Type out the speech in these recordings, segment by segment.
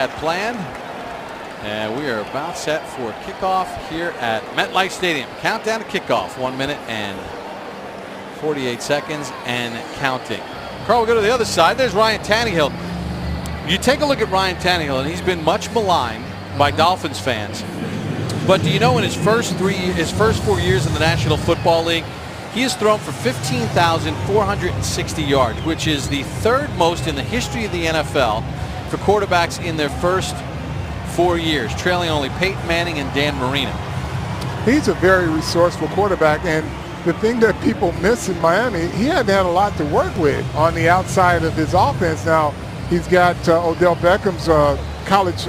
Had planned, and we are about set for kickoff here at MetLife Stadium. Countdown to kickoff, 1 minute and 48 seconds and counting. Carl, we'll go to the other side. There's Ryan Tannehill. You take a look at Ryan Tannehill, and he's been much maligned by Dolphins fans. But do you know, in his first 4 years in the National Football League, he has thrown for 15,460 yards, which is the third most in the history of the NFL for quarterbacks in their first 4 years, trailing only Peyton Manning and Dan Marino. He's a very resourceful quarterback, and the thing that people miss in Miami, he had a lot to work with on the outside of his offense. Now, he's got Odell Beckham's college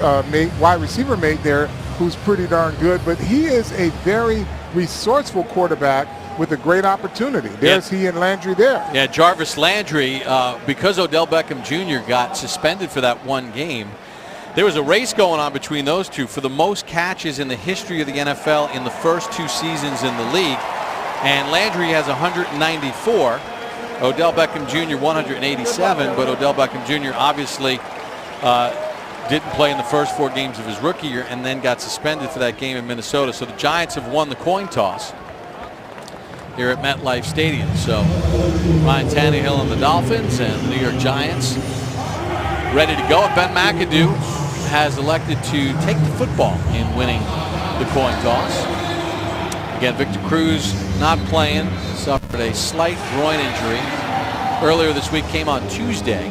wide receiver mate there, who's pretty darn good, but he is a very resourceful quarterback with a great opportunity. There's he and Landry there. Yeah, Jarvis Landry, because Odell Beckham Jr. got suspended for that one game, there was a race going on between those two for the most catches in the history of the NFL in the first 2 seasons in the league. And Landry has 194. Odell Beckham Jr. 187, but Odell Beckham Jr. obviously didn't play in the first 4 games of his rookie year and then got suspended for that game in Minnesota. So the Giants have won the coin toss here at MetLife Stadium. So Ryan Tannehill and the Dolphins and the New York Giants ready to go. Ben McAdoo has elected to take the football in winning the coin toss. Again, Victor Cruz not playing, suffered a slight groin injury earlier this week, came on Tuesday.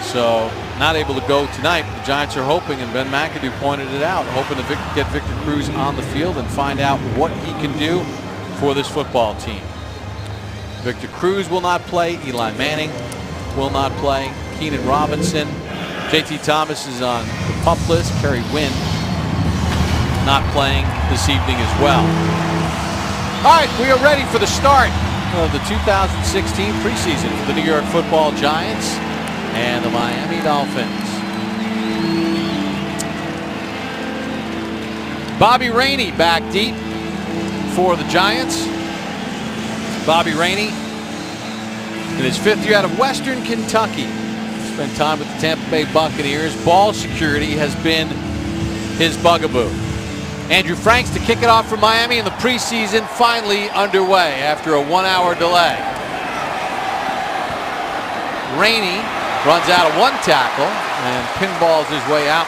So not able to go tonight. The Giants are hoping, and Ben McAdoo pointed it out, hoping to get Victor Cruz on the field and find out what he can do for this football team. Victor Cruz will not play. Eli Manning will not play. Keenan Robinson. JT Thomas is on the PUP list. Kerry Wynn not playing this evening as well. All right, we are ready for the start of the 2016 preseason for the New York Football Giants and the Miami Dolphins. Bobby Rainey back deep for the Giants. Bobby Rainey in his 5th year out of Western Kentucky. Spent time with the Tampa Bay Buccaneers. Ball security has been his bugaboo. Andrew Franks to kick it off for Miami, and the preseason finally underway after a 1-hour delay. Rainey runs out of 1 tackle and pinballs his way out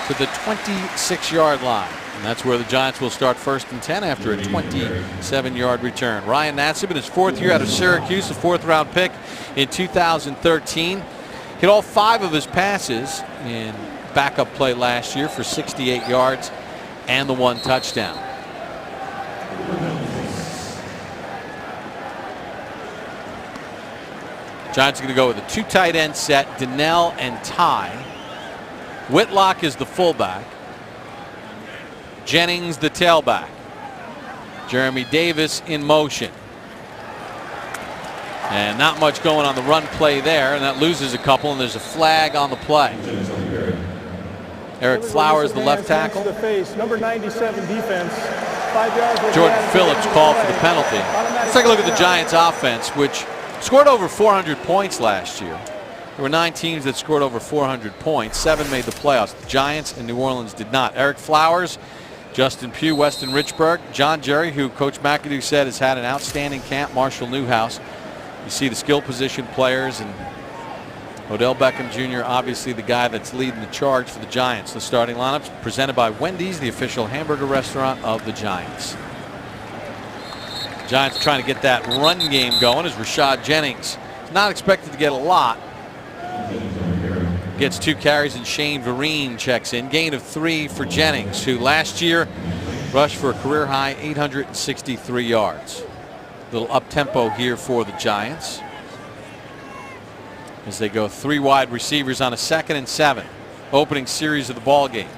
to the 26-yard line. And that's where the Giants will start 1st and 10 after a 27-yard return. Ryan Nassib in his 4th year out of Syracuse, a 4th-round pick in 2013. Hit all 5 of his passes in backup play last year for 68 yards and the 1 touchdown. Giants are going to go with a 2 tight end set, Donnell and Ty. Whitlock is the fullback. Jennings the tailback. Jeremy Davis in motion. And not much going on the run play there, and that loses a couple, and there's a flag on the play. Eric Flowers, the left tackle. Number 97 defense. 5 yards. Jordan Phillips called for the penalty. Let's take a look at the Giants offense, which scored over 400 points last year. There were 9 teams that scored over 400 points. 7 made the playoffs. The Giants and New Orleans did not. Eric Flowers, Justin Pugh, Weston Richburg, John Jerry, who Coach McAdoo said has had an outstanding camp, Marshall Newhouse. You see the skill position players, and Odell Beckham Jr. obviously the guy that's leading the charge for the Giants. The starting lineups presented by Wendy's, the official hamburger restaurant of the Giants. Giants trying to get that run game going as Rashad Jennings is not expected to get a lot. Gets 2 carries, and Shane Vereen checks in. Gain of 3 for Jennings, who last year rushed for a career high 863 yards. Little up tempo here for the Giants as they go 3 wide receivers on a 2nd and 7. Opening series of the ball game.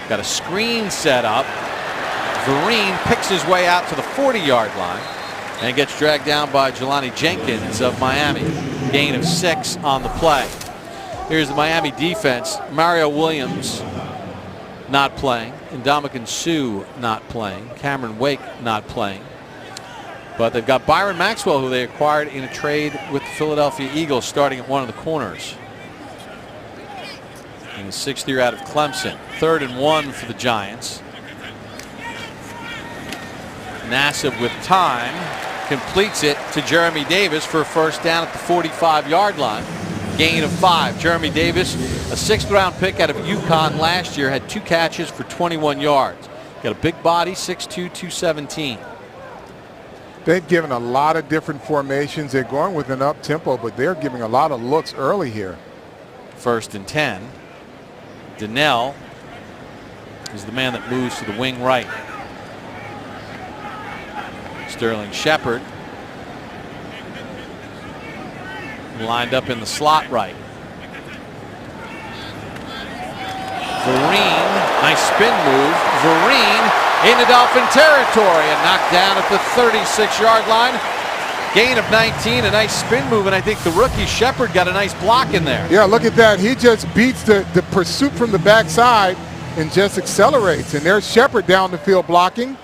Got a screen set up. Vereen picks his way out to the 40-yard line and gets dragged down by Jelani Jenkins of Miami. Gain of 6 on the play. Here's the Miami defense. Mario Williams not playing. Ndamukong Suh not playing. Cameron Wake not playing. But they've got Byron Maxwell, who they acquired in a trade with the Philadelphia Eagles, starting at one of the corners. In the 6th year out of Clemson. 3rd and 1 for the Giants. Nassib with time completes it to Jeremy Davis for a first down at the 45-yard line. Gain of 5. Jeremy Davis, a 6th-round pick out of UConn last year, had 2 catches for 21 yards. Got a big body, 6'2", 217. They've given a lot of different formations. They're going with an up-tempo, but they're giving a lot of looks early here. 1st and 10. Donnell is the man that moves to the wing right. Sterling Shepard lined up in the slot right. Vereen, nice spin move. Vereen into Dolphin territory and knocked down at the 36-yard line. Gain of 19, a nice spin move, and I think the rookie Shepard got a nice block in there. Yeah, look at that. He just beats the pursuit from the backside and just accelerates. And there's Shepard down the field blocking.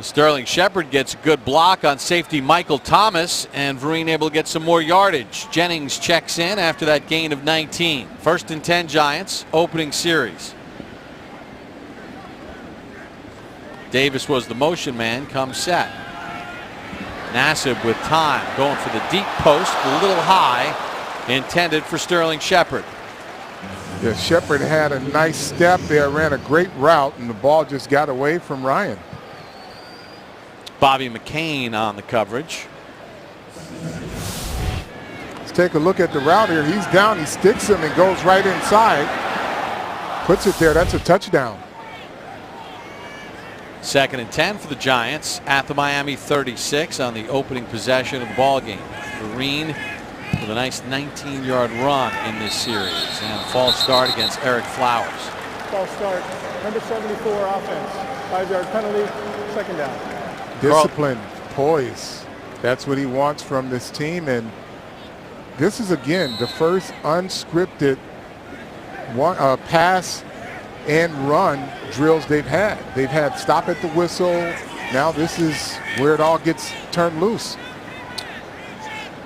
Sterling Shepard gets a good block on safety Michael Thomas, and Vereen able to get some more yardage. Jennings checks in after that gain of 19. 1st and 10 Giants, opening series. Davis was the motion man, comes set. Nassib with time, going for the deep post, a little high, intended for Sterling Shepard. Yeah, Shepard had a nice step there, ran a great route, and the ball just got away from Ryan. Bobby McCain on the coverage. Let's take a look at the route here. He's down, he sticks him and goes right inside. Puts it there, that's a touchdown. 2nd and 10 for the Giants at the Miami 36 on the opening possession of the ball game. Vereen with a nice 19-yard run in this series, and false start against Eric Flowers. False start. Number 74 offense. 5-yard penalty. 2nd down. Discipline, poise. That's what he wants from this team, and this is again the first unscripted pass and run drills they've had. They've had stop at the whistle. Now this is where it all gets turned loose.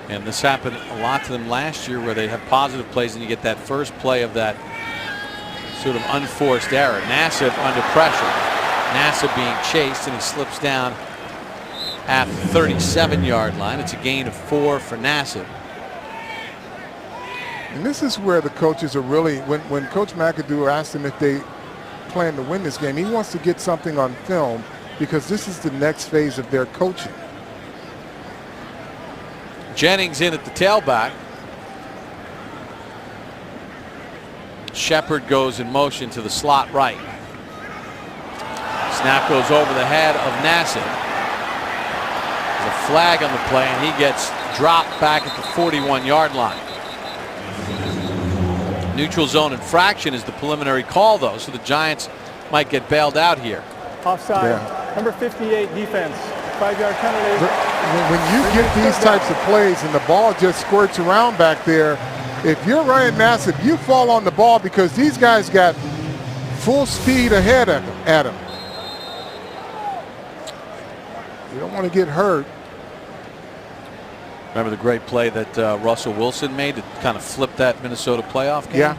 And this happened a lot to them last year, where they have positive plays and you get that first play of that sort of unforced error. Nassib under pressure. Nassib being chased, and he slips down at the 37-yard line. It's a gain of 4 for Nassib. And this is where the coaches are really, when Coach McAdoo asked them if they plan to win this game, he wants to get something on film, because this is the next phase of their coaching. Jennings in at the tailback. Shepard goes in motion to the slot right. Snap goes over the head of Nassib. There's a flag on the play, and he gets dropped back at the 41-yard line. Neutral zone infraction is the preliminary call, though, so the Giants might get bailed out here. Offside. Yeah. Number 58 defense. 5-yard penalty. When you get these types of plays and the ball just squirts around back there, if you're Ryan Nassib, you fall on the ball, because these guys got full speed ahead of them, at him. You don't want to get hurt. Remember the great play that Russell Wilson made to kind of flip that Minnesota playoff game? Yeah.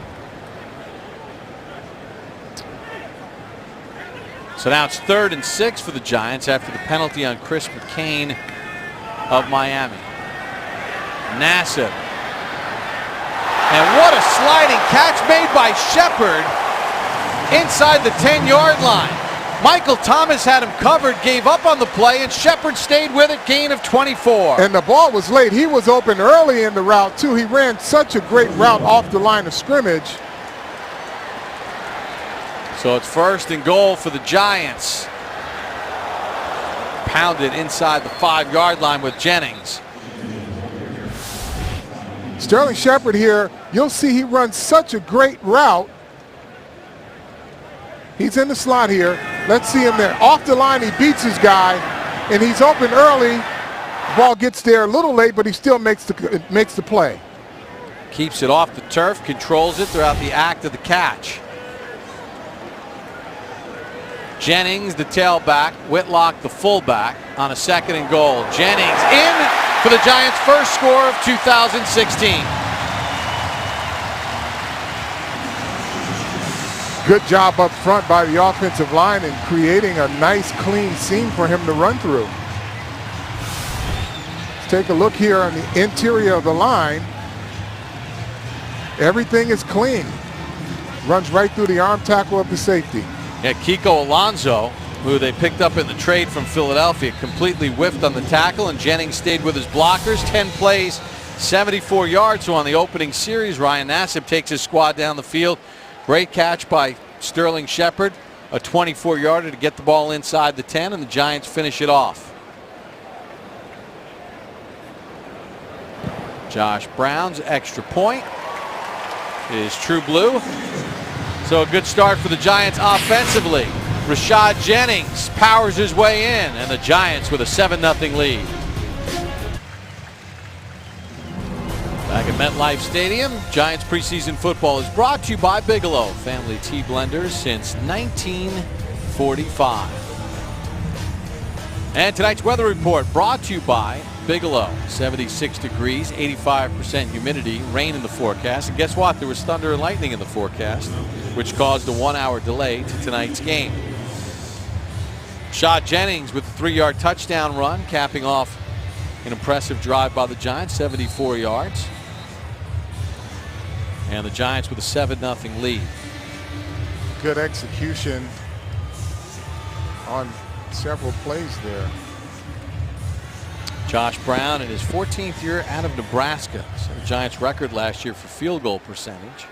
So now it's 3rd and 6 for the Giants after the penalty on Chris McCain of Miami. Nassib. And what a sliding catch made by Shepard inside the 10-yard line. Michael Thomas had him covered, gave up on the play, and Shepard stayed with it, gain of 24. And the ball was late. He was open early in the route, too. He ran such a great route off the line of scrimmage. So it's 1st and goal for the Giants. Pounded inside the 5-yard line with Jennings. Sterling Shepard here, you'll see he runs such a great route. He's in the slot here. Let's see him there. Off the line, he beats his guy, and he's open early. Ball gets there a little late, but he still makes the play. Keeps it off the turf, controls it throughout the act of the catch. Jennings, the tailback, Whitlock, the fullback, on a 2nd and goal. Jennings in for the Giants' first score of 2016. Good job up front by the offensive line in creating a nice, clean seam for him to run through. Let's take a look here on the interior of the line. Everything is clean. Runs right through the arm tackle of the safety. Yeah, Kiko Alonso, who they picked up in the trade from Philadelphia, completely whiffed on the tackle, and Jennings stayed with his blockers. 10 plays, 74 yards. So on the opening series, Ryan Nassib takes his squad down the field. Great catch by Sterling Shepard, a 24-yarder to get the ball inside the 10, and the Giants finish it off. Josh Brown's extra point is true blue. So a good start for the Giants offensively. Rashad Jennings powers his way in, and the Giants with a 7-0 lead. Back at MetLife Stadium, Giants preseason football is brought to you by Bigelow, family tea blenders since 1945. And tonight's weather report brought to you by Bigelow. 76 degrees, 85% humidity, rain in the forecast. And guess what? There was thunder and lightning in the forecast, which caused a 1-hour delay to tonight's game. Rashad Jennings with a 3-yard touchdown run, capping off an impressive drive by the Giants, 74 yards. And the Giants with a 7-0 lead. Good execution on several plays there. Josh Brown in his 14th year out of Nebraska. So the Giants' record last year for field goal percentage.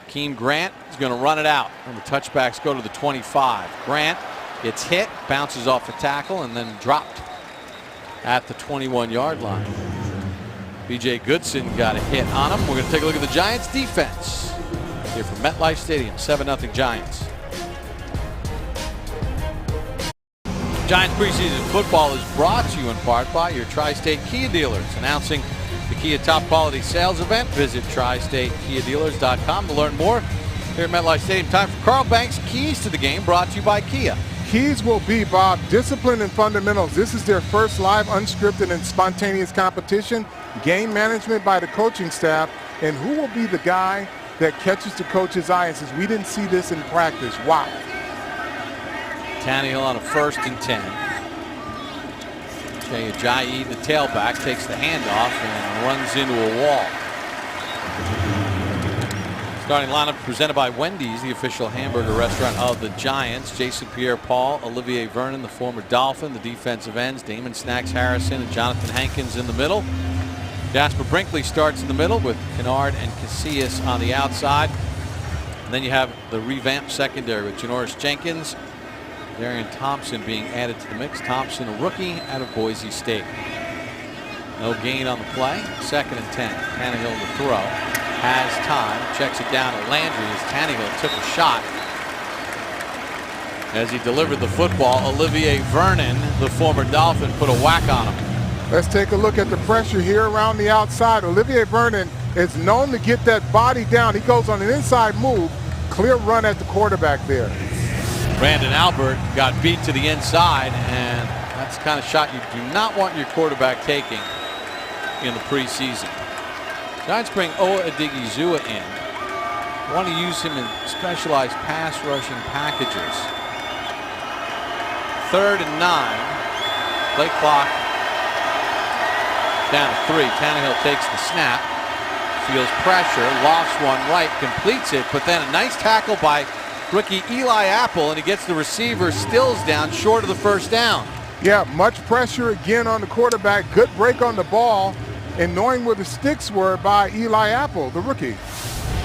Jakeem Grant is going to run it out, and the touchbacks go to the 25. Grant gets hit, bounces off a tackle, and then dropped at the 21-yard line. B.J. Goodson got a hit on him. We're going to take a look at the Giants' defense here from MetLife Stadium. 7-0 Giants. Giants preseason football is brought to you in part by your Tri-State Kia dealers. Announcing the Kia Top Quality Sales Event. Visit TriStateKiaDealers.com to learn more. Here at MetLife Stadium, time for Carl Banks' Keys to the Game, brought to you by Kia. Keys will be, Bob, discipline and fundamentals. This is their first live, unscripted, and spontaneous competition. Game management by the coaching staff. And who will be the guy that catches the coach's eye and says, we didn't see this in practice? Wow. Tannehill on a 1st and 10. Jay Ajayi, the tailback, takes the handoff and runs into a wall. Starting lineup presented by Wendy's, the official hamburger restaurant of the Giants. Jason Pierre-Paul, Olivier Vernon, the former Dolphin, the defensive ends, Damon Snacks Harrison and Jonathan Hankins in the middle. Jasper Brinkley starts in the middle with Kennard and Casillas on the outside. And then you have the revamped secondary with Janoris Jenkins, Darian Thompson being added to the mix. Thompson, a rookie out of Boise State. No gain on the play. 2nd and 10. Tannehill to throw. Has time. Checks it down to Landry as Tannehill took a shot. As he delivered the football, Olivier Vernon, the former Dolphin, put a whack on him. Let's take a look at the pressure here around the outside. Olivier Vernon is known to get that body down. He goes on an inside move. Clear run at the quarterback there. Brandon Albert got beat to the inside, and that's the kind of shot you do not want your quarterback taking in the preseason. Giants bring Owa Odigizua in. They want to use him in specialized pass rushing packages. 3rd and 9. Play clock down to 3. Tannehill takes the snap. Feels pressure. Lost one right. Completes it. But then a nice tackle by rookie Eli Apple, and he gets the receiver Stills down short of the 1st down. Yeah, much pressure again on the quarterback. Good break on the ball, and knowing where the sticks were by Eli Apple, the rookie.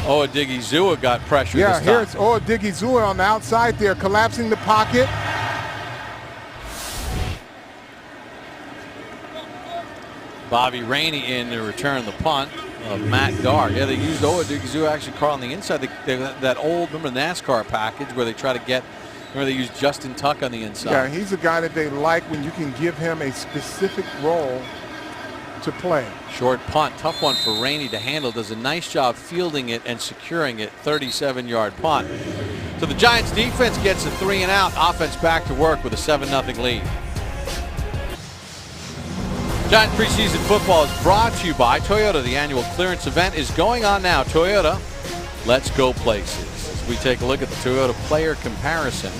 Owa Odigizua got pressure this time. Yeah, here's Owa Odigizua on the outside there, collapsing the pocket. Bobby Rainey in to return the punt of Matt Darr. Yeah, they used Owa Odigizua actually caught on the inside. That old, remember the NASCAR package where they try to get, where they use Justin Tuck on the inside. Yeah, he's a guy that they like when you can give him a specific role to play. Short punt, tough one for Rainey to handle. Does a nice job fielding it and securing it. 37-yard punt. So So the Giants defense gets a 3 and out. Offense back to work with a 7-0 lead. Giants preseason football is brought to you by Toyota. The annual clearance event is going on now. Toyota, let's go places. As we take a look at the Toyota player comparison.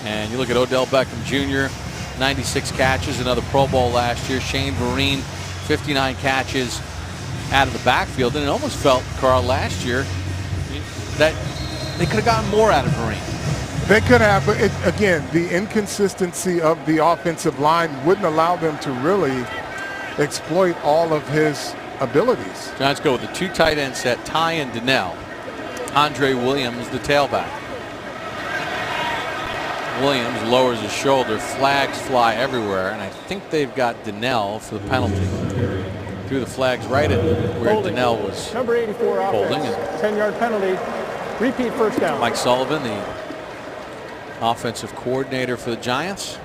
And you look at Odell Beckham Jr., 96 catches, another Pro Bowl last year. Shane Vereen, 59 catches out of the backfield. And it almost felt, Carl, last year that they could have gotten more out of Vereen. They could have, but again, the inconsistency of the offensive line wouldn't allow them to really exploit all of his abilities. Giants go with the 2 tight end set, Ty and Donnell. Andre Williams, the tailback. Williams lowers his shoulder, flags fly everywhere, and I think they've got Donnell for the penalty. Threw the flags right at where Holding. Donnell was Number 84 holding. offense. 10-yard penalty. Repeat first down. Mike Sullivan, the offensive coordinator for the Giants.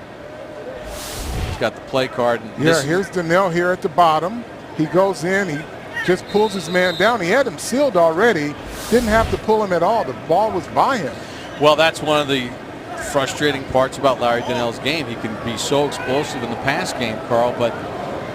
He's got the play card. And yeah, here's Donnell here at the bottom. He goes in, he just pulls his man down. He had him sealed already. Didn't have to pull him at all. The ball was by him. Well, that's one of the frustrating parts about Larry Donnell's game. He can be so explosive in the pass game, Carl, but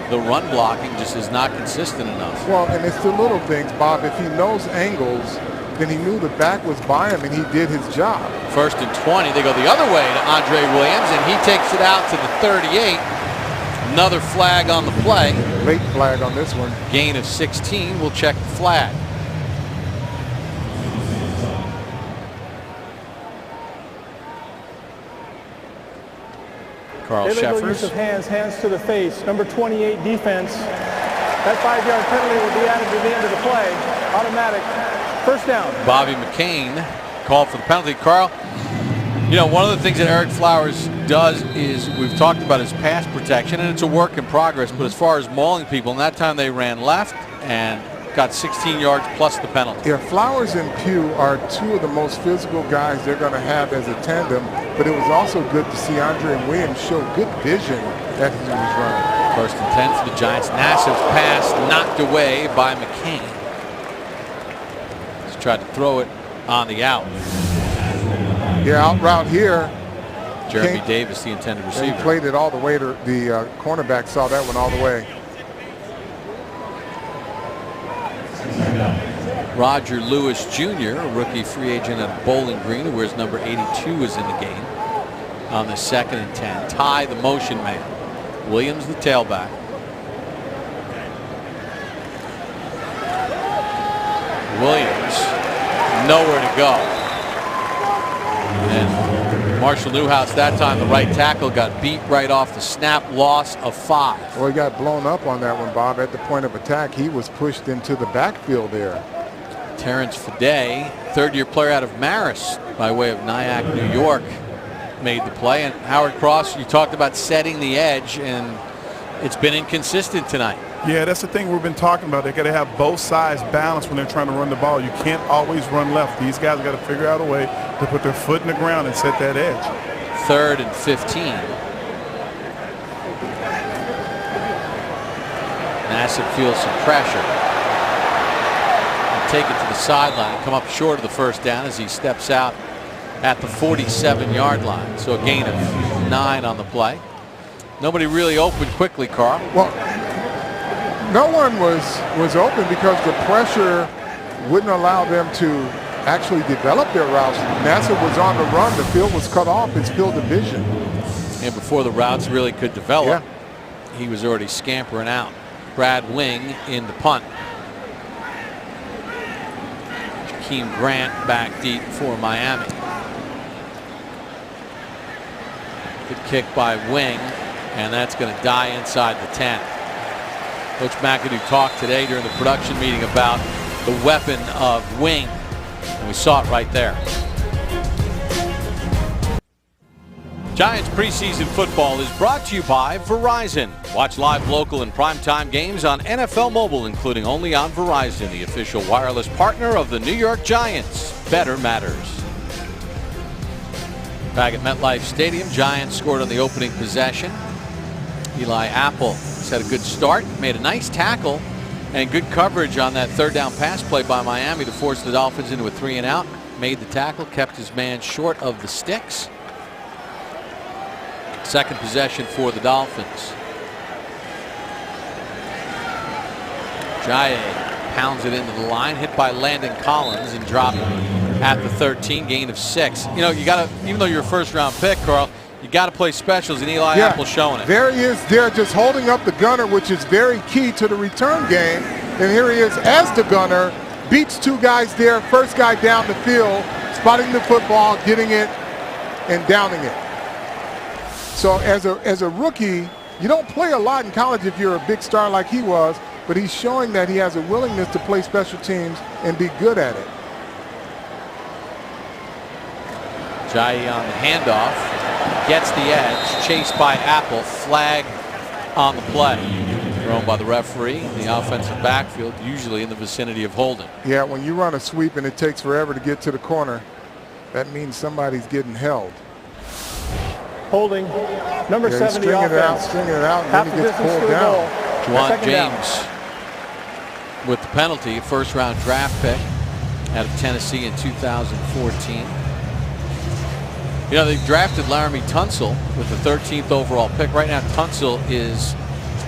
the run blocking just is not consistent enough. Well, and it's the little things, Bob. If he knows angles, then he knew the back was by him, and he did his job. 1st and 20. They go the other way to Andre Williams, and he takes it out to the 38. Another flag on the play. Late flag on this one. Gain of 16. We'll check the flag. Carl Illegal Sheffers. use of hands to the face. Number 28 defense. That 5-yard penalty will be added to the end of the play. Automatic. First down. Bobby McCain called for the penalty. Carl, you know, one of the things that Eric Flowers does is, we've talked about his pass protection, and it's a work in progress, but as far as mauling people, and that time they ran left and got 16 yards plus the penalty. Yeah, Flowers and Pugh are 2 of the most physical guys they're going to have as a tandem, but it was also good to see Andre Williams show good vision as he was running. 1st and 10 for the Giants. Nassib's pass knocked away by McCain. He's tried to throw it on the out. Yeah, out route here. Jeremy Davis, the intended receiver. He played it all the way to the cornerback, saw that one all the way. Roger Lewis Jr., a rookie free agent out of Bowling Green, who wears number 82, is in the game on the 2nd and 10. Ty, the motion man. Williams, the tailback. Williams, nowhere to go. And Marshall Newhouse, that time the right tackle, got beat right off the snap, loss of 5. Well, he got blown up on that one, Bob. At the point of attack, he was pushed into the backfield there. Terrence Fede, 3rd-year player out of Marist by way of Nyack, New York, made the play. And Howard Cross, you talked about setting the edge, and it's been inconsistent tonight. Yeah, that's the thing we've been talking about. They got to have both sides balanced when they're trying to run the ball. You can't always run left. These guys got to figure out a way to put their foot in the ground and set that edge. 3rd and 15. Nassib feels some pressure. Take it to the sideline and come up short of the first down as he steps out at the 47-yard line. So a gain of 9 on the play. Nobody really opened quickly, Carl. Well, no one was open because the pressure wouldn't allow them to actually develop their routes. Nassib was on the run. The field was cut off. It's field of vision. And before the routes really could develop, yeah, he was already scampering out. Brad Wing in the punt. Jakeem Grant back deep for Miami. Good kick by Wing, and that's going to die inside the 10. Coach McAdoo talked today during the production meeting about the weapon of Wing, and we saw it right there. Giants preseason football is brought to you by Verizon. Watch live, local, and primetime games on NFL Mobile, including only on Verizon, the official wireless partner of the New York Giants. Better matters. Back at MetLife Stadium, Giants scored on the opening possession. Eli Apple has had a good start, made a nice tackle, and good coverage on that 3rd down pass play by Miami to force the Dolphins into a 3 and out. made the tackle, kept his man short of the sticks. Second possession for the Dolphins. Jaye pounds it into the line, hit by Landon Collins and dropped at the 13, gain of 6. You know, you got to, even though you're a first-round pick, Carl, you got to play specials, and Eli Apple's showing it. There he is there just holding up the gunner, which is very key to the return game. And here he is as the gunner, beats 2 guys there, first guy down the field, spotting the football, getting it, and downing it. So as a rookie, you don't play a lot in college if you're a big star like he was, but he's showing that he has a willingness to play special teams and be good at it. Jaye on the handoff, gets the edge, chased by Apple, flag on the play. Thrown by the referee in the offensive backfield, usually in the vicinity of holding. Yeah, when you run a sweep and it takes forever to get to the corner, that means somebody's getting held. Holding, number 70 offense. Stringing it out, and half then the he gets distance to pulled the down. goal. Juwan Second down. James with the penalty, first-round draft pick out of Tennessee in 2014. You know, they drafted Laramie Tunsil with the 13th overall pick. Right now, Tunsil is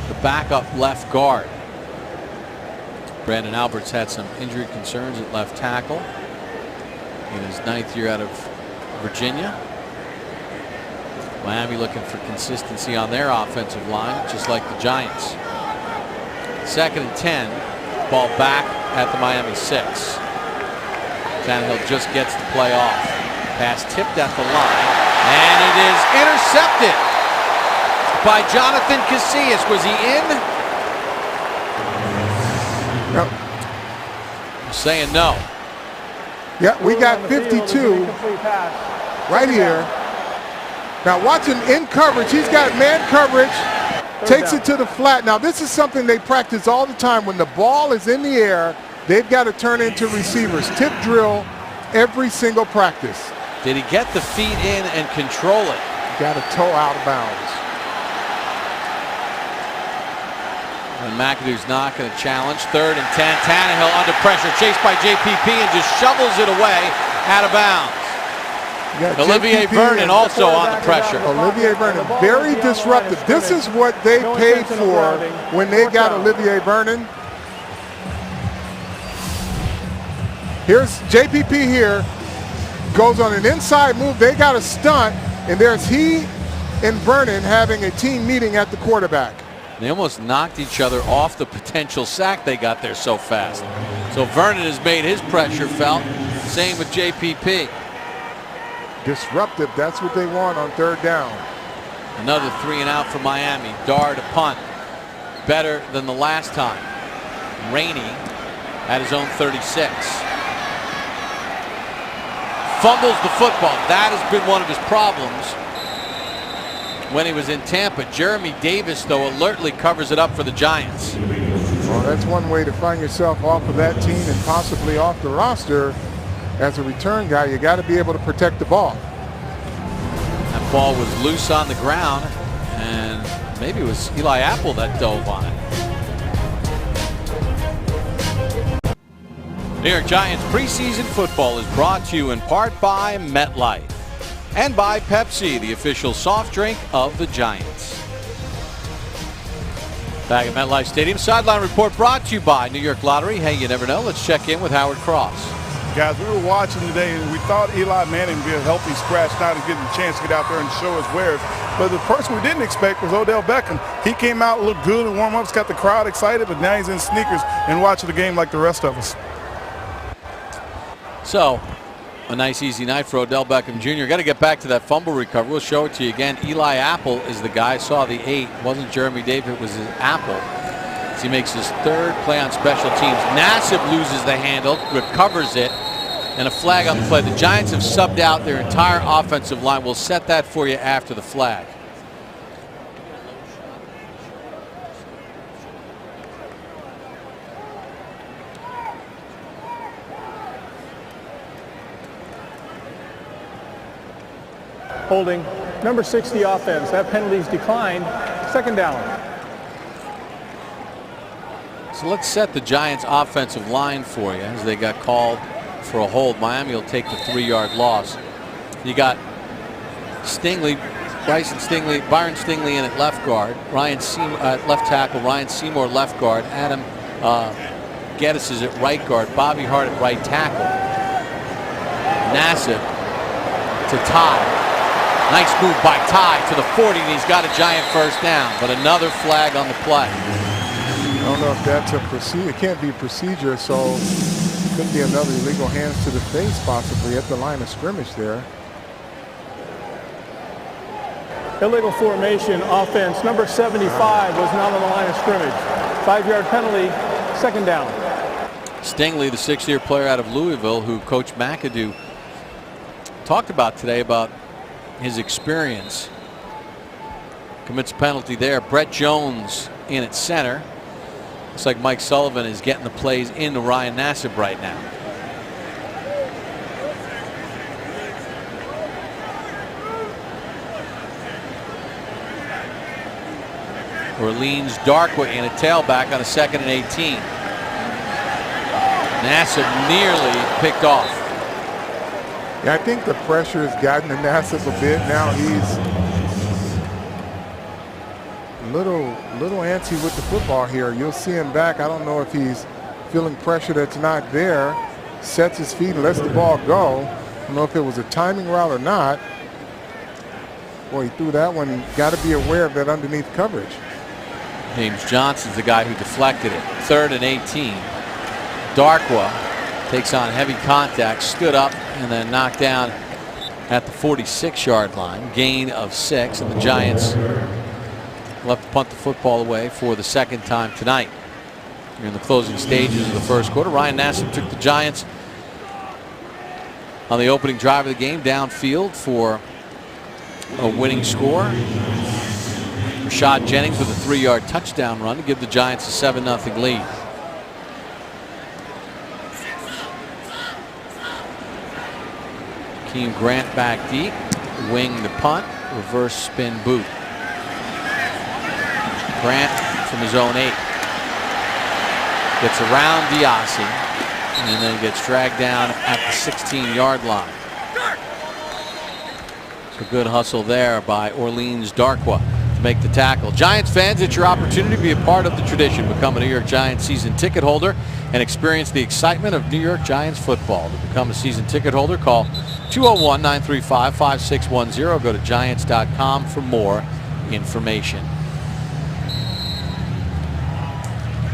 the backup left guard. Brandon Alberts had some injury concerns at left tackle in his 9th year out of Virginia. Miami looking for consistency on their offensive line, just like the Giants. 2nd and 10, ball back at the Miami 6. Tannehill just gets the play off. Pass tipped at the line, and it is intercepted by Jonathan Casillas. Was he in? No. Saying no. Yeah, we got 52 right here. Now watch him in coverage. He's got man coverage, takes it to the flat. Now this is something they practice all the time. When the ball is in the air, they've got to turn into receivers. Tip drill every single practice. Did he get the feet in and control it? Got a toe out of bounds. And McAdoo's not going to challenge. 3rd and 10. Tannehill under pressure, chased by JPP, and just shovels it away out of bounds. Olivier Vernon also on the pressure. Olivier Vernon, very disruptive. This is what they paid for when they got Olivier Vernon. Here's JPP here. Goes on an inside move. They got a stunt, and there's he and Vernon having a team meeting at the quarterback. They almost knocked each other off the potential sack they got there so fast. So Vernon has made his pressure felt. Same with JPP. Disruptive, that's what they want on 3rd down. Another 3 and out for Miami. Dar to punt. Better than the last time. Rainey at his own 36. Fumbles the football. That has been one of his problems when he was in Tampa. Jeremy Davis, though, alertly covers it up for the Giants. Well, that's one way to find yourself off of that team and possibly off the roster. As a return guy, you got to be able to protect the ball. That ball was loose on the ground, and maybe it was Eli Apple that dove on it. New York Giants preseason football is brought to you in part by MetLife and by Pepsi, the official soft drink of the Giants. Back at MetLife Stadium, sideline report brought to you by New York Lottery. Hey, you never know. Let's check in with Howard Cross. Guys, we were watching today, and we thought Eli Manning would be a healthy scratch, not getting a chance to get out there and show his wares. But the person we didn't expect was Odell Beckham. He came out, looked good in warm-ups, got the crowd excited, but now he's in sneakers and watching the game like the rest of us. So, a nice easy night for Odell Beckham Jr. Got to get back to that fumble recovery. We'll show it to you again. Eli Apple is the guy. Saw the 8. Wasn't Jeremy Davis, it was his Apple. As he makes his 3rd play on special teams. Nassib loses the handle, recovers it, and a flag on the play. The Giants have subbed out their entire offensive line. We'll set that for you after the flag. Holding, number 60 offense. That penalty's declined. 2nd down. So let's set the Giants offensive line for you as they got called for a hold. Miami will take the 3-yard loss. You got Byron Stingley in at left guard, Ryan Seymour at left tackle, Ryan Seymour left guard, Adam Geddes is at right guard, Bobby Hart at right tackle. Nassib to Ty. Nice move by Ty to the 40, and he's got a Giant first down, but another flag on the play. I don't know if that's a procedure. It can't be procedure, so it could be another illegal hands to the face possibly at the line of scrimmage there. Illegal formation offense. Number 75 was not on the line of scrimmage. 5-yard penalty, second down. Stingley, the 6-year player out of Louisville, who Coach McAdoo talked about today about his experience, commits a penalty there. Brett Jones in at center. Looks like Mike Sullivan is getting the plays into Ryan Nassib right now. Orleans Darkwa in a tailback on a 2nd and 18. Nassib nearly picked off. Yeah, I think the pressure has gotten to Nassib a bit. Now he's little antsy with the football here. You'll see him back. I don't know if he's feeling pressure that's not there. Sets his feet and lets the ball go. I don't know if it was a timing route or not. Boy, he threw that one. Got to be aware of that underneath coverage. James Johnson's the guy who deflected it. 3rd and 18. Darkwa takes on heavy contact, stood up, and then knocked down at the 46-yard line. Gain of 6, and the Giants left to punt the football away for the 2nd time tonight. We're in the closing stages of the first quarter. Ryan Nassib took the Giants on the opening drive of the game downfield for a winning score. Rashad Jennings with a 3-yard touchdown run to give the Giants a 7-0 lead. Keem Grant back deep, wing the punt, reverse spin boot. Grant from his own 8 gets around Diassi and then gets dragged down at the 16-yard line. So good hustle there by Orleans Darkwa to make the tackle. Giants fans, it's your opportunity to be a part of the tradition. Become a New York Giants season ticket holder and experience the excitement of New York Giants football. To become a season ticket holder, call 201-935-5610. Go to Giants.com for more information.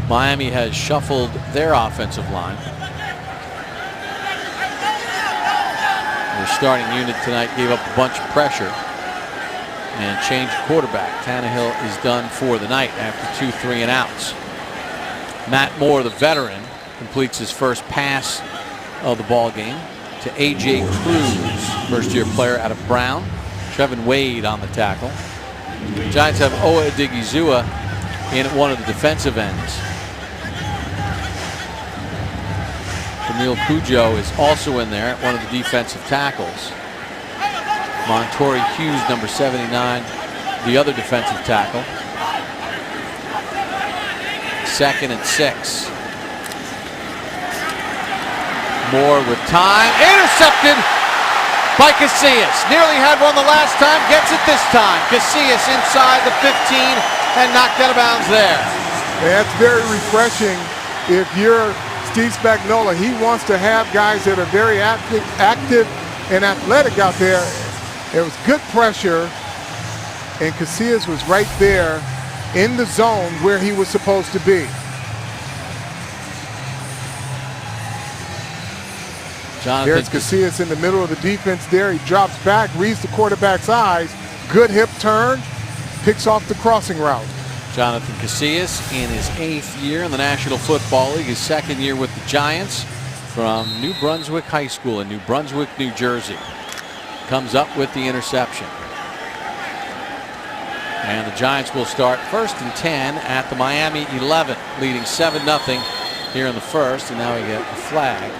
Miami has shuffled their offensive line. Their starting unit tonight gave up a bunch of pressure and changed quarterback. Tannehill is done for the night after 2 3-and-outs. Matt Moore, the veteran, completes his first pass of the ball game to A.J. Cruz, first-year player out of Brown. Trevin Wade on the tackle. The Giants have Oa Odigizua in at one of the defensive ends. Camille Cujo is also in there at one of the defensive tackles. Montori Hughes, number 79, the other defensive tackle. 2nd and 6. Moore with time, intercepted by Casillas. Nearly had one the last time, gets it this time. Casillas inside the 15 and knocked out of bounds there. And that's very refreshing if you're Steve Spagnuolo. He wants to have guys that are very active and athletic out there. It was good pressure, and Casillas was right there in the zone where he was supposed to be. There's Casillas in the middle of the defense there. He drops back, reads the quarterback's eyes. Good hip turn, picks off the crossing route. Jonathan Casillas in his 8th year in the National Football League, his 2nd year with the Giants from New Brunswick High School in New Brunswick, New Jersey. Comes up with the interception. And the Giants will start 1st and 10 at the Miami 11, leading 7-0 here in the first, and now we get a flag.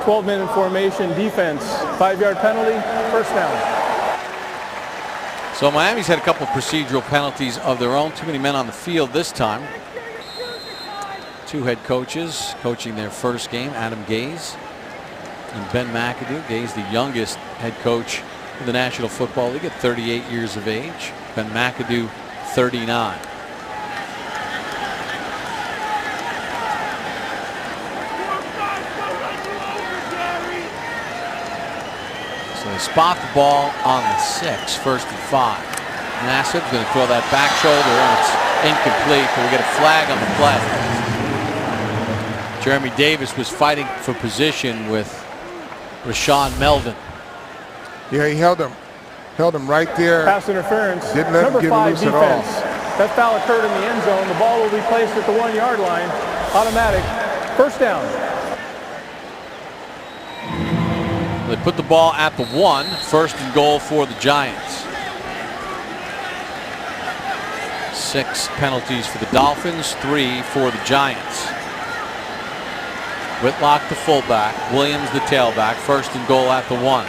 12-men in formation defense. 5-yard penalty, first down. So Miami's had a couple procedural penalties of their own. Too many men on the field this time. Two head coaches coaching their first game, Adam Gase and Ben McAdoo. Gase, the youngest head coach in the National Football League at 38 years of age. Ben McAdoo, 39. So they spot the ball on the 6, 1st and 5. Nassib's going to throw that back shoulder, and it's incomplete, but we get a flag on the play. Jeremy Davis was fighting for position with Rashawn Melvin. Yeah, he held him right there. Pass interference. Didn't let him get loose at all. That foul occurred in the end zone. The ball will be placed at the 1-yard line. Automatic. First down. They put the ball at the 1, 1st and goal for the Giants. 6 penalties for the Dolphins, 3 for the Giants. Whitlock the fullback, Williams the tailback, 1st and goal at the 1.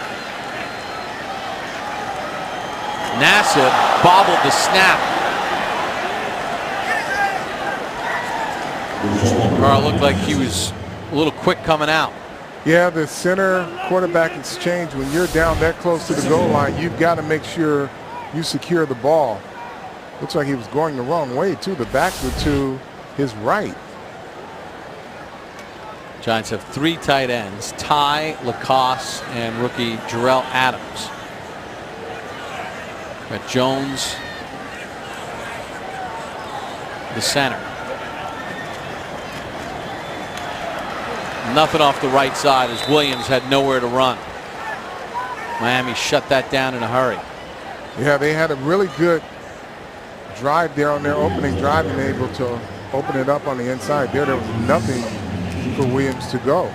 Nassib bobbled the snap. Carl looked like he was a little quick coming out. Yeah, the center quarterback exchange, when you're down that close to the goal line, you've got to make sure you secure the ball. Looks like he was going the wrong way, too. The backs were to his right. Giants have 3 tight ends, Ty, Lacoste, and rookie Jarrell Adams. Got Jones, the center. Nothing off the right side as Williams had nowhere to run. Miami shut that down in a hurry. Yeah, they had a really good drive there on their opening drive and able to open it up on the inside. There was nothing for Williams to go.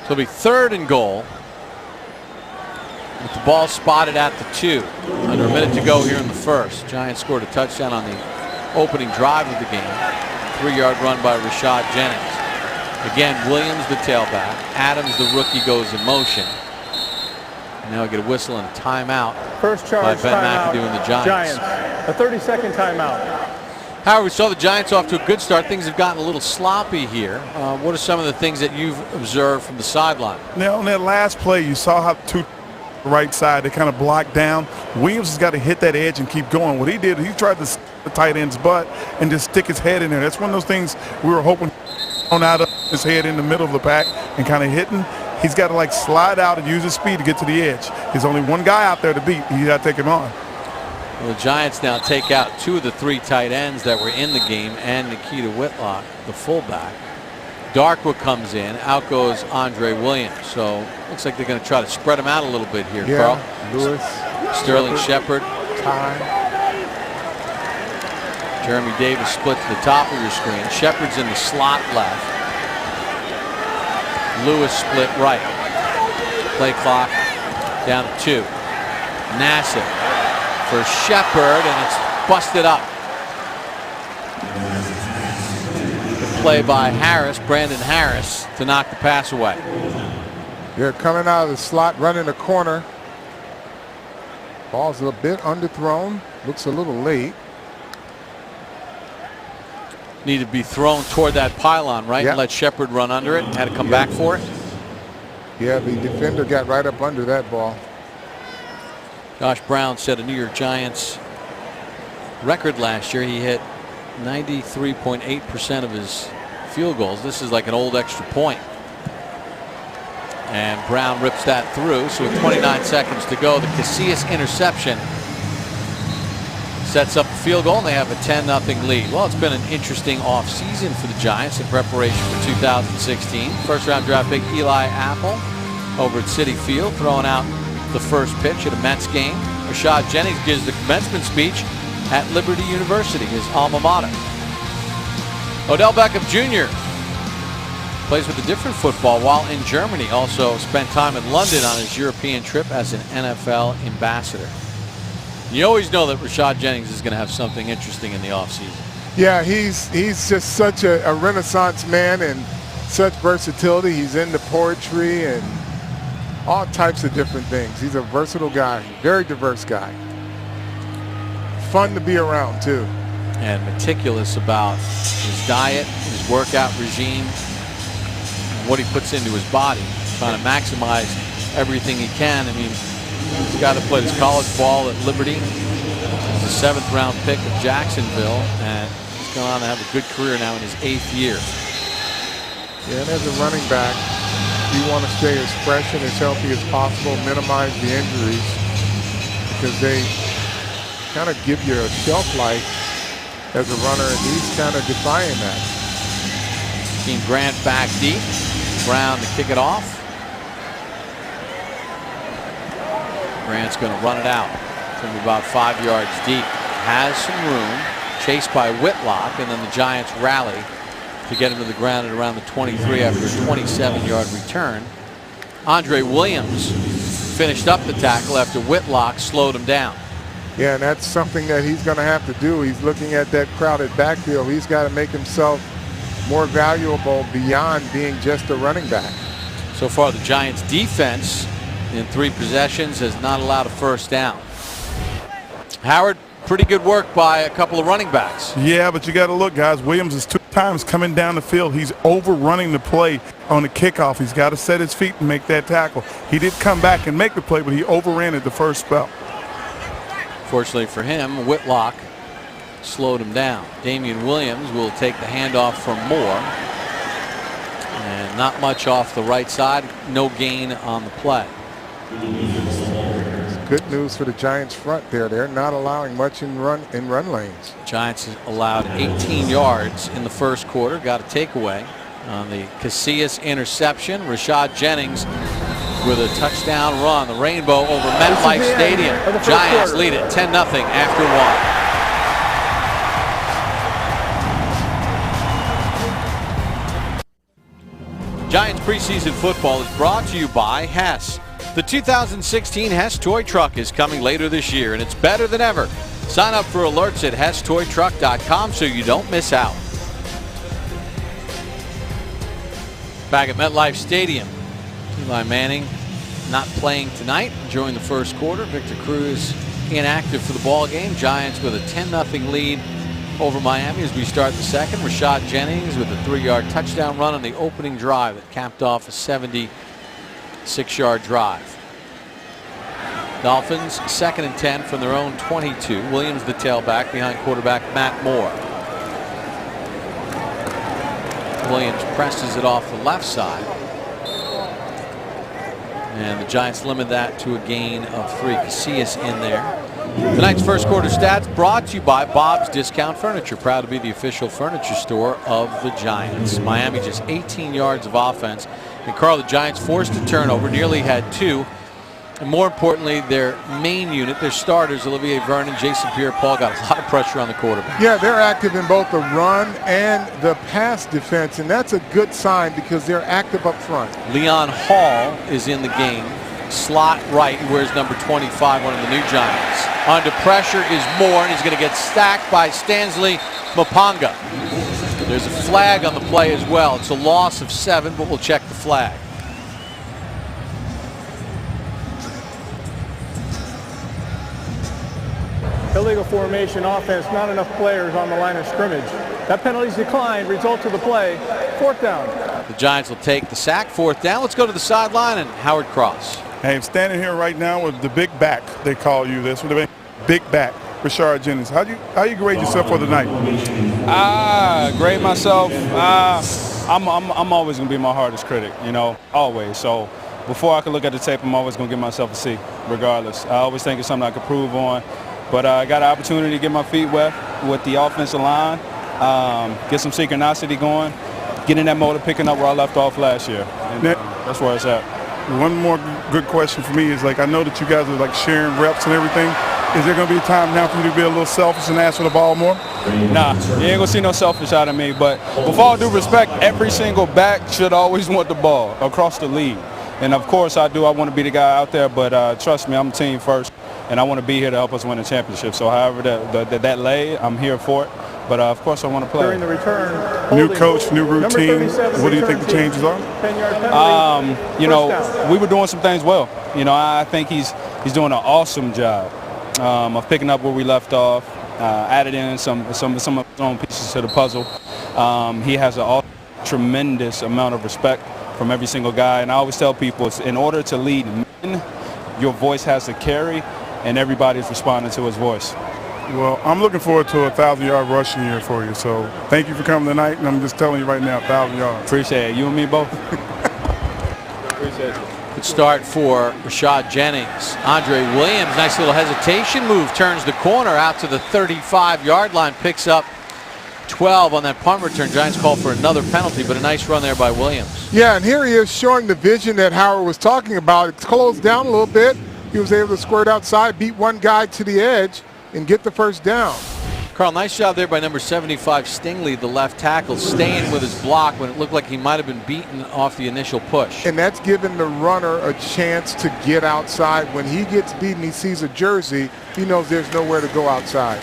So it'll be 3rd and goal with the ball spotted at the 2. Under a minute to go here in the 1st. Giants scored a touchdown on the opening drive of the game. 3-yard run by Rashad Jennings. Again, Williams the tailback. Adams the rookie goes in motion. And now we get a whistle and a timeout. First charge by Ben timeout. McAdoo and the Giants. A 30-second timeout. However, we saw the Giants off to a good start. Things have gotten a little sloppy here. What are some of the things that you've observed from the sideline? Now, on that last play, you saw how two right side, they kind of blocked down. Williams has got to hit that edge and keep going. What he did, he tried to the tight end's butt and just stick his head in there. That's one of those things we were hoping on out of his head in the middle of the pack and kind of hitting. He's got to like slide out and use his speed to get to the edge. There's only one guy out there to beat. You got to take him on. Well, the Giants now take out 2 of the 3 tight ends that were in the game and Nikita Whitlock, the fullback. Darkwood comes in. Out goes Andre Williams. So looks like they're going to try to spread him out a little bit here, Carl. Lewis. Sterling Shepard. Ty. Jeremy Davis split to the top of your screen. Shepard's in the slot left. Lewis split right. Play clock down to 2. Nassib for Shepard, and it's busted up. The play by Harris, Brandon Harris, to knock the pass away. They're coming out of the slot, running the corner. Ball's a bit underthrown. Looks a little late. Need to be thrown toward that pylon, right? Yep. And let Shepard run under it. Had to come back for it. Yeah, the defender got right up under that ball. Josh Brown set a New York Giants record last year. He hit 93.8% of his field goals. This is like an old extra point. And Brown rips that through. So with 29 seconds to go, the Casillas interception sets up a field goal, and they have a 10-0 lead. Well, it's been an interesting offseason for the Giants in preparation for 2016. First-round draft pick Eli Apple over at Citi Field throwing out the first pitch at a Mets game. Rashad Jennings gives the commencement speech at Liberty University, his alma mater. Odell Beckham Jr. plays with a different football while in Germany. Also spent time in London on his European trip as an NFL ambassador. You always know that Rashad Jennings is going to have something interesting in the offseason. Yeah, he's just such a renaissance man and such versatility. He's into poetry and all types of different things. He's a versatile guy, very diverse guy. Fun to be around, too. and meticulous about his diet, his workout regime, and what he puts into his body, trying to maximize everything he can. I mean, he's got to play his college ball at Liberty. He's a 7th-round pick of Jacksonville, and he's gone on to have a good career now in his 8th year. Yeah, and as a running back, you want to stay as fresh and as healthy as possible, minimize the injuries, because they kind of give you a shelf life as a runner, and he's kind of defying that. Team Grant back deep. Brown to kick it off. Grant's going to run it out from about 5 yards deep. Has some room. Chased by Whitlock, and then the Giants rally to get him to the ground at around the 23 after a 27-yard return. Andre Williams finished up the tackle after Whitlock slowed him down. Yeah, and that's something that he's going to have to do. He's looking at that crowded backfield. He's got to make himself more valuable beyond being just a running back. So far, the Giants' defense in 3 possessions has not allowed a first down. Howard, pretty good work by a couple of running backs. Yeah, but you got to look, guys. Williams is 2 times coming down the field. He's overrunning the play on the kickoff. He's got to set his feet and make that tackle. He did come back and make the play, but he overran it the first spell. Fortunately for him, Whitlock slowed him down. Damian Williams will take the handoff from Moore. And not much off the right side. No gain on the play. Good news for the Giants front there. They're not allowing much in run lanes. Giants allowed 18 yards in the first quarter. Got a takeaway on the Casillas interception. Rashad Jennings with a touchdown run. The Rainbow over MetLife Stadium. Giants lead it 10-0 after 1. Giants preseason football is brought to you by Hess. The 2016 Hess toy truck is coming later this year, and it's better than ever. Sign up for alerts at HessToyTruck.com so you don't miss out. Back at MetLife Stadium, Eli Manning not playing tonight during the first quarter. Victor Cruz inactive for the ball game. Giants with a 10-0 lead over Miami as we start the second. Rashad Jennings with a 3-yard touchdown run on the opening drive that capped off a 76-yard drive. Dolphins 2nd and 10 from their own 22. Williams the tailback behind quarterback Matt Moore. Williams presses it off the left side. And the Giants limit that to a gain of 3. Casillas in there. Tonight's first quarter stats brought to you by Bob's Discount Furniture. Proud to be the official furniture store of the Giants. Miami just 18 yards of offense. And Carl, the Giants forced a turnover, nearly had 2. And more importantly, their main unit, their starters, Olivier Vernon, Jason Pierre-Paul, got a lot of pressure on the quarterback. Yeah, they're active in both the run and the pass defense, and that's a good sign because they're active up front. Leon Hall is in the game. Slot right, he wears number 25, one of the new Giants. Under pressure is Moore, and he's going to get stacked by Stanley Mapanga. There's a flag on the play as well. It's a loss of 7, but we'll check the flag. Illegal formation offense, not enough players on the line of scrimmage. That penalty's declined, result of the play, 4th down. The Giants will take the sack, 4th down. Let's go to the sideline and Howard Cross. Hey, I'm standing here right now with the big back, they call you this, with the big back, Rashad Jennings. How you grade yourself for the night? Grade myself, I'm always going to be my hardest critic, you know, always. So before I can look at the tape, I'm always going to give myself a C, regardless. I always think it's something I could prove on. But I got an opportunity to get my feet wet with the offensive line, get some synchronicity going, get in that mode of picking up where I left off last year. And that's where it's at. One more good question for me is, like, I know that you guys are like sharing reps and everything. Is there going to be a time now for you to be a little selfish and ask for the ball more? Nah, you ain't going to see no selfish out of me. But with all due respect, every single back should always want the ball across the league. And, of course, I do. I want to be the guy out there. But trust me, I'm team first. And I want to be here to help us win a championship. So however that lay, I'm here for it. But, of course, I want to play. During the return, new coach, new routine. What do you think the changes are? 10-yard penalty. You know, we were doing some things well. You know, I think he's doing an awesome job of picking up where we left off. added in some of his own pieces to the puzzle. He has a tremendous amount of respect from every single guy, and I always tell people, in order to lead men, your voice has to carry, and everybody's responding to his voice. Well, I'm looking forward to a 1,000-yard rushing year for you. So thank you for coming tonight, and I'm just telling you right now, 1,000 yards. Appreciate it. You and me both. Appreciate it. Good start for Rashad Jennings. Andre Williams, nice little hesitation move, turns the corner out to the 35-yard line, picks up 12 on that punt return. Giants call for another penalty, but a nice run there by Williams. Yeah, and here he is showing the vision that Howard was talking about. It's closed down a little bit. He was able to squirt outside, beat one guy to the edge, and get the first down. Carl, nice job there by number 75 Stingley, the left tackle, staying with his block when it looked like he might have been beaten off the initial push. And that's given the runner a chance to get outside. When he gets beaten, he sees a jersey, he knows there's nowhere to go outside.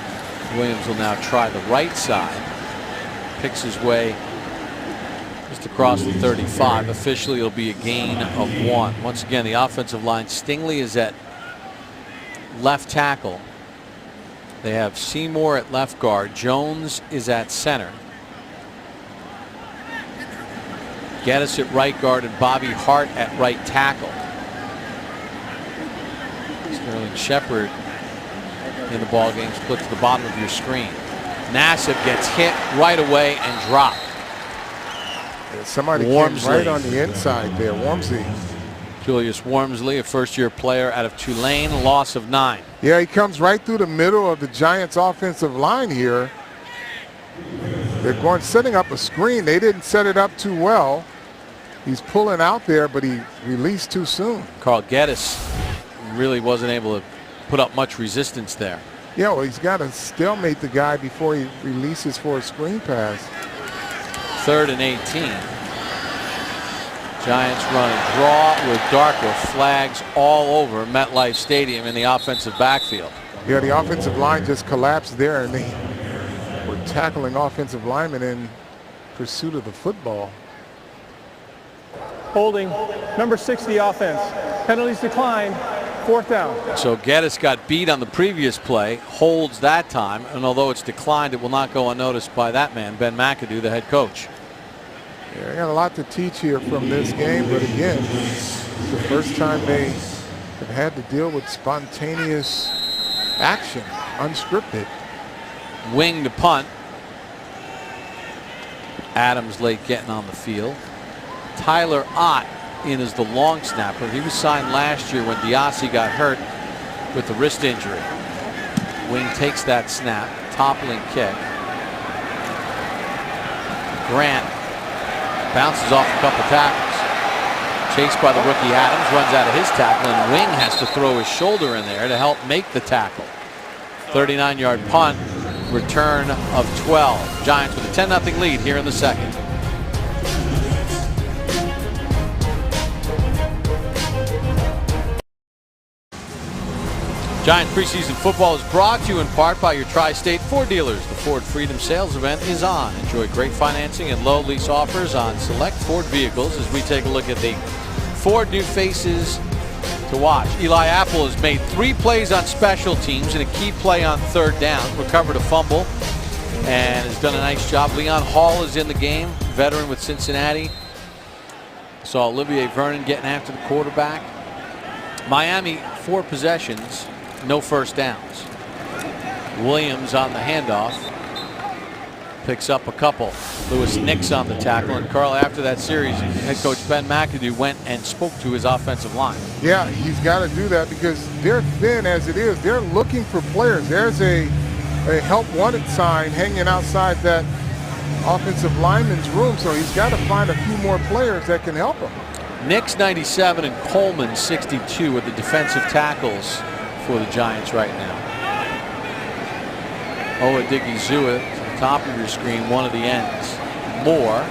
Williams will now try the right side. Picks his way just across the 35. Officially, it'll be a gain of 1. Once again, the offensive line, Stingley is at left tackle. They have Seymour at left guard. Jones is at center. Geddes at right guard and Bobby Hart at right tackle. Sterling Shepard in the ball game, split to the bottom of your screen. Nassib gets hit right away and dropped. Somebody came right on the inside there. Wormsley. Julius Wormsley, a first-year player out of Tulane, loss of 9. Yeah, he comes right through the middle of the Giants' offensive line here. They're setting up a screen. They didn't set it up too well. He's pulling out there, but he released too soon. Carl Geddes really wasn't able to put up much resistance there. Yeah, well, he's got to stalemate the guy before he releases for a screen pass. 3rd and 18. Giants run and draw with Darkwa, flags all over MetLife Stadium in the offensive backfield. Yeah, the offensive line just collapsed there, and they were tackling offensive linemen in pursuit of the football. Holding, number 60 offense. Penalties declined, 4th down. So Geddes got beat on the previous play, holds that time, and although it's declined, it will not go unnoticed by that man, Ben McAdoo, the head coach. Yeah, I got a lot to teach here from this game, but again, it's the first time they have had to deal with spontaneous action, unscripted. Wing to punt. Adams late getting on the field. Tyler Ott in as the long snapper. He was signed last year when Diassi got hurt with the wrist injury. Wing takes that snap, toppling kick. Grant bounces off a couple tackles. Chased by the rookie Adams, runs out of his tackle, and Wing has to throw his shoulder in there to help make the tackle. 39-yard punt, return of 12. Giants with a 10-0 lead here in the second. Giants preseason football is brought to you in part by your Tri-State Ford dealers. The Ford Freedom Sales event is on. Enjoy great financing and low lease offers on select Ford vehicles as we take a look at the Ford new faces to watch. Eli Apple has made 3 plays on special teams and a key play on 3rd down. Recovered a fumble and has done a nice job. Leon Hall is in the game, veteran with Cincinnati. Saw Olivier Vernon getting after the quarterback. Miami, 4 possessions. No first downs. Williams on the handoff. Picks up a couple. Lewis Nix on the tackle. And Carl, after that series, head coach Ben McAdoo went and spoke to his offensive line. Yeah, he's got to do that because they're thin as it is. They're looking for players. There's a help wanted sign hanging outside that offensive lineman's room. So he's got to find a few more players that can help him. Nix 97 and Coleman 62 with the defensive tackles for the Giants right now. Odigizua to the top of your screen, one of the ends. Moore.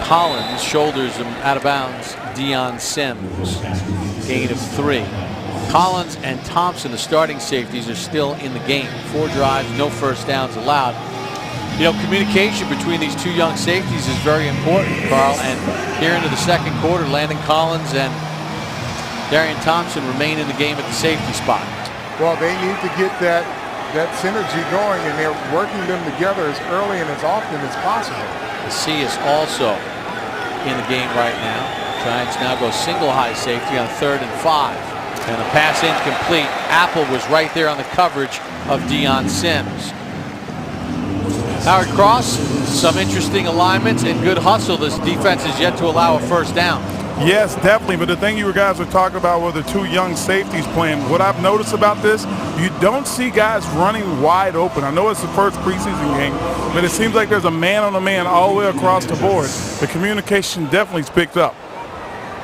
Collins shoulders him out of bounds. Deion Sims. Gain of 3. Collins and Thompson, the starting safeties, are still in the game. 4 drives, no first downs allowed. You know, communication between these 2 young safeties is very important, Carl. And here into the second quarter, Landon Collins and Darian Thompson remain in the game at the safety spot. Well, they need to get that that synergy going, and they're working them together as early and as often as possible. Casillas also in the game right now. Giants now go single high safety on 3rd and 5. And the pass incomplete. Apple was right there on the coverage of Deion Sims. Howard Cross, some interesting alignments and good hustle. This defense is yet to allow a first down. Yes, definitely. But the thing you guys were talking about were the two young safeties playing. What I've noticed about this, you don't see guys running wide open. I know it's the first preseason game, but it seems like there's a man-on-a-man all the way across the board. The communication definitely's picked up.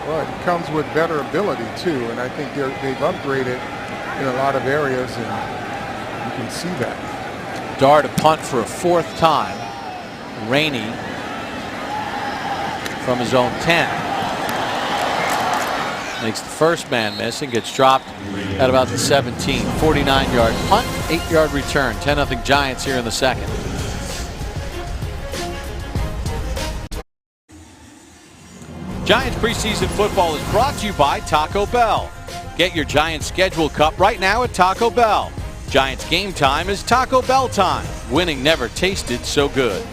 Well, it comes with better ability, too, and I think they've upgraded in a lot of areas, and you can see that. Dart a punt for a 4th time. Rainey from his own 10. Makes the first man miss and gets dropped at about the 17. 49-yard punt, 8-yard return. 10-0 Giants here in the second. Giants preseason football is brought to you by Taco Bell. Get your Giants schedule cup right now at Taco Bell. Giants game time is Taco Bell time. Winning never tasted so good.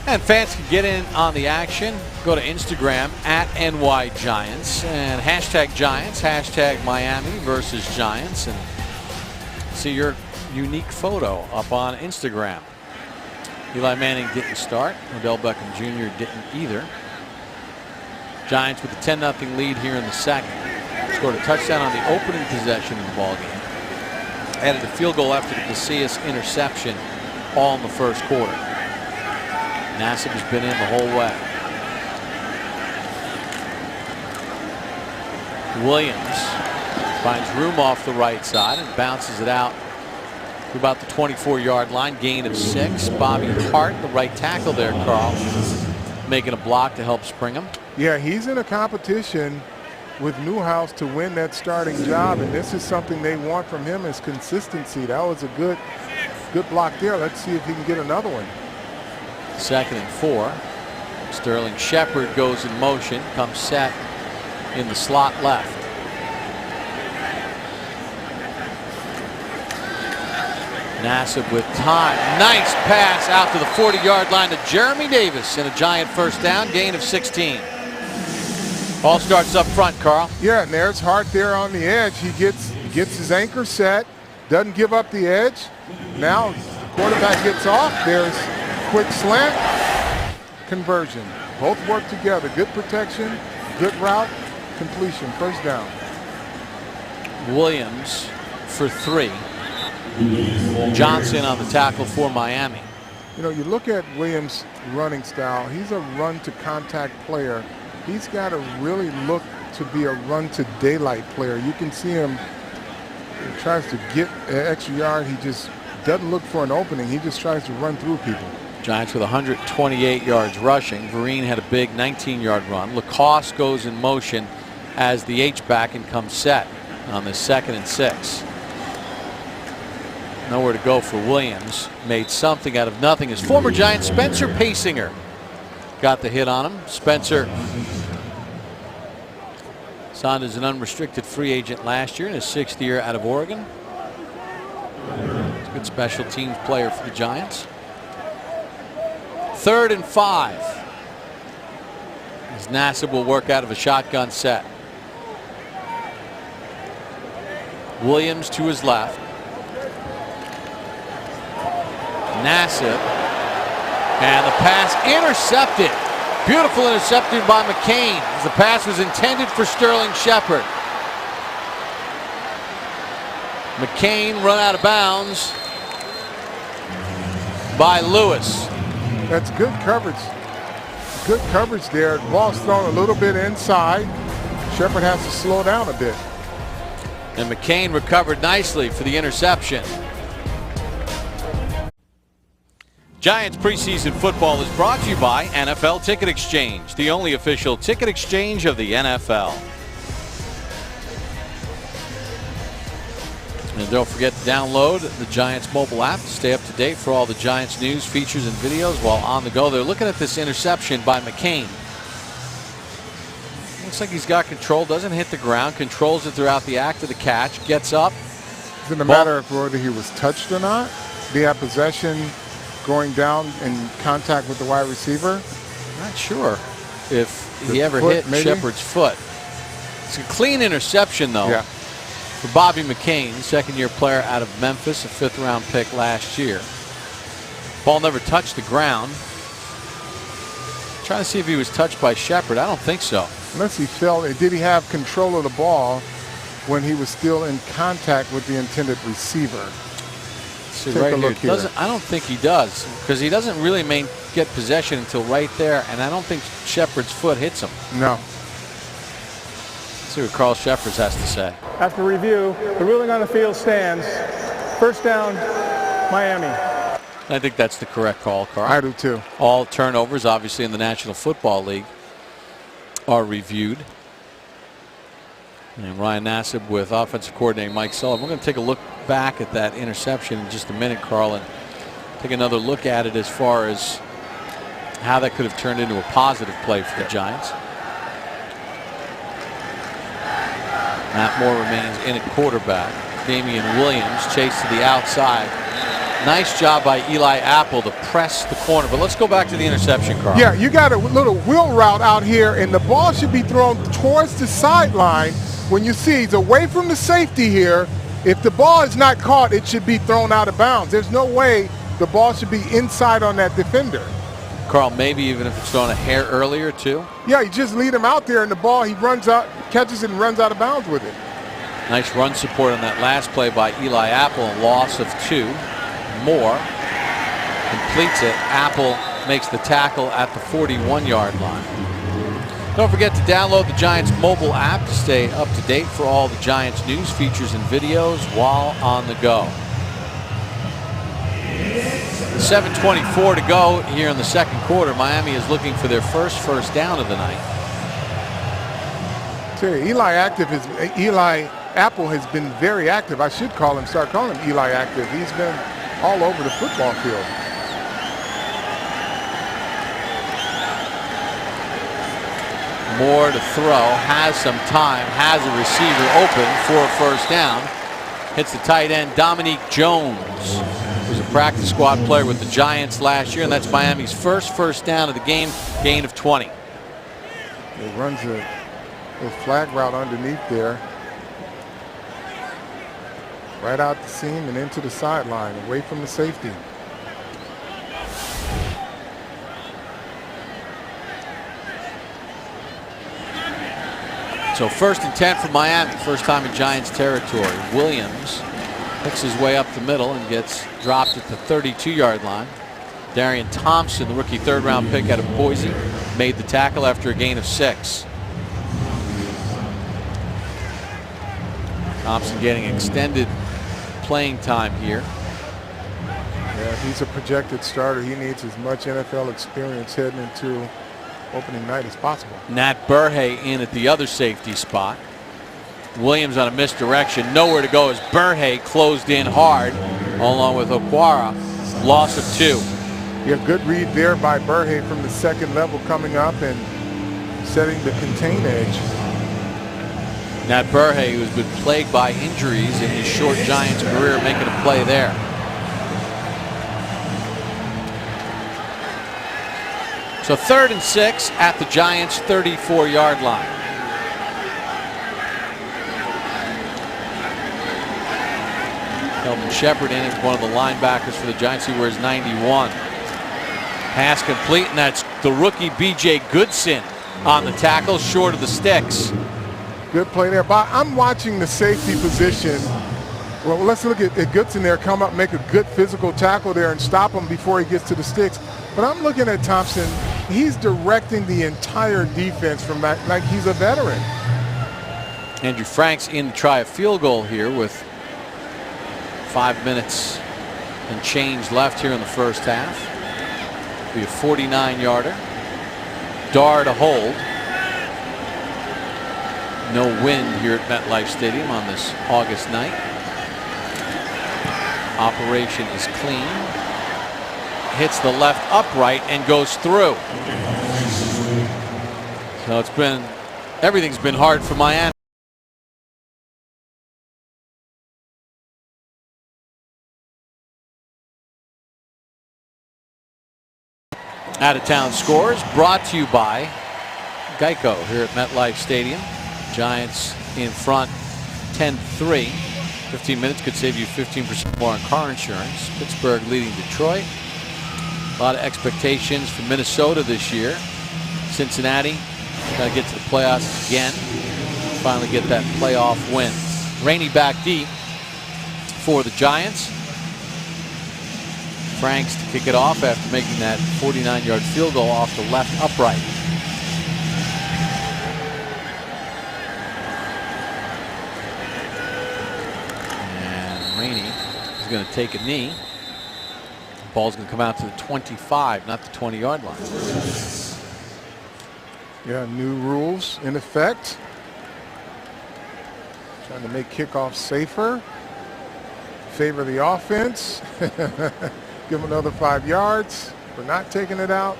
And fans can get in on the action. Go to Instagram at NYGiants and hashtag Giants, hashtag Miami versus Giants, and see your unique photo up on Instagram. Eli Manning didn't start. Odell Beckham Jr. didn't either. Giants with a 10-0 lead here in the second. Scored a touchdown on the opening possession of the ballgame. Added a field goal after the Casillas interception, all in the first quarter. Nassib has been in the whole way. Williams finds room off the right side and bounces it out to about the 24-yard line. Gain of 6. Bobby Hart, the right tackle there, Carl, making a block to help spring him. Yeah, he's in a competition with Newhouse to win that starting job, and this is something they want from him is consistency. That was a good block there. Let's see if he can get another one. 2nd and 4. Sterling Shepard goes in motion, comes set in the slot left. Nassib with time. Nice pass out to the 40-yard line to Jeremy Davis and a Giant first down, gain of 16. All starts up front, Carl. Yeah, and there's Hart there on the edge. He gets his anchor set, doesn't give up the edge. Now the quarterback gets off. There's quick slant, conversion. Both work together. Good protection, good route, completion, first down. Williams for 3. Johnson on the tackle for Miami. You know, you look at Williams' running style. He's a run-to-contact player. He's got to really look to be a run-to-daylight player. You can see him, he tries to get an extra yard. He just doesn't look for an opening. He just tries to run through people. Giants with 128 yards rushing. Vereen had a big 19-yard run. Lacoste goes in motion as the H-back and comes set on the 2nd and 6. Nowhere to go for Williams. Made something out of nothing. His former Giant Spencer Pasinger got the hit on him. Spencer signed as an unrestricted free agent last year in his 6th year out of Oregon. He's a good special teams player for the Giants. 3rd and 5. As Nassib will work out of a shotgun set. Williams to his left. Nassib, and the pass intercepted. Beautiful intercepted by McCain. The pass was intended for Sterling Shepard. McCain run out of bounds by Lewis. That's good coverage. Good coverage there. The ball's thrown a little bit inside. Shepard has to slow down a bit. And McCain recovered nicely for the interception. Giants preseason football is brought to you by NFL Ticket Exchange, the only official ticket exchange of the NFL. And don't forget to download the Giants mobile app to stay up to date for all the Giants news, features, and videos while on the go. They're looking at this interception by McCain. Looks like he's got control, doesn't hit the ground, controls it throughout the act of the catch, gets up, Is it a matter of whether he was touched or not? Did he have possession going down in contact with the wide receiver? Not sure if he ever foot, hit maybe? Shepard's foot. It's a clean interception, though, Yeah. for Bobby McCain, second-year player out of Memphis, a fifth-round pick last year. Ball never touched the ground. Trying to see if he was touched by Shepard. I don't think so. Unless he fell. Did he have control of the ball when he was still in contact with the intended receiver? See, Take right a here. look here. I don't think he does, because he doesn't really get possession until right there, and I don't think Shepard's foot hits him. No. Let's see what Carl Shepard has to say. After review, the ruling on the field stands. First down, Miami. I think that's the correct call, Carl. I do too. All turnovers, obviously, in the National Football League are reviewed. And Ryan Nassib with offensive coordinator Mike Sullivan. We're going to take a look back at that interception in just a minute, Carl, and take another look at it as far as how that could have turned into a positive play for the Giants. Matt Moore remains in at quarterback. Damian Williams chased to the outside. Nice job by Eli Apple to press the corner. But let's go back to the interception, Carl. Yeah, you got a little wheel route out here, and the ball should be thrown towards the sideline. When you see he's away from the safety here, if the ball is not caught, it should be thrown out of bounds. There's no way the ball should be inside on that defender. Carl, maybe even if it's thrown a hair earlier, too. Yeah, you just lead him out there, and the ball, he runs out, catches it, and runs out of bounds with it. Nice run support on that last play by Eli Apple, a loss of 2. Moore completes it. Apple makes the tackle at the 41-yard line. Don't forget to download the Giants mobile app to stay up to date for all the Giants news, features, and videos while on the go. 7:24 to go here in the second quarter. Miami is looking for their first down of the night. Eli Apple has been very active. I should start calling him Eli Active. He's been all over the football field. Moore to throw, has some time, has a receiver open for a first down. Hits the tight end Dominique Jones, who's a practice squad player with the Giants last year, and that's Miami's first down of the game, gain of 20. He runs a flag route underneath there. Right out the seam and into the sideline, away from the safety. So 1st and 10 for Miami, first time in Giants territory. Williams picks his way up the middle and gets dropped at the 32-yard line. Darian Thompson, the rookie third-round pick out of Boise, made the tackle after a gain of 6. Thompson getting extended playing time here. Yeah, he's a projected starter. He needs as much NFL experience heading into opening night as possible. Nat Burhay in at the other safety spot. Williams on a misdirection, nowhere to go as Burhay closed in hard along with Okwara. Loss of 2. Yeah, good read there by Burhay from the second level coming up and setting the contain edge. Nat Burhay, who's been plagued by injuries in his short Giants career, making a play there. So 3rd and 6 at the Giants' 34-yard line. Kelvin Shepard in as one of the linebackers for the Giants. He wears 91. Pass complete, and that's the rookie B.J. Goodson on the tackle, short of the sticks. Good play there. But I'm watching the safety position. Well, let's look at Goodson there. Come up, make a good physical tackle there and stop him before he gets to the sticks. But I'm looking at Thompson. He's directing the entire defense from back like he's a veteran. Andrew Franks in to try a field goal here with 5 minutes and change left here in the first half. Be a 49-yarder. Dar to hold. No wind here at MetLife Stadium on this August night. Operation is clean. Hits the left upright and goes through. So everything's been hard for Miami. Out of Town Scores brought to you by Geico here at MetLife Stadium. Giants in front 10-3. 15 minutes could save you 15% more on car insurance. Pittsburgh leading Detroit. A lot of expectations for Minnesota this year. Cincinnati got to get to the playoffs again. Finally get that playoff win. Rainey back deep for the Giants. Franks to kick it off after making that 49-yard field goal off the left upright. And Rainey is going to take a knee. The ball's going to come out to the 25, not the 20-yard line. Yeah, new rules in effect. Trying to make kickoffs safer. Favor the offense. Give them another 5 yards for not taking it out.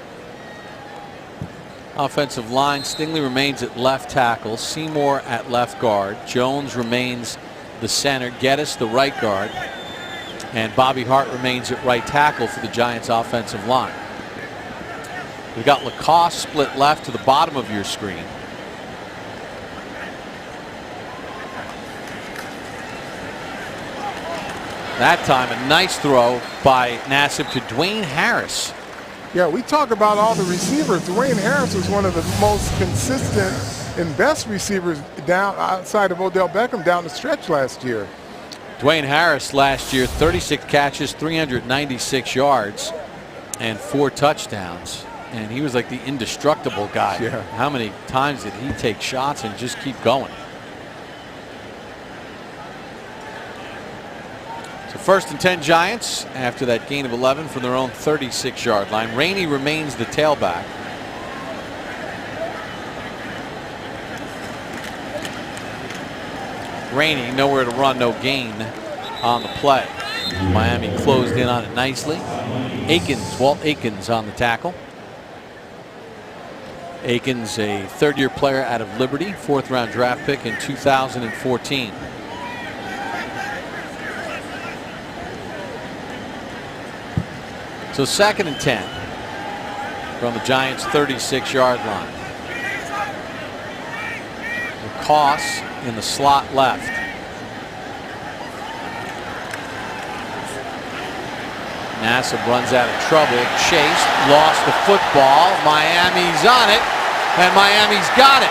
Offensive line, Stingley remains at left tackle, Seymour at left guard, Jones remains the center, Geddes the right guard, and Bobby Hart remains at right tackle for the Giants offensive line. We've got Lacoste split left to the bottom of your screen. That time a nice throw by Nassib to Dwayne Harris. Yeah, we talk about all the receivers. Dwayne Harris was one of the most consistent and best receivers down outside of Odell Beckham down the stretch last year. Dwayne Harris last year, 36 catches, 396 yards, and 4 touchdowns. And he was like the indestructible guy. Yeah. How many times did he take shots and just keep going? So 1st and 10 Giants after that gain of 11 from their own 36-yard line. Rainey remains the tailback. Rainey nowhere to run, no gain on the play. Miami closed in on it nicely. Walt Aikens on the tackle. Aikens, a 3rd-year player out of Liberty, 4th-round draft pick in 2014. So 2nd and 10 from the Giants' 36-yard line. Lacoste in the slot left. Nassib runs out of trouble. Chased, lost the football. Miami's on it, and Miami's got it.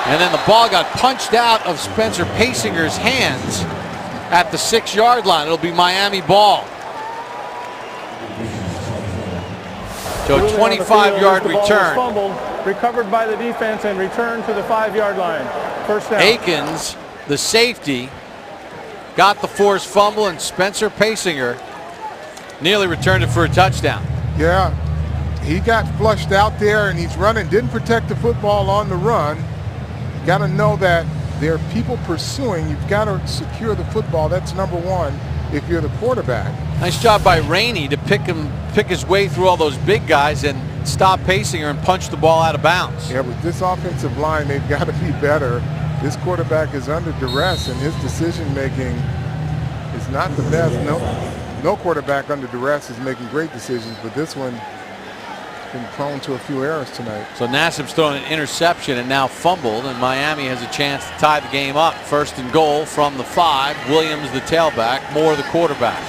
And then the ball got punched out of Spencer Pasinger's hands at the 6-yard line. It'll be Miami ball. So a 25-yard return. Fumbled, recovered by the defense, and returned to the 5-yard line. First down. Aikens, the safety, got the forced fumble, and Spencer Pasinger nearly returned it for a touchdown. Yeah, he got flushed out there and he's running, didn't protect the football on the run. You got to know that there are people pursuing. You've got to secure the football. That's number one if you're the quarterback. Nice job by Rainey to pick his way through all those big guys and stop Pasinger and punch the ball out of bounds. Yeah, with this offensive line, they've got to be better. This quarterback is under duress, and his decision-making is not the best. No quarterback under duress is making great decisions, but this one has been prone to a few errors tonight. So Nassib's thrown an interception and now fumbled, and Miami has a chance to tie the game up. 1st and goal from the 5. Williams the tailback, Moore the quarterback.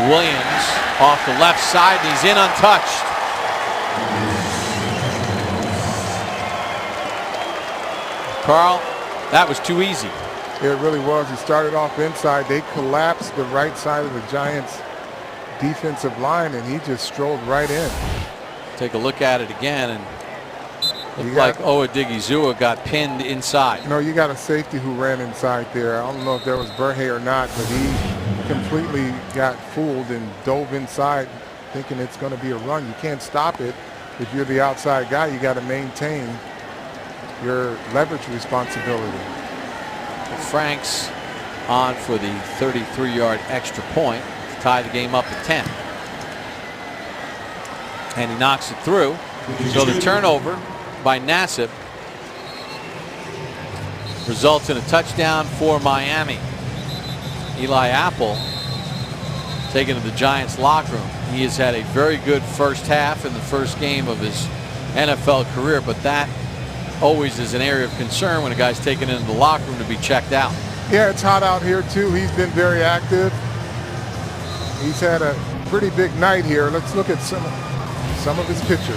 Williams off the left side, and he's in untouched. Carl, that was too easy. It really was. He started off inside. They collapsed the right side of the Giants' defensive line, and he just strolled right in. Take a look at it again, and looked like Odigizua got pinned inside. No, you got a safety who ran inside there. I don't know if there was Burhay or not, but he completely got fooled and dove inside thinking it's going to be a run. You can't stop it. If you're the outside guy, you got to maintain your leverage responsibility. Franks on for the 33-yard extra point to tie the game up at 10. And he knocks it through. So the turnover by Nassib results in a touchdown for Miami. Eli Apple taken to the Giants locker room. He has had a very good first half in the first game of his NFL career, but that always is an area of concern when a guy's taken into the locker room to be checked out. Yeah, it's hot out here too. He's been very active. He's had a pretty big night here. Let's look at some of his pictures.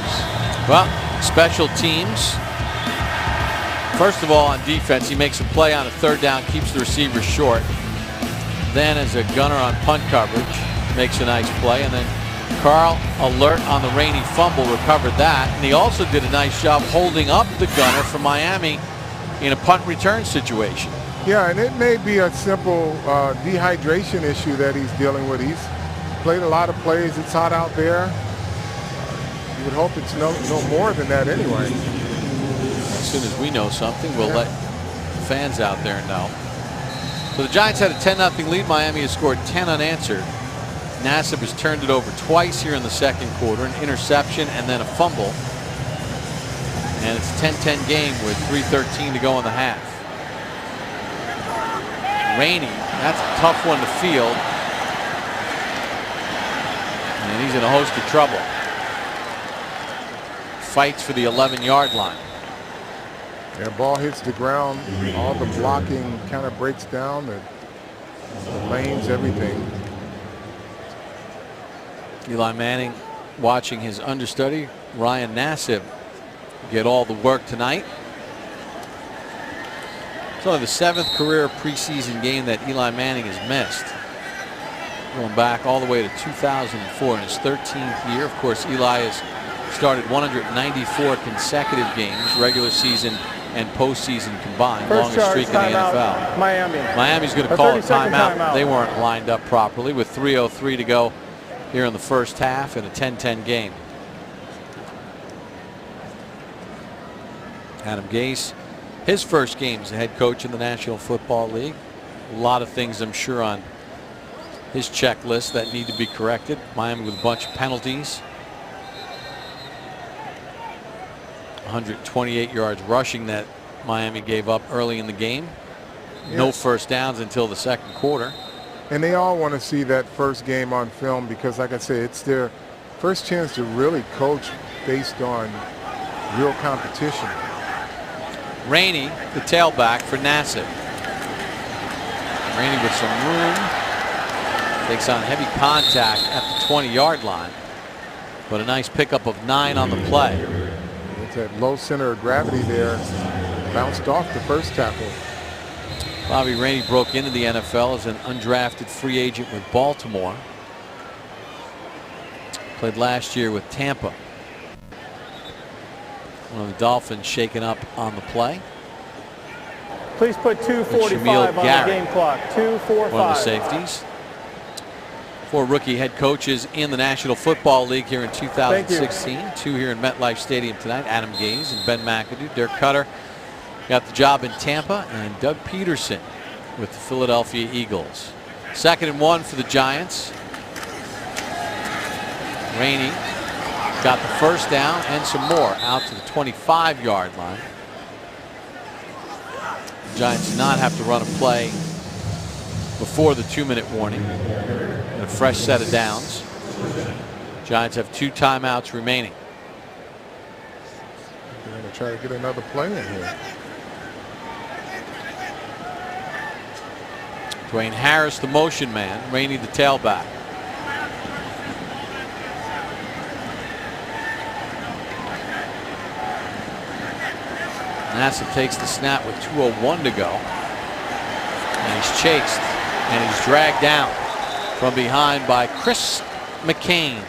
Well, special teams. First of all, on defense, he makes a play on a third down, keeps the receiver short. Then as a gunner on punt coverage, makes a nice play. And then Carl, alert on the Rainey fumble, recovered that. And he also did a nice job holding up the gunner for Miami in a punt return situation. Yeah, and it may be a simple dehydration issue that he's dealing with. He's played a lot of plays. It's hot out there. You would hope it's no more than that anyway. As soon as we know something, we'll let fans out there know. So the Giants had a 10-0 lead. Miami has scored 10 unanswered. Nassib has turned it over twice here in the second quarter, an interception and then a fumble. And it's a 10-10 game with 3:13 to go in the half. Rainey, that's a tough one to field. And he's in a host of trouble. Fights for the 11-yard line. Yeah, ball hits the ground. All the blocking kind of breaks down. The lanes, everything. Eli Manning watching his understudy, Ryan Nassib, get all the work tonight. It's only the 7th career preseason game that Eli Manning has missed. Going back all the way to 2004 in his 13th year. Of course, Eli has started 194 consecutive games, regular season and postseason combined. Longest streak in the NFL. Miami's going to call a timeout. They weren't lined up properly with 3:03 to go here in the first half in a 10-10 game. Adam Gase, his first game as a head coach in the National Football League. A lot of things I'm sure on his checklist that need to be corrected. Miami with a bunch of penalties. 128 yards rushing that Miami gave up early in the game. No first downs until the second quarter. And they all want to see that first game on film because, like I said, it's their first chance to really coach based on real competition. Rainey, the tailback for Nassib. Rainey with some room. Takes on heavy contact at the 20-yard line. But a nice pickup of 9 on the play. It's that low center of gravity there. Bounced off the first tackle. Bobby Rainey broke into the NFL as an undrafted free agent with Baltimore. Played last year with Tampa. One of the Dolphins shaken up on the play. Please put 2:45 on the game clock. 2:45. One of the safeties. 4 rookie head coaches in the National Football League here in 2016. 2 here in MetLife Stadium tonight. Adam Gase and Ben McAdoo. Dirk Cutter got the job in Tampa, and Doug Peterson with the Philadelphia Eagles. 2nd and 1 for the Giants. Rainey got the first down and some more out to the 25-yard line. The Giants did not have to run a play before the 2-minute warning. And a fresh set of downs. Giants have 2 timeouts remaining. They're going to try to get another play in here. Dwayne Harris, the motion man. Rainey, the tailback. Nassib takes the snap with 2:01 to go. And he's chased and he's dragged down from behind by Chris McCain.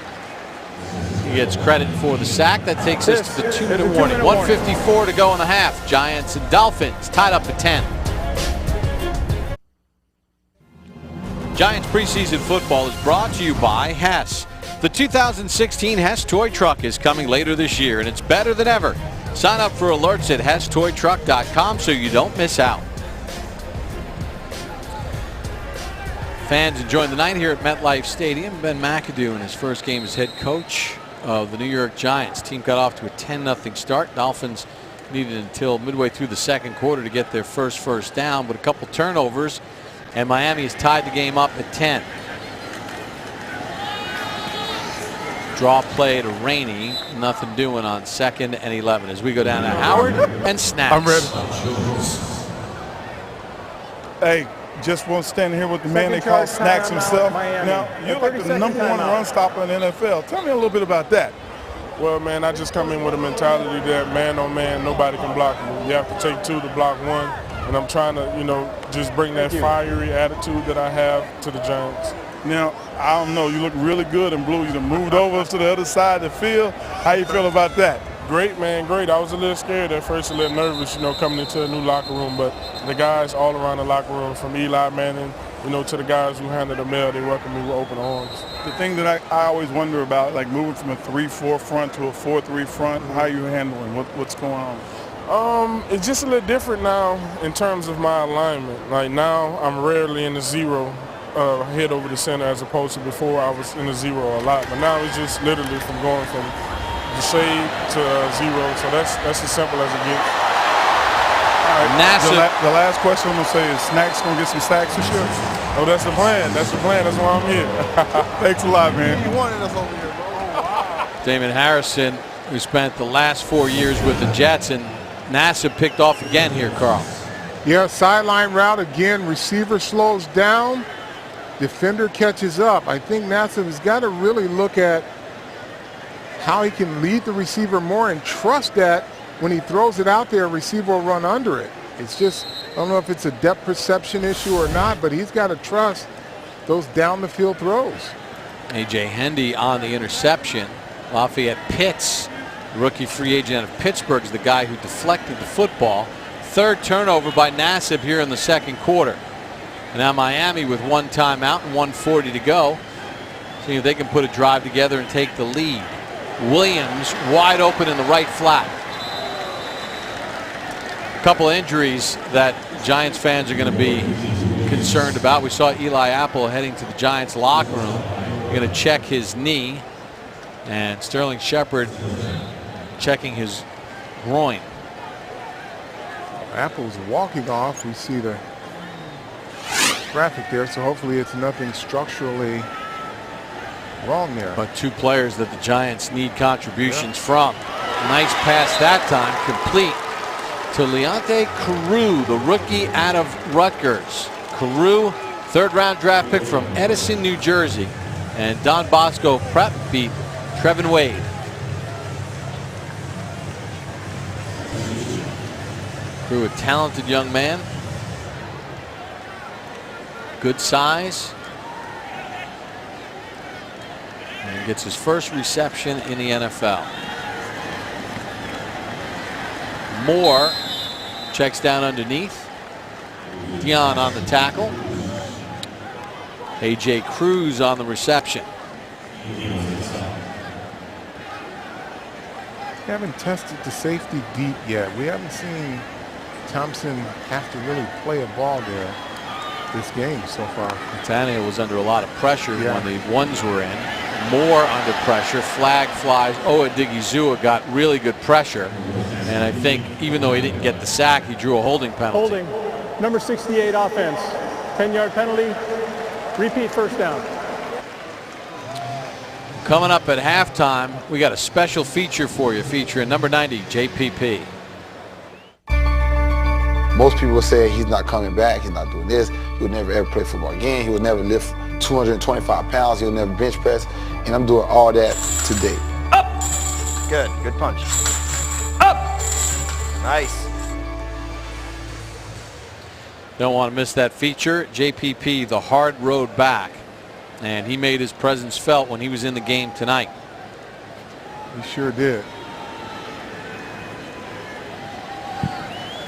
He gets credit for the sack. That takes us to the 2-minute warning. 1:54 to go in the half. Giants and Dolphins tied up at 10. Giants preseason football is brought to you by Hess. The 2016 Hess toy truck is coming later this year, and it's better than ever. Sign up for alerts at HessToyTruck.com so you don't miss out. Fans enjoying the night here at MetLife Stadium. Ben McAdoo in his first game as head coach of the New York Giants. Team got off to a 10-0 start. Dolphins needed until midway through the second quarter to get their first down, but a couple turnovers, and Miami has tied the game up at 10. Draw play to Rainey. Nothing doing on 2nd and 11 as we go down to Howard and snaps. I'm ready. Hey, just won't stand here with the man they call Snacks himself. Now, you're like the #1 run stopper in the NFL. Tell me a little bit about that. Well, man, I just come in with a mentality that man on man, nobody can block me. You have to take 2 to block 1. And I'm trying to, just bring that fiery attitude that I have to the Giants. Now, I don't know, you look really good in blue. You done moved over to the other side of the field. How you feel about that? Great, man, great. I was a little scared at first, a little nervous, coming into a new locker room. But the guys all around the locker room, from Eli Manning, to the guys who handle the mail, they welcome me with open arms. The thing that I always wonder about, like moving from a 3-4 front to a 4-3 front, how you handling? What's going on? It's just a little different now in terms of my alignment. Like now, I'm rarely in the 0 head over the center, as opposed to before I was in the 0 a lot. But now it's just literally from going from the shade to 0. So that's as simple as it gets. All right. The last question I'm gonna say is, Snacks gonna get some sacks this year? Oh, that's the plan. That's the plan. That's why I'm here. Thanks a lot, man. You wanted us over here, bro. Damon Harrison, who spent the last 4 years with the Jets, and Nassib picked off again here, Carl. Yeah, sideline route again. Receiver slows down. Defender catches up. I think Nassib has got to really look at how he can lead the receiver more and trust that when he throws it out there, a receiver will run under it. It's just, I don't know if it's a depth perception issue or not, but he's got to trust those down the field throws. A.J. Hendy on the interception. Lafayette Pitts, rookie free agent out of Pittsburgh, is the guy who deflected the football. 3rd turnover by Nassib here in the 2nd quarter. And now Miami with 1 timeout and 1:40 to go. See if they can put a drive together and take the lead. Williams wide open in the right flat. A couple injuries that Giants fans are going to be concerned about. We saw Eli Apple heading to the Giants locker room. They're going to check his knee. And Sterling Shepard checking his groin. Apple's walking off. We see the graphic there, so hopefully it's nothing structurally wrong there. But 2 players that the Giants need contributions from. Nice pass that time, complete to Leonte Carew, the rookie out of Rutgers. Carew, 3rd round draft pick from Edison, New Jersey. And Don Bosco prep beat Trevin Wade. Carew, a talented young man. Good size. And gets his first reception in the NFL. Moore checks down underneath. Dion on the tackle. A.J. Cruz on the reception. We haven't tested the safety deep yet. We haven't seen Thompson have to really play a ball there this game so far. Nathaniel was under a lot of pressure when the ones were in. Moore under pressure. Flag flies. Oa Digizua got really good pressure. And I think even though he didn't get the sack, he drew a holding penalty. Holding. Number 68 offense. 10-yard penalty. Repeat 1st down. Coming up at halftime, we got a special feature for you featuring number 90, JPP. Most people say he's not coming back, he's not doing this, he would never ever play football again, he would never lift 225 pounds, he'll never bench press, and I'm doing all that today. Up! Good punch. Up! Nice. Don't want to miss that feature. JPP, the hard road back. And he made his presence felt when he was in the game tonight. He sure did.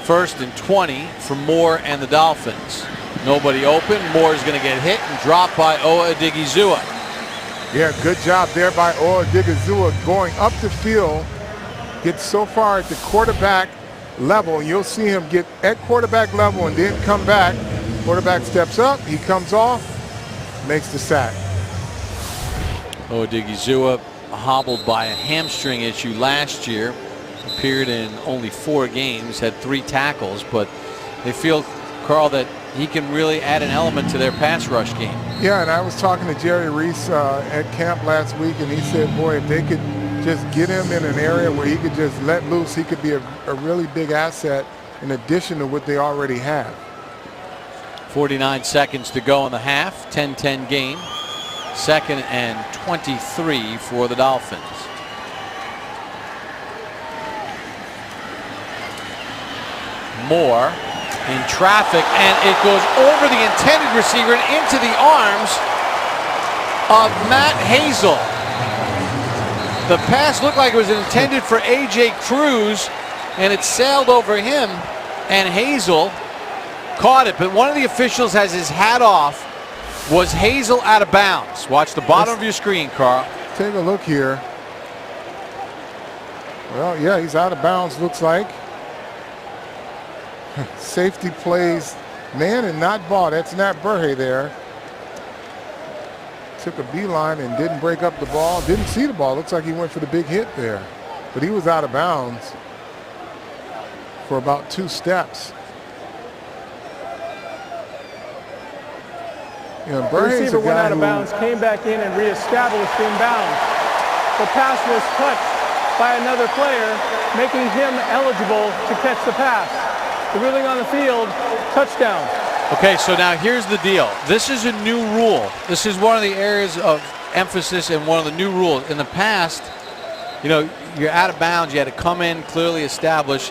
1st and 20 for Moore and the Dolphins. Nobody open. Moore's going to get hit and dropped by Oa Digizua. Yeah, good job there by Oa Digizua going up the field. Gets so far at the quarterback level. You'll see him get at quarterback level and then come back. Quarterback steps up. He comes off. Makes the sack. Oa Digizua hobbled by a hamstring issue last year. Appeared in only 4 games, had 3 tackles, but they feel, Carl, that he can really add an element to their pass rush game. Yeah, and I was talking to Jerry Reese at camp last week, and he said, boy, if they could just get him in an area where he could just let loose, he could be a really big asset in addition to what they already have. 49 seconds to go in the half. 10-10 game. 2nd and 23 for the Dolphins. Moore in traffic, and it goes over the intended receiver and into the arms of Matt Hazel. The pass looked like it was intended for A.J. Cruz, and it sailed over him, and Hazel caught it. But one of the officials has his hat off. Was Hazel out of bounds? Watch the bottom of your screen, Carl. Take a look here. Well, yeah, he's out of bounds, looks like. Safety plays man and not ball. That's Nat Burhay there. Took a beeline and didn't break up the ball. Didn't see the ball. Looks like he went for the big hit there. But he was out of bounds for about 2 steps. The receiver went out of bounds, came back in and reestablished in bounds. The pass was touched by another player, making him eligible to catch the pass. The ruling on the field, touchdown. Okay, so now here's the deal. This is a new rule. This is one of the areas of emphasis and one of the new rules. In the past, you know, you're out of bounds. You had to come in, clearly establish.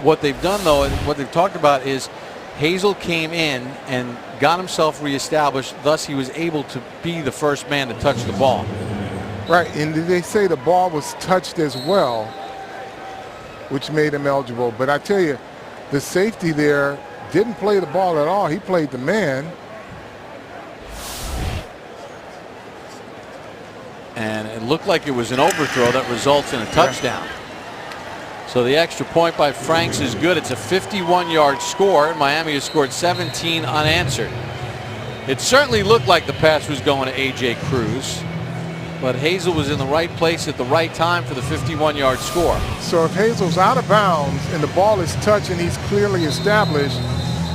What they've done, though, and what they've talked about is Hazel came in and got himself reestablished. Thus, he was able to be the first man to touch the ball. Right, and they say the ball was touched as well, which made him eligible. But I tell you, the safety there didn't play the ball at all. He played the man. And it looked like it was an overthrow that results in a touchdown. So the extra point by Franks is good. It's a 51-yard score, and Miami has scored 17 unanswered. It certainly looked like the pass was going to A.J. Cruz, but Hazel was in the right place at the right time for the 51-yard score. So if Hazel's out of bounds and the ball is touched and he's clearly established,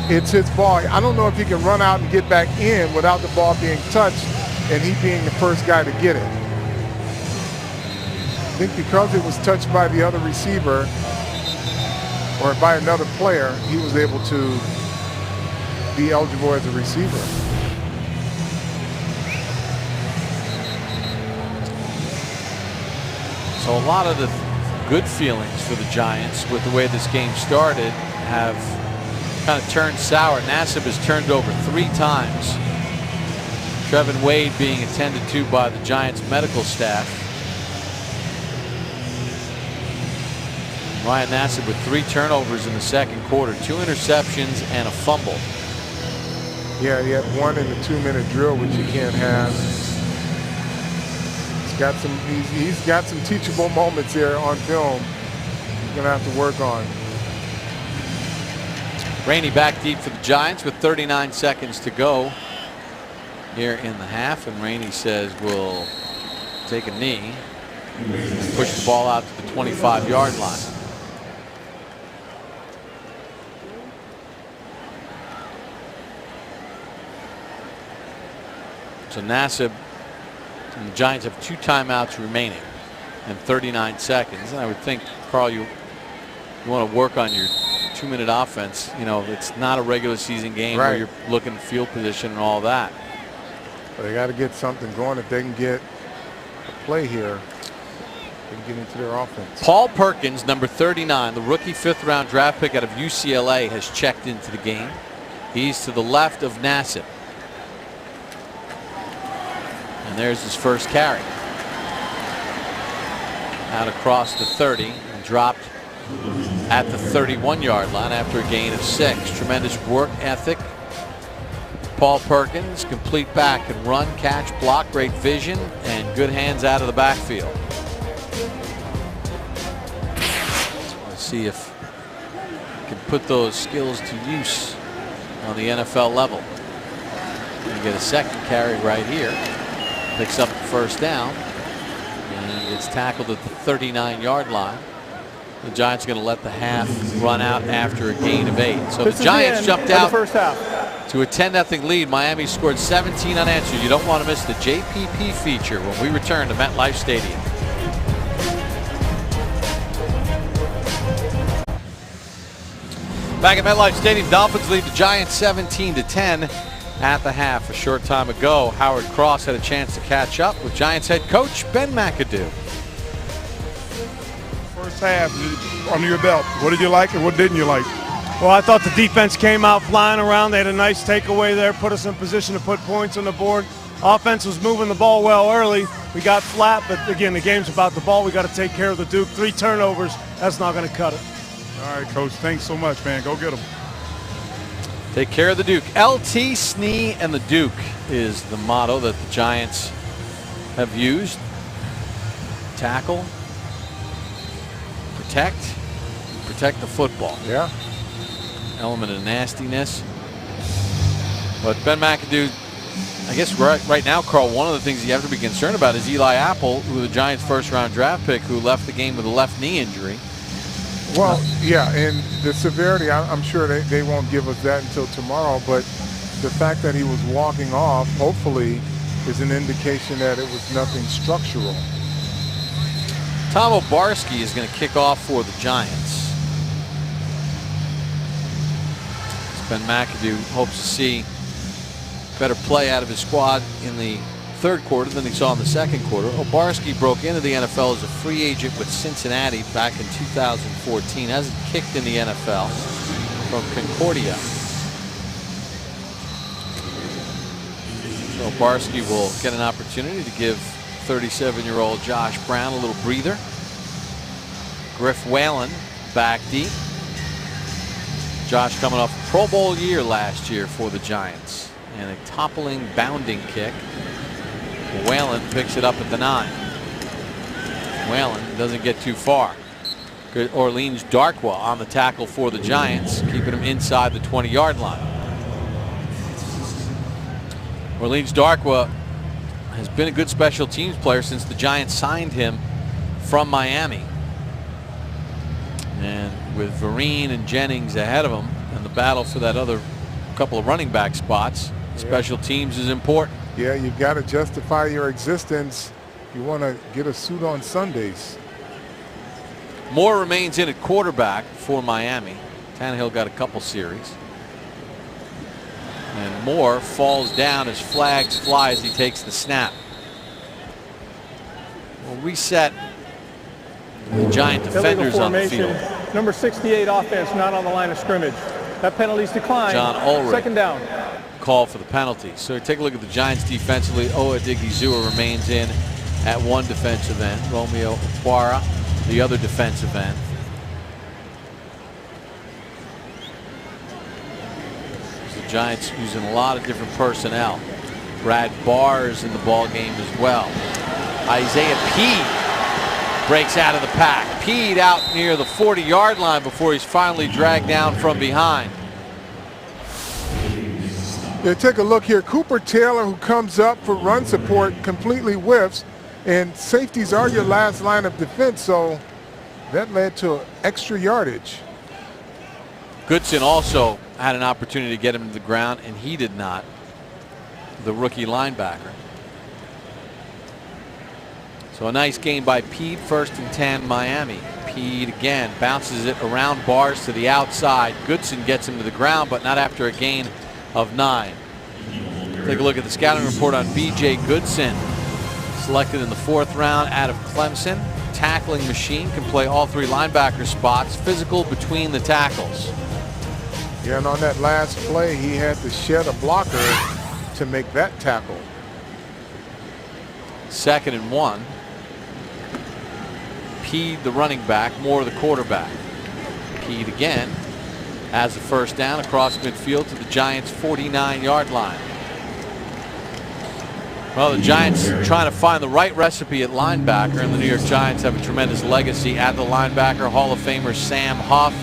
it's his ball. I don't know if he can run out and get back in without the ball being touched and he being the first guy to get it. I think because it was touched by the other receiver or by another player, he was able to be eligible as a receiver. So a lot of the good feelings for the Giants with the way this game started have kind of turned sour. Nassib has turned over 3 times. Trevin Wade being attended to by the Giants medical staff. Ryan Nassib with 3 turnovers in the second quarter, 2 interceptions and a fumble. Yeah, he had 1 in the 2-minute drill, which you can't have. He's got some teachable moments here on film. He's gonna have to work on. Rainey back deep for the Giants with 39 seconds to go here in the half, and Rainey says we'll take a knee, push the ball out to the 25-yard line. So Nassib and the Giants have 2 timeouts remaining and 39 seconds. And I would think, Carl, you want to work on your 2-minute offense. You know, it's not a regular season game where you're looking at field position and all that. But they got to get something going. If they can get a play here, they can get into their offense. Paul Perkins, number 39, the rookie 5th-round draft pick out of UCLA, has checked into the game. He's to the left of Nassib. And there's his first carry. Out across the 30 and dropped at the 31-yard line after a gain of 6. Tremendous work ethic. Paul Perkins, complete back and run, catch, block, great vision, and good hands out of the backfield. Let's see if he can put those skills to use on the NFL level. You get a second carry right here. Picks up the first down and gets tackled at the 39-yard line. The Giants are going to let the half run out after a gain of 8. So the Giants jumped out. First half. To a 10-0 lead, Miami scored 17 unanswered. You don't want to miss the JPP feature when we return to MetLife Stadium. Back at MetLife Stadium, Dolphins lead the Giants 17-10 at the half. A short time ago, Howard Cross had a chance to catch up with Giants head coach Ben McAdoo. First half under your belt, what did you like and what didn't you like? Well, I thought the defense came out flying around. They had a nice takeaway there, put us in position to put points on the board. Offense was moving the ball well early. We got flat, but again, the game's about the ball. We got to take care of the Duke. 3 turnovers, that's not going to cut it. All right, Coach, thanks so much, man. Go get them. Take care of the Duke. LT, Snee, and the Duke is the motto that the Giants have used. Tackle, protect the football. Yeah. Element of nastiness. But Ben McAdoo, I guess right now, Carl, one of the things you have to be concerned about is Eli Apple, who the Giants' first-round draft pick, who left the game with a left knee injury. Well, yeah, and the severity, I'm sure they won't give us that until tomorrow, but the fact that he was walking off, hopefully, is an indication that it was nothing structural. Tom Obarski is going to kick off for the Giants. Ben McAdoo hopes to see better play out of his squad in the third quarter than he saw in the second quarter. Obarski broke into the NFL as a free agent with Cincinnati back in 2014. Hasn't kicked in the NFL from Concordia. So Obarski will get an opportunity to give 37-year-old Josh Brown a little breather. Griff Whalen back deep. Josh coming off a Pro Bowl year last year for the Giants. And a toppling bounding kick. Whalen picks it up at the 9. Whalen doesn't get too far. Good Orleans Darkwa on the tackle for the Giants, keeping him inside the 20-yard line. Orleans Darkwa has been a good special teams player since the Giants signed him from Miami. And with Vereen and Jennings ahead of him and the battle for that other couple of running back spots, special teams is important. Yeah, you've got to justify your existence. You want to get a suit on Sundays. Moore remains in at quarterback for Miami. Tannehill got a couple series. And Moore falls down as flags fly as he takes the snap. We'll reset the Giant defenders on the field. Number 68 offense not on the line of scrimmage. That penalty's declined. John Ulrich. Second down. Call for the penalty. So take a look at the Giants defensively. Oa Digizua remains in at one defensive end. Romeo Okwara, the other defensive end. The Giants using a lot of different personnel. Brad Barr's in the ball game as well. Isaiah Peed breaks out of the pack. Peed out near the 40-yard line before he's finally dragged down from behind. Yeah, take a look here. Cooper Taylor, who comes up for run support, completely whiffs, and safeties are your last line of defense, so that led to extra yardage. Goodson also had an opportunity to get him to the ground, and he did not, the rookie linebacker. So a nice gain by Peed, 1st and 10 Miami. Peed again bounces it around Bars to the outside. Goodson gets him to the ground, but not after a gain of 9. Take a look at the scouting report on B.J. Goodson. Selected in the 4th round out of Clemson. Tackling machine, can play all 3 linebacker spots. Physical between the tackles. Yeah, and on that last play, he had to shed a blocker to make that tackle. 2nd and 1. Peed the running back, Moore the quarterback. Peed again has the first down across midfield to the Giants' 49-yard line. Well, the Giants trying to find the right recipe at linebacker, and the New York Giants have a tremendous legacy at the linebacker. Hall of Famer Sam Huff.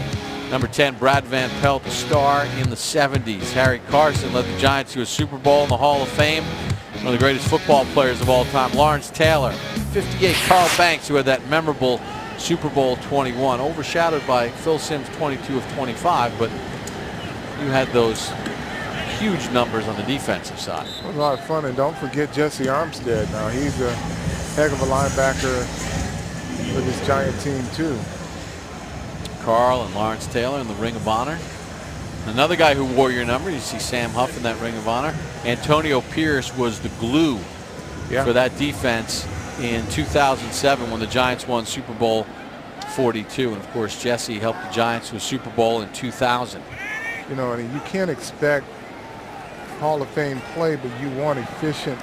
Number 10, Brad Van Pelt, a star in the 70s. Harry Carson led the Giants to a Super Bowl in the Hall of Fame. One of the greatest football players of all time. Lawrence Taylor, 58. Carl Banks, who had that memorable Super Bowl 21, overshadowed by Phil Simms' 22 of 25, but you had those huge numbers on the defensive side. It was a lot of fun, and don't forget Jesse Armstead. Now he's a heck of a linebacker for this Giant team too. Carl and Lawrence Taylor in the Ring of Honor. Another guy who wore your number. You see Sam Huff in that Ring of Honor. Antonio Pierce was the glue for that defense in 2007 when the Giants won Super Bowl 42. And of course, Jesse helped the Giants to a Super Bowl in 2000. You know, and you can't expect Hall of Fame play, but you want efficient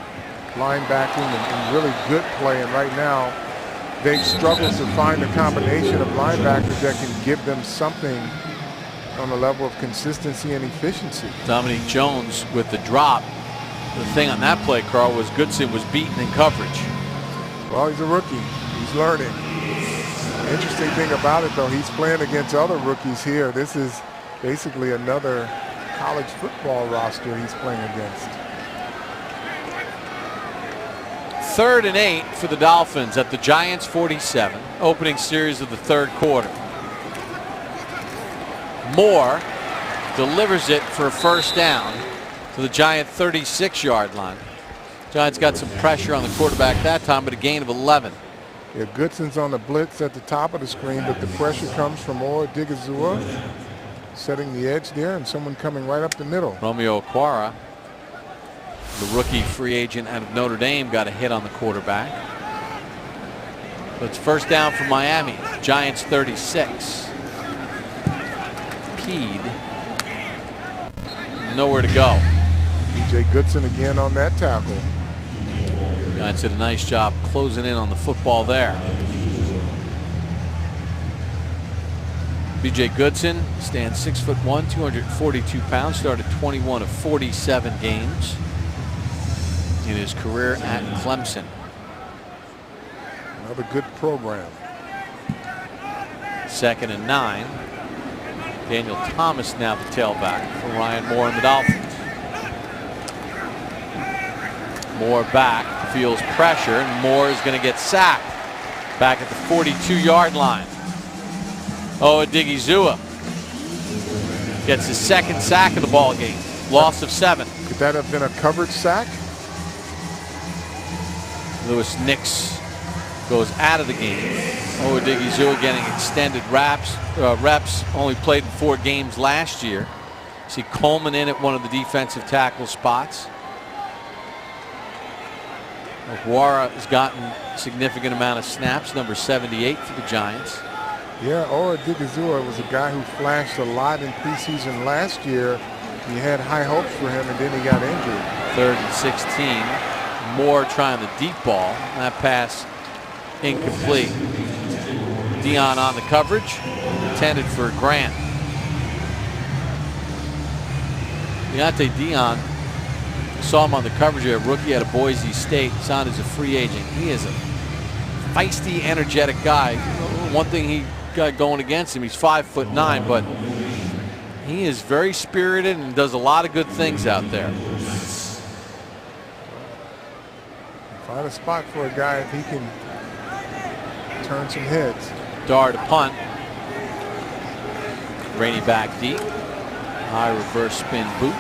linebacking and really good play. And right now, they've struggled to find a combination of linebackers that can give them something on the level of consistency and efficiency. Dominique Jones with the drop. The thing on that play, Carl, was Goodson was beaten in coverage. Well, he's a rookie. He's learning. The interesting thing about it, though, he's playing against other rookies here. This is basically another college football roster he's playing against. 3rd and 8 for the Dolphins at the Giants 47. Opening series of the 3rd quarter. Moore delivers it for a first down to the Giant 36-yard line. Giants got some pressure on the quarterback that time, but a gain of 11. Yeah, Goodson's on the blitz at the top of the screen, but the pressure comes from Odighizuwa setting the edge there, and someone coming right up the middle. Romeo Okwara, the rookie free agent out of Notre Dame, got a hit on the quarterback. So it's first down for Miami. Giants 36. Nowhere to go. B.J. Goodson again on that tackle. Giants did a nice job closing in on the football there. B.J. Goodson stands 6'1", 242 pounds. Started 21 of 47 games in his career at Clemson. Another good program. 2nd and 9. Daniel Thomas now the tailback for Ryan Moore and the Dolphins. Moore back, feels pressure, and Moore is going to get sacked back at the 42-yard line. Odighizuwa gets his 2nd sack of the ball game. Loss of 7. Could that have been a coverage sack? Lewis Nix goes out of the game. Odighizuwa getting extended reps. Only played in 4 games last year. See Coleman in at one of the defensive tackle spots. Okwara has gotten a significant amount of snaps, number 78 for the Giants. Yeah, Odighizuwa was a guy who flashed a lot in preseason last year. You had high hopes for him, and then he got injured. 3rd and 16. Moore trying the deep ball. That pass incomplete. Dion on the coverage, intended for Grant. Deontay Dion, saw him on the coverage here, rookie out of Boise State, signed as a free agent. He is a feisty, energetic guy. One thing he got going against him, he's 5'9", but he is very spirited and does a lot of good things out there. Find a spot for a guy if he can turn some heads. Dar to punt. Rainey back deep. High reverse spin boot.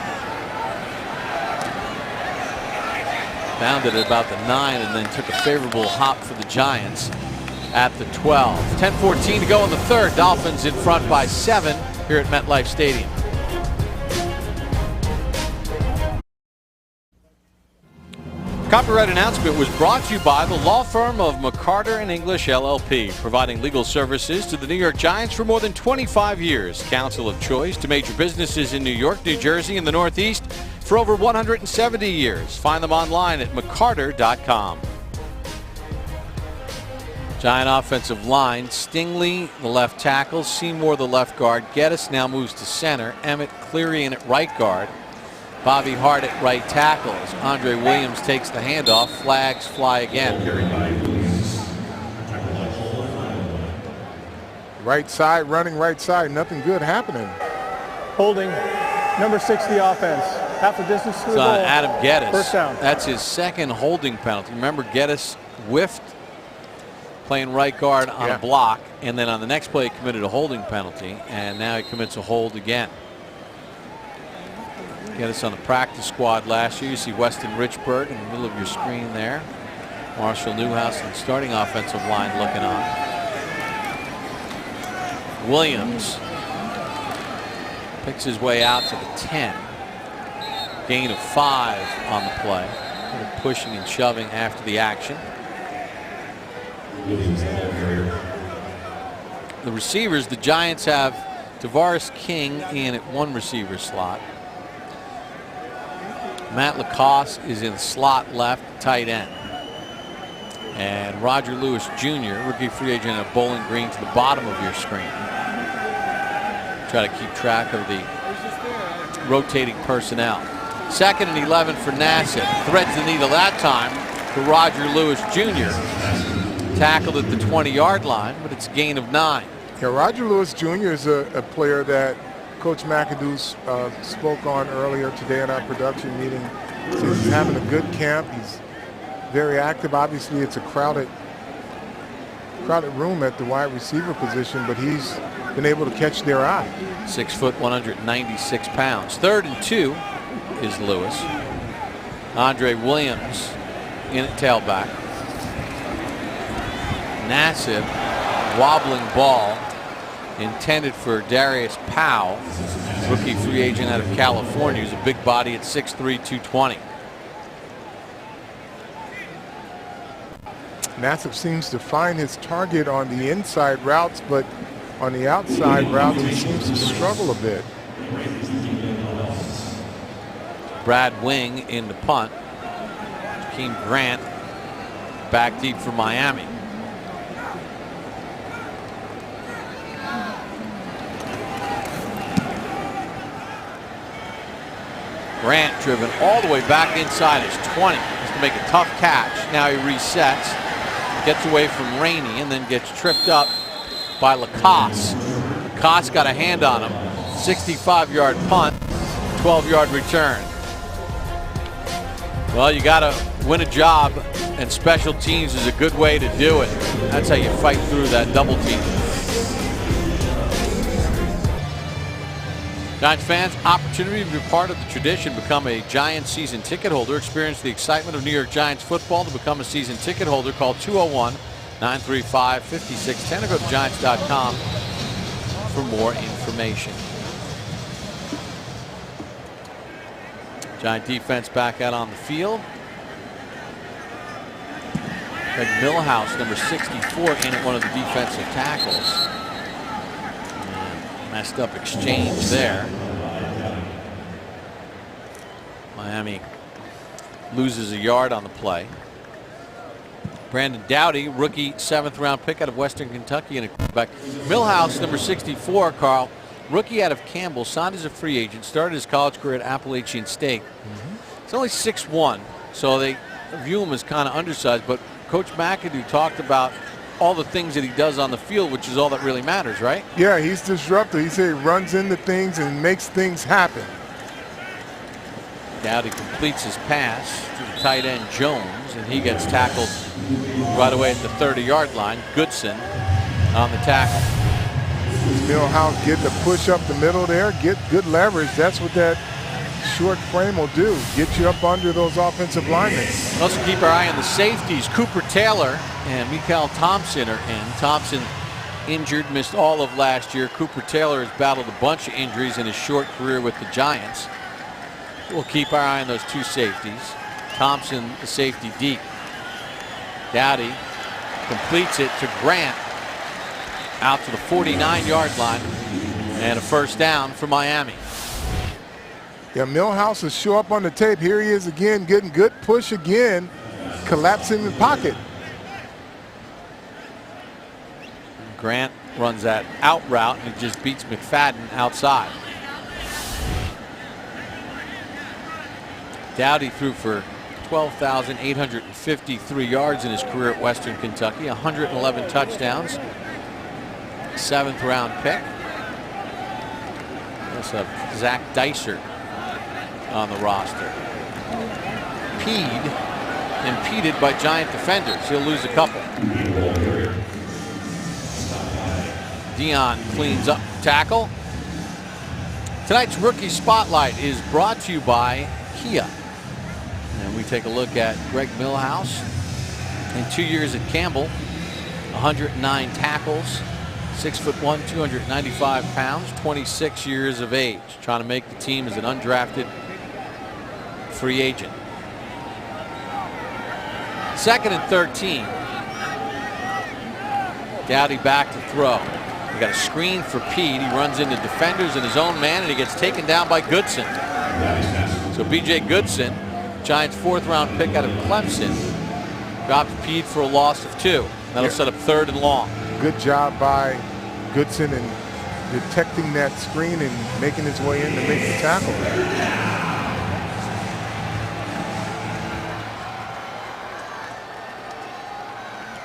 Bounded at about the 9 and then took a favorable hop for the Giants at the 12. 10:14 to go in the 3rd. Dolphins in front by 7 here at MetLife Stadium. Copyright announcement was brought to you by the law firm of McCarter & English LLP, providing legal services to the New York Giants for more than 25 years. Counsel of choice to major businesses in New York, New Jersey, and the Northeast for over 170 years. Find them online at mccarter.com. Giant offensive line. Stingley, the left tackle. Seymour, the left guard. Geddes now moves to center. Emmett Cleary in at right guard. Bobby Hart at right tackle. As Andre Williams takes the handoff. Flags fly again. Right side, running right side. Nothing good happening. Holding. Number 6, the offense. Half the distance to the goal. Adam Geddes. First down. That's his 2nd holding penalty. Remember, Geddes whiffed playing right guard on a block, and then on the next play he committed a holding penalty, and now he commits a hold again. get us on the practice squad last year. You see Weston Richburg in the middle of your screen there. Marshall Newhouse and starting offensive line looking on. Williams picks his way out to the 10. Gain of 5 on the play. Pushing and shoving after the action. The receivers, the Giants have Tavares King in at 1 receiver slot. Matt Lacoste is in slot left, tight end. And Roger Lewis Jr., rookie free agent of Bowling Green, to the bottom of your screen. Try to keep track of the rotating personnel. 2nd and 11 for Nassib. Threads the needle that time for Roger Lewis Jr. Tackled at the 20-yard line, but it's a gain of 9. Yeah, Roger Lewis Jr. is a player that Coach McAdoo spoke on earlier today in our production meeting. So he's having a good camp. He's very active. Obviously, it's a crowded room at the wide receiver position, but he's been able to catch their eye. 6 foot, 196 pounds. 3rd and 2 is Lewis. Andre Williams in at tailback. Nassib, wobbling ball intended for Darius Powell, rookie free agent out of California, who's a big body at 6'3", 220. Nassib seems to find his target on the inside routes, but on the outside routes he seems to struggle a bit. Brad Wing in the punt. Jakeem Grant back deep for Miami. Grant driven all the way back inside his 20. Has to make a tough catch. Now he resets, gets away from Rainey, and then gets tripped up by Lacoste. Lacoste got a hand on him. 65-yard punt, 12-yard return. Well, you got to win a job, and special teams is a good way to do it. That's how you fight through that double team. Giants fans, opportunity to be part of the tradition. Become a Giants season ticket holder. Experience the excitement of New York Giants football. To become a season ticket holder, call 201-935-5610 or go to Giants.com for more information. Giant defense back out on the field. Greg Millhouse, number 64, in at one of the defensive tackles. Messed up exchange there. Miami loses a yard on the play. Brandon Doughty, rookie 7th round pick out of Western Kentucky, and a quarterback. Millhouse, number 64, Carl, rookie out of Campbell, signed as a free agent, started his college career at Appalachian State. It's only 6'1", so they view him as kind of undersized, but Coach McAdoo talked about all the things that he does on the field, which is all that really matters, right? Yeah, he's disruptive. He said he runs into things and makes things happen. Doughty completes his pass to the tight end Jones, and he gets tackled right away at the 30-yard line. Goodson on the tackle. Millhouse get the push up the middle there, get good leverage. That's what that short frame will do. Get you up under those offensive linemen. Also keep our eye on the safeties. Cooper Taylor and Mikael Thompson are in. Thompson injured, missed all of last year. Cooper Taylor has battled a bunch of injuries in his short career with the Giants. We'll keep our eye on those two safeties. Thompson, the safety deep. Doughty completes it to Grant out to the 49-yard line, and a first down for Miami. Yeah, Millhouse will show up on the tape. Here he is again, getting good push again, collapsing the pocket. Grant runs that out route and it just beats McFadden outside. Doughty threw for 12,853 yards in his career at Western Kentucky, 111 touchdowns, 7th round pick. That's Zach Dysert on the roster. Impeded by Giant defenders. He'll lose a couple. Dion cleans up tackle. Tonight's Rookie Spotlight is brought to you by Kia. And we take a look at Greg Millhouse. In 2 years at Campbell, 109 tackles, 6'1", 295 pounds, 26 years of age, trying to make the team as an undrafted free agent. 2nd and 13. Dowdy back to throw. We got a screen for Pete. He runs into defenders and his own man, and he gets taken down by Goodson. So B.J. Goodson, Giants' 4th round pick out of Clemson, drops Pete for a loss of 2. That'll set up 3rd and long. Good job by Goodson in detecting that screen and making his way in to make the tackle.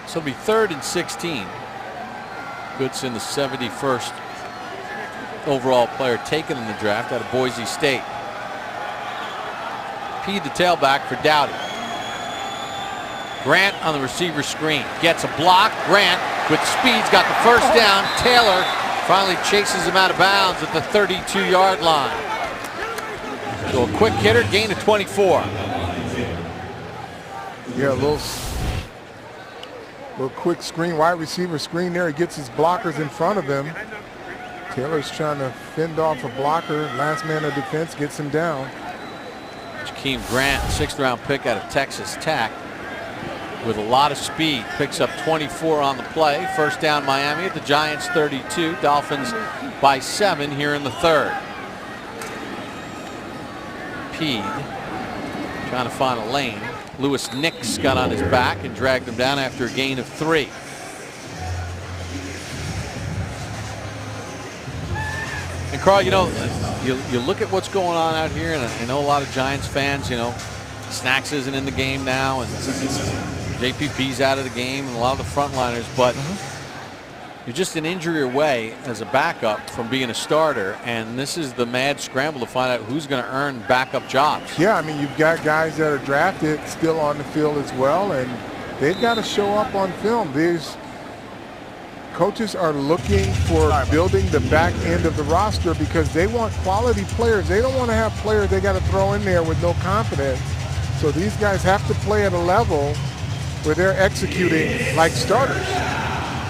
So it'll be 3rd and 16. Goodson, the 71st overall player taken in the draft out of Boise State. Pete, the tailback for Dowdy. Grant on the receiver screen. Gets a block. Grant with speed's got the first down. Taylor finally chases him out of bounds at the 32-yard line. So a quick hitter, gain of 24. Yeah, a little quick screen, wide receiver screen there. He gets his blockers in front of him. Taylor's trying to fend off a blocker. Last man of defense gets him down. Jakeem Grant, 6th round pick out of Texas Tech, with a lot of speed, picks up 24 on the play. First down Miami at the Giants 32. Dolphins by 7 here in the 3rd. Pede trying to find a lane. Lewis Nix got on his back and dragged him down after a gain of 3. And Carl, you know, you look at what's going on out here, and I know a lot of Giants fans, you know, Snacks isn't in the game now, and JPP's out of the game, and a lot of the frontliners, but you're just an injury away as a backup from being a starter, and this is the mad scramble to find out who's going to earn backup jobs. Yeah, I mean, you've got guys that are drafted still on the field as well, and they've got to show up on film. These coaches are looking for building the back end of the roster because they want quality players. They don't want to have players they got to throw in there with no confidence. So these guys have to play at a level where they're executing like starters.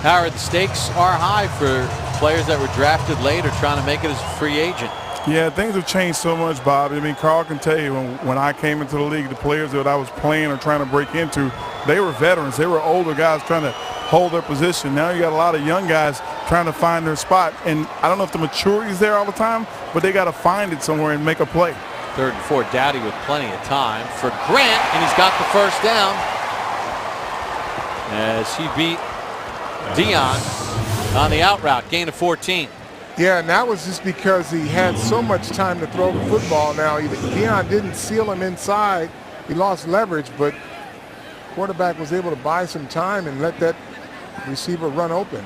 Howard, the stakes are high for players that were drafted late or trying to make it as a free agent. Yeah, things have changed so much, Bob. I mean, Carl can tell you when I came into the league, the players that I was playing or trying to break into, they were veterans. They were older guys trying to hold their position. Now you got a lot of young guys trying to find their spot. And I don't know if the maturity is there all the time, but they got to find it somewhere and make a play. 3rd and 4, Dowdy with plenty of time for Grant, and he's got the first down as he beat Dion on the out route, gain of 14. Yeah, and that was just because he had so much time to throw the football. Now, Dion didn't seal him inside. He lost leverage, but quarterback was able to buy some time and let that receiver run open.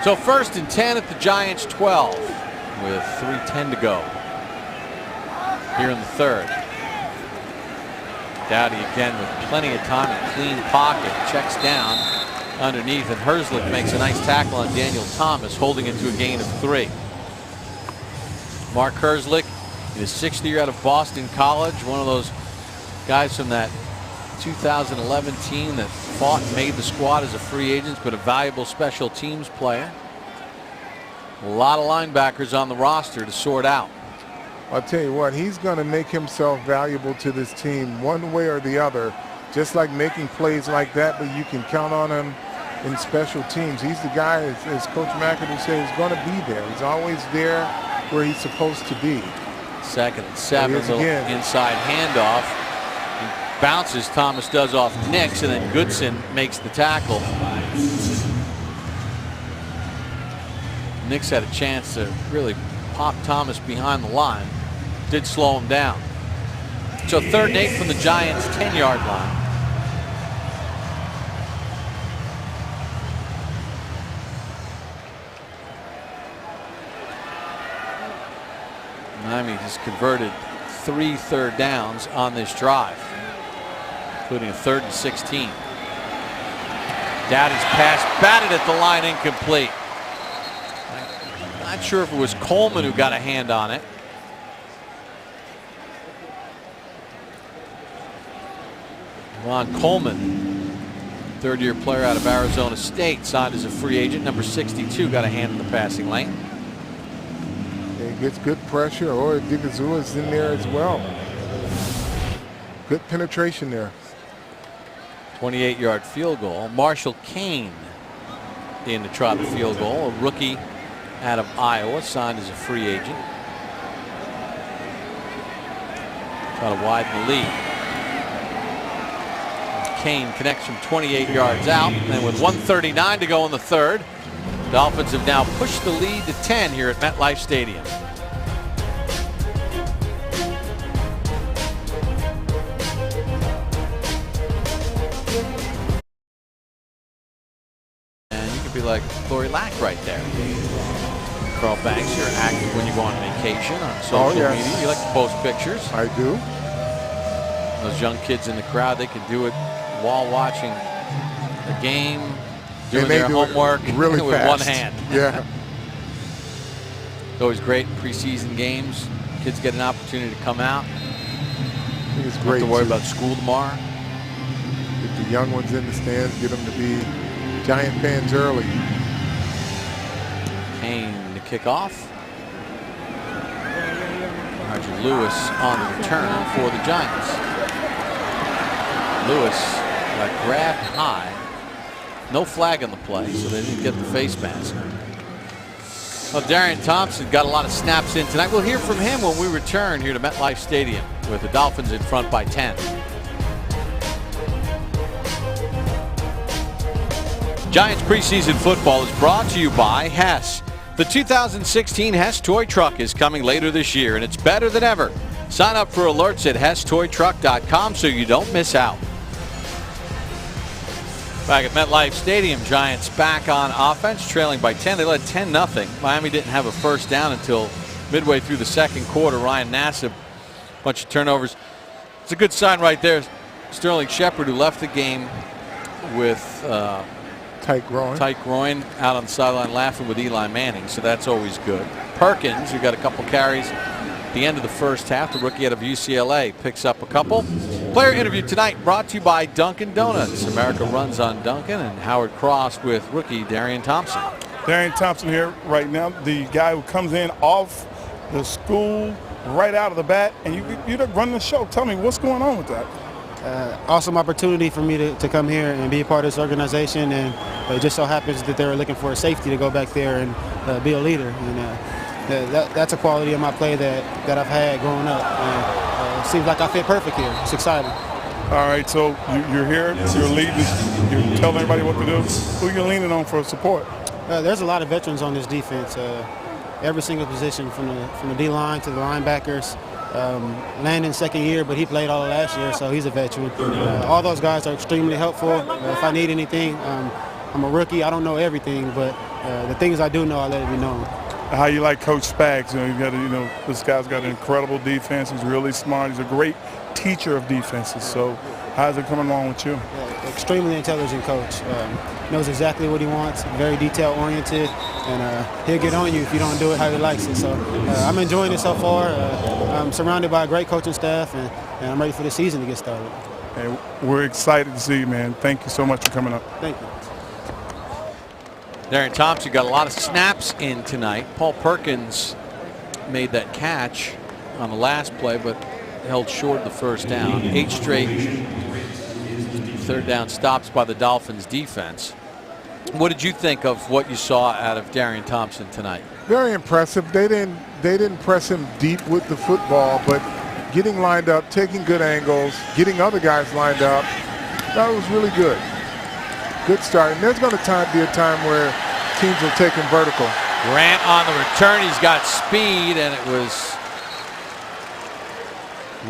So 1st and 10 at the Giants 12 with 3:10 to go here in the 3rd. Dowdy again with plenty of time, a clean pocket, checks down underneath, and Herzlich makes a nice tackle on Daniel Thomas, holding it to a gain of 3. Mark Herzlich in his 6th year out of Boston College, one of those guys from that 2011 team that fought and made the squad as a free agent, but a valuable special teams player. A lot of linebackers on the roster to sort out. I'll tell you what, he's going to make himself valuable to this team one way or the other, just like making plays like that, but you can count on him in special teams. He's the guy, as Coach McAdoo said, is going to be there. He's always there where he's supposed to be. 2nd and 7, little inside handoff. He bounces, Thomas does, off Nix, and then Goodson makes the tackle. Nix had a chance to really pop Thomas behind the line. Did slow him down. So 3rd and 8 from the Giants' 10-yard line. Miami has converted 3 third downs on this drive, including a 3rd and 16. Dowdy's pass batted at the line, incomplete. Not sure if it was Coleman who got a hand on it. Ron Coleman, third-year player out of Arizona State, signed as a free agent. Number 62 got a hand in the passing lane. He gets good pressure. Or Digazua's in there as well. Good penetration there. 28-yard field goal. Marshall Kane in to try the field goal. A rookie out of Iowa, signed as a free agent. Try to widen the lead. Kane connects from 28 yards out, and with 1:39 to go in the third, Dolphins have now pushed the lead to 10 here at MetLife Stadium. And you could be like Lori Lack right there. Carl Banks, you're active when you go on vacation on social media. You like to post pictures. I do. Those young kids in the crowd, they can do it while watching the game, doing their homework really with fast. one hand. Yeah. It's always great in preseason games. Kids get an opportunity to come out. I think it's great. Don't have to worry about school tomorrow. Get the young ones in the stands, get them to be Giant fans early. Kane to kick off. Roger Lewis on the return for the Giants. Lewis got grabbed high. No flag on the play, so they didn't get the face mask. Well, Darian Thompson got a lot of snaps in tonight. We'll hear from him when we return here to MetLife Stadium with the Dolphins in front by 10. Giants preseason football is brought to you by Hess. The 2016 Hess toy truck is coming later this year, and it's better than ever. Sign up for alerts at HessToyTruck.com so you don't miss out. Back at MetLife Stadium, Giants back on offense, trailing by 10. They led 10-0. Miami didn't have a first down until midway through the second quarter. Ryan Nassib, bunch of turnovers. It's a good sign right there. Sterling Shepard, who left the game with tight groin, out on the sideline laughing with Eli Manning, so that's always good. Perkins, who got a couple carries at the end of the first half, the rookie out of UCLA, picks up a couple. Player interview tonight brought to you by Dunkin' Donuts. America runs on Dunkin', and Howard Cross with rookie Darian Thompson. Darian Thompson here right now, the guy who comes in off the school right out of the bat, and you run the show. Tell me, what's going on with that? Awesome opportunity for me to come here and be a part of this organization, and it just so happens that they were looking for a safety to go back there and be a leader. And that's a quality of my play that I've had growing up. And, seems like I fit perfect here. It's exciting. All right, so you're here, you're leading, you're telling everybody what to do. Who are you leaning on for support? There's a lot of veterans on this defense. Every single position, from the D-line to the linebackers. Landon's second year, but he played all of last year, so he's a veteran. All those guys are extremely helpful. If I need anything, I'm a rookie. I don't know everything, but the things I do know, I let it be known. How you like Coach Spags? This guy's got an incredible defense. He's really smart. He's a great teacher of defenses. So how's it coming along with you? Extremely intelligent coach. Knows exactly what he wants, very detail oriented, and he'll get on you if you don't do it how he likes it. So I'm enjoying it so far. I'm surrounded by a great coaching staff, and I'm ready for the season to get started. Hey, we're excited to see you, man. Thank you so much for coming up. Thank you. Darian Thompson got a lot of snaps in tonight. Paul Perkins made that catch on the last play, but held short the first down. 8 straight third down stops by the Dolphins defense. What did you think of what you saw out of Darian Thompson tonight? Very impressive. They didn't press him deep with the football, but getting lined up, taking good angles, getting other guys lined up, that was really good. Good start. And there's going to be a time where teams will take him vertical. Grant on the return. He's got speed, and it was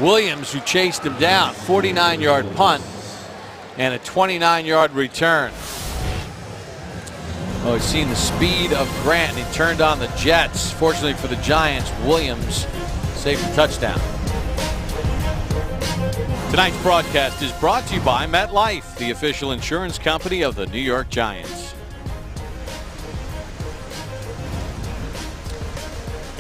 Williams who chased him down. 49-yard punt and a 29-yard return. Oh, he's seen the speed of Grant, and he turned on the jets. Fortunately for the Giants, Williams saved the touchdown. Tonight's broadcast is brought to you by MetLife, the official insurance company of the New York Giants.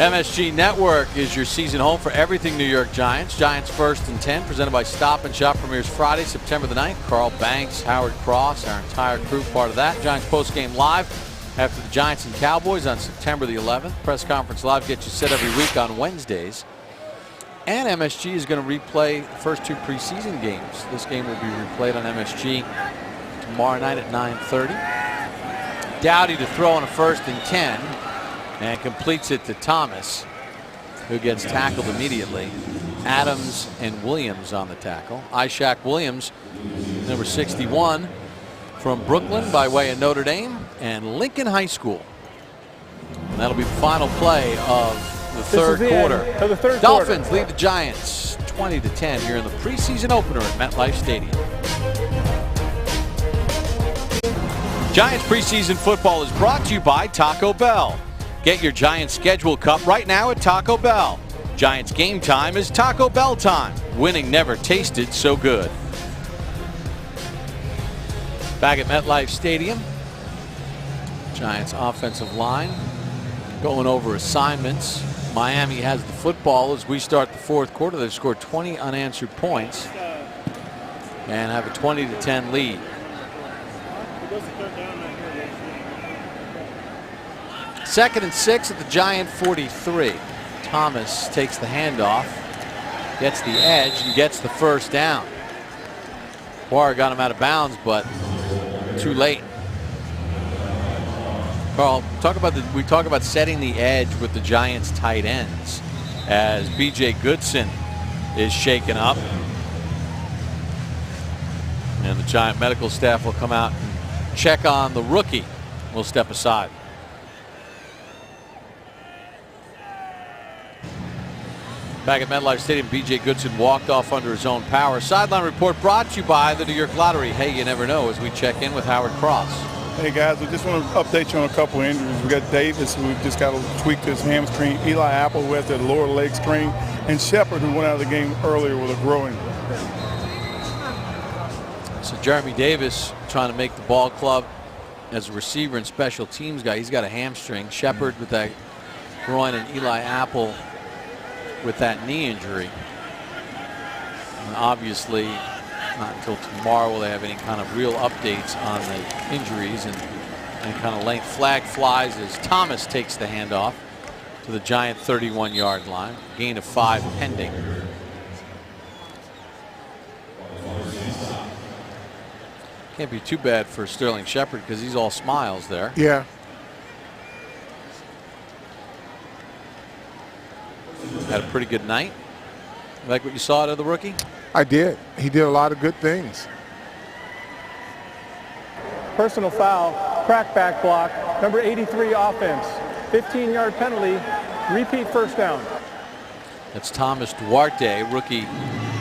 MSG Network is your season home for everything New York Giants. Giants First and 10, presented by Stop and Shop, premieres Friday, September the 9th. Carl Banks, Howard Cross, our entire crew part of that. Giants postgame live after the Giants and Cowboys on September the 11th. Press Conference Live gets you set every week on Wednesdays. And MSG is going to replay the first 2 preseason games. This game will be replayed on MSG tomorrow night at 9:30. Dowdy to throw on a 1st and 10. And completes it to Thomas, who gets tackled immediately. Adams and Williams on the tackle. Ishaq Williams, number 61, from Brooklyn by way of Notre Dame and Lincoln High School. And that'll be the final play of the third quarter. Dolphins lead the Giants 20-10 here in the preseason opener at MetLife Stadium. Giants preseason football is brought to you by Taco Bell. Get your Giants schedule cup right now at Taco Bell. Giants game time is Taco Bell time. Winning never tasted so good. Back at MetLife Stadium, Giants offensive line going over assignments. Miami has the football as we start the fourth quarter. They've scored 20 unanswered points and have a 20-10 lead. 2nd and 6 at the Giant 43. Thomas takes the handoff, gets the edge, and gets the first down. Barr got him out of bounds, but too late. Carl, we talk about setting the edge with the Giants tight ends as B.J. Goodson is shaken up. And the Giant medical staff will come out and check on the rookie. We'll step aside. Back at MetLife Stadium, B.J. Goodson walked off under his own power. Sideline report brought to you by the New York Lottery. Hey, you never know, as we check in with Howard Cross. Hey, guys, we just want to update you on a couple injuries. We got Davis, who just got a tweak to his hamstring. Eli Apple, who has the lower leg strain. And Shepard, who went out of the game earlier with a groin. So Jeremy Davis trying to make the ball club as a receiver and special teams guy. He's got a hamstring. Shepard with that groin, and Eli Apple with that knee injury. And obviously not until tomorrow will they have any kind of real updates on the injuries and kind of length. Flag flies as Thomas takes the handoff to the Giant 31-yard line. Gain of 5 pending. Can't be too bad for Sterling Shepard because he's all smiles there. Yeah. Had a pretty good night. Like what you saw out of the rookie? I did. He did a lot of good things. Personal foul, crackback block, number 83 offense, 15-yard penalty, repeat first down. That's Thomas Duarte, rookie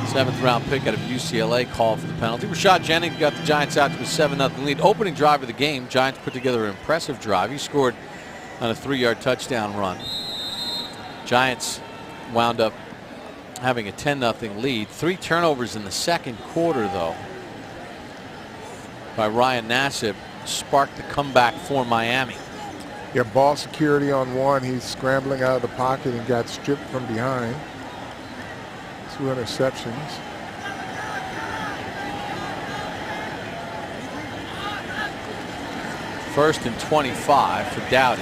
7th-round pick out of UCLA, called for the penalty. Rashad Jennings got the Giants out to a 7-0 lead. Opening drive of the game, Giants put together an impressive drive. He scored on a 3-yard touchdown run. Giants wound up having a 10-0 lead. 3 turnovers in the second quarter, though, by Ryan Nassib sparked the comeback for Miami. Yeah, ball security on one. He's scrambling out of the pocket and got stripped from behind. 2 interceptions. First and 25 for Dowdy.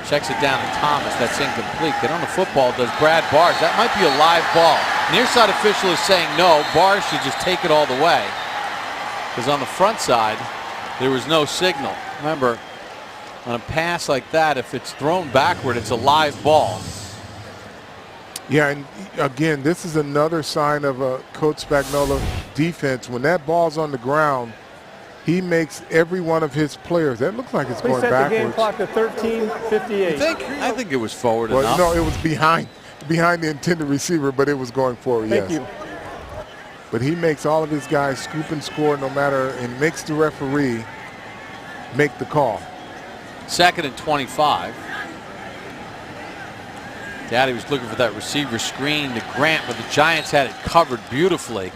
Checks it down to Thomas. That's incomplete. Get on the football, does Brad Barrs. That might be a live ball. Near side official is saying no. Barrs should just take it all the way. Because on the front side, there was no signal. Remember, on a pass like that, if it's thrown backward, it's a live ball. Yeah, and again, this is another sign of a Coach Spagnuolo defense. When that ball's on the ground, he makes every one of his players. That looks like it's going backwards. The game clock to 13:58. I think it was forward well, enough. No, it was behind the intended receiver, but it was going forward. Thank yes. you. But he makes all of his guys scoop and score no matter, and makes the referee make the call. 2nd and 25. Daddy was looking for that receiver screen to Grant, but the Giants had it covered beautifully.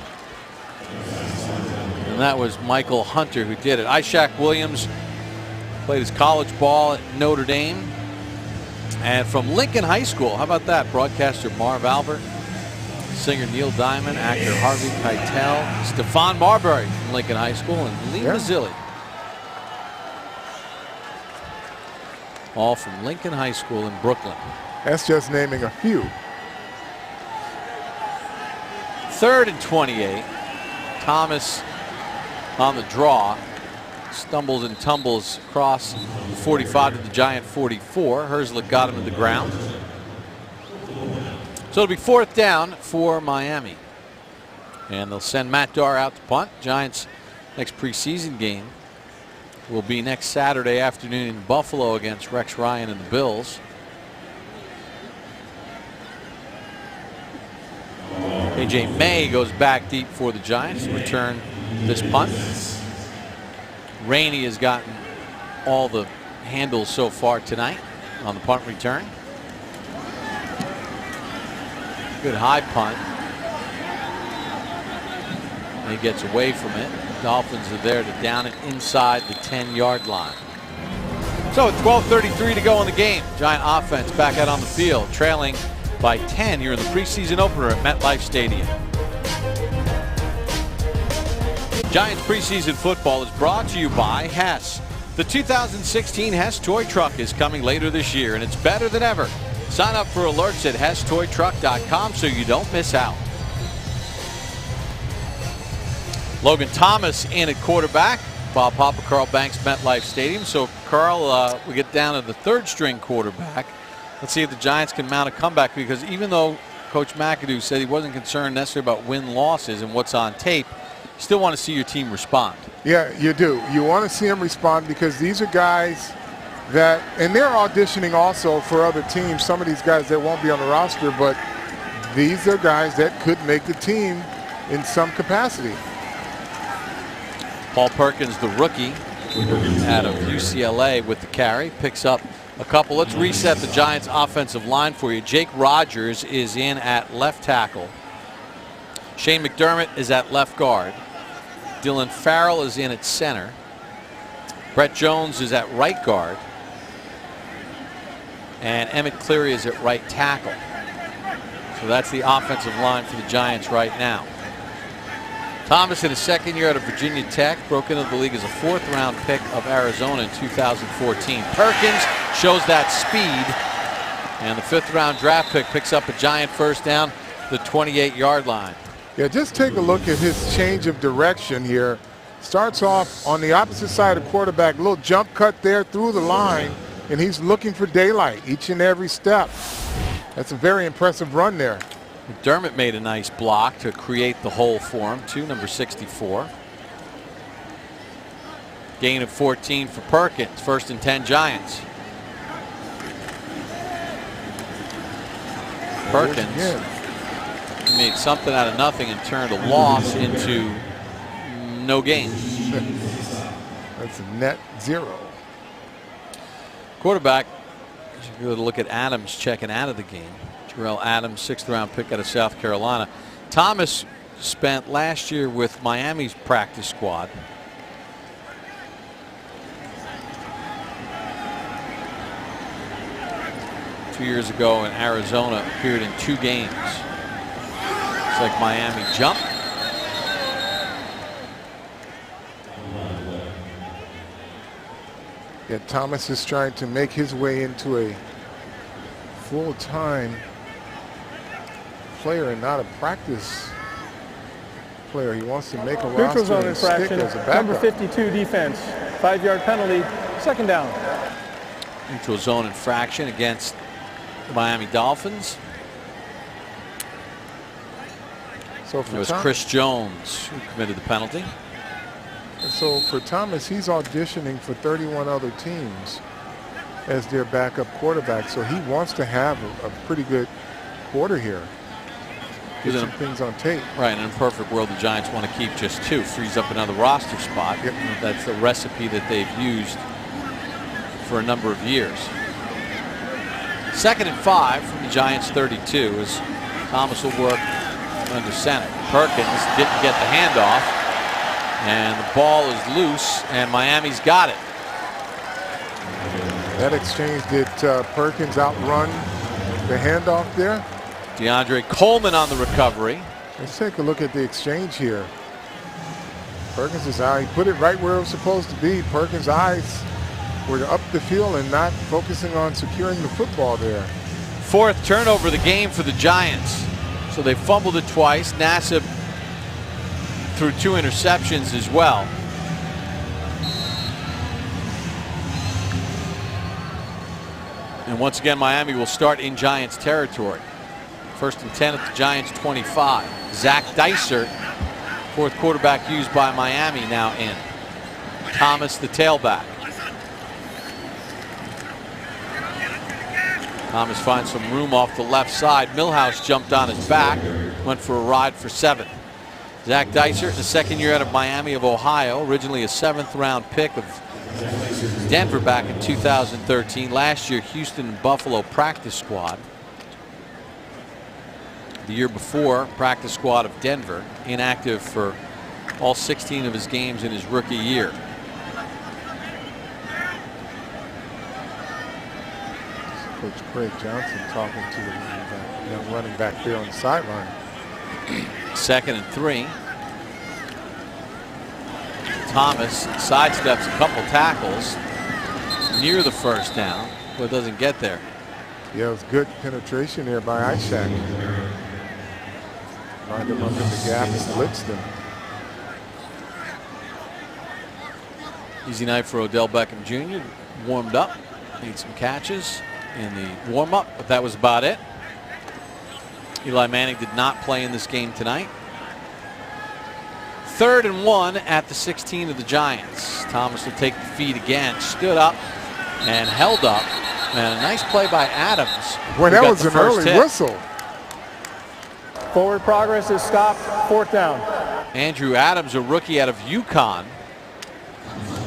And that was Michael Hunter who did it. Ishaq Williams played his college ball at Notre Dame. And from Lincoln High School, how about that? Broadcaster Marv Albert, singer Neil Diamond, actor Harvey Keitel, Stephon Marbury from Lincoln High School, and Lee Mazzilli. All from Lincoln High School in Brooklyn. That's just naming a few. 3rd and 28. Thomas on the draw. Stumbles and tumbles across the 45 to the Giant 44. Herzlich got him to the ground. So it'll be 4th down for Miami. And they'll send Matt Darr out to punt. Giants' next preseason game will be next Saturday afternoon in Buffalo against Rex Ryan and the Bills. A.J. May goes back deep for the Giants to return this punt. Rainey has gotten all the handles so far tonight on the punt return. Good high punt. And he gets away from it. Dolphins are there to down it inside the 10-yard line. So with 12:33 to go in the game, Giant offense back out on the field, trailing by 10 here in the preseason opener at MetLife Stadium. Giants preseason football is brought to you by Hess. The 2016 Hess toy truck is coming later this year, and it's better than ever. Sign up for alerts at HessToyTruck.com so you don't miss out. Logan Thomas in at quarterback. Bob Papa, Carl Banks, MetLife Stadium. So Carl, we get down to the 3rd string quarterback. Let's see if the Giants can mount a comeback, because even though Coach McAdoo said he wasn't concerned necessarily about win-losses and what's on tape, you still want to see your team respond. Yeah, you do. You want to see them respond, because these are guys that, and they're auditioning also for other teams. Some of these guys that won't be on the roster, but these are guys that could make the team in some capacity. Paul Perkins, the rookie out of UCLA, with the carry, picks up a couple. Let's reset the Giants offensive line for you. Jake Rogers is in at left tackle. Shane McDermott is at left guard. Dylan Farrell is in at center. Brett Jones is at right guard. And Emmett Cleary is at right tackle. So that's the offensive line for the Giants right now. Thomas, in his 2nd year out of Virginia Tech, broke into the league as a 4th-round pick of Arizona in 2014. Perkins shows that speed, and the 5th-round draft pick picks up a Giant 1st down, the 28-yard line. Yeah, just take a look at his change of direction here. Starts off on the opposite side of quarterback, a little jump cut there through the line, and he's looking for daylight each and every step. That's a very impressive run there. McDermott made a nice block to create the hole for him, to number 64. Gain of 14 for Perkins. 1st and 10 Giants. Perkins made something out of nothing and turned a loss into no gain. That's a net 0. Quarterback, you go to look at Adams checking out of the game. Terrell Adams, 6th-round pick out of South Carolina. Thomas spent last year with Miami's practice squad. Two years ago in Arizona, appeared in 2 games. Looks like Miami jumped. Yeah, Thomas is trying to make his way into a full-time player and not a practice player. He wants to make a Neutral roster zone and stick infraction, as a backup. number 52 defense, 5-yard penalty, 2nd down. Neutral zone infraction against the Miami Dolphins. So for it was Chris Jones who committed the penalty. So for Thomas, he's auditioning for 31 other teams as their backup quarterback. So he wants to have a pretty good quarter here. Get some things on tape. Right, in a perfect world, the Giants want to keep just 2. Frees up another roster spot. Yep. That's the recipe that they've used for a number of years. 2nd and 5 from the Giants 32 as Thomas will work under center. Perkins didn't get the handoff, and the ball is loose, and Miami's got it. That exchange, did Perkins outrun the handoff there? DeAndre Coleman on the recovery. Let's take a look at the exchange here. Perkins' eye, he put it right where it was supposed to be. Perkins' eyes were up the field and not focusing on securing the football there. 4th turnover of the game for the Giants. So they fumbled it twice. Nassib threw 2 interceptions as well. And once again, Miami will start in Giants territory. 1st and 10 at the Giants 25. Zach Dysert, 4th quarterback used by Miami, now in. Thomas, the tailback. Thomas finds some room off the left side. Millhouse jumped on his back, went for a ride for 7. Zach Dysert, the 2nd year out of Miami of Ohio, originally a 7th round pick of Denver back in 2013. Last year, Houston and Buffalo practice squad. The year before, practice squad of Denver, inactive for all 16 of his games in his rookie year. Coach Craig Johnson talking to the young running back there on the sideline. 2nd and 3. Thomas sidesteps a couple tackles near the 1st down, but doesn't get there. Yeah, it was good penetration there by Ishak. Lined him up in the gap and blitzed him. Easy night for Odell Beckham Jr. Warmed up, made some catches in the warm-up, but that was about it. Eli Manning did not play in this game tonight. 3rd and 1 at the 16 of the Giants. Thomas will take the feed again. Stood up and held up. And a nice play by Adams. Boy, that was an early whistle. Forward progress is stopped. 4th down. Andrew Adams, a rookie out of UConn,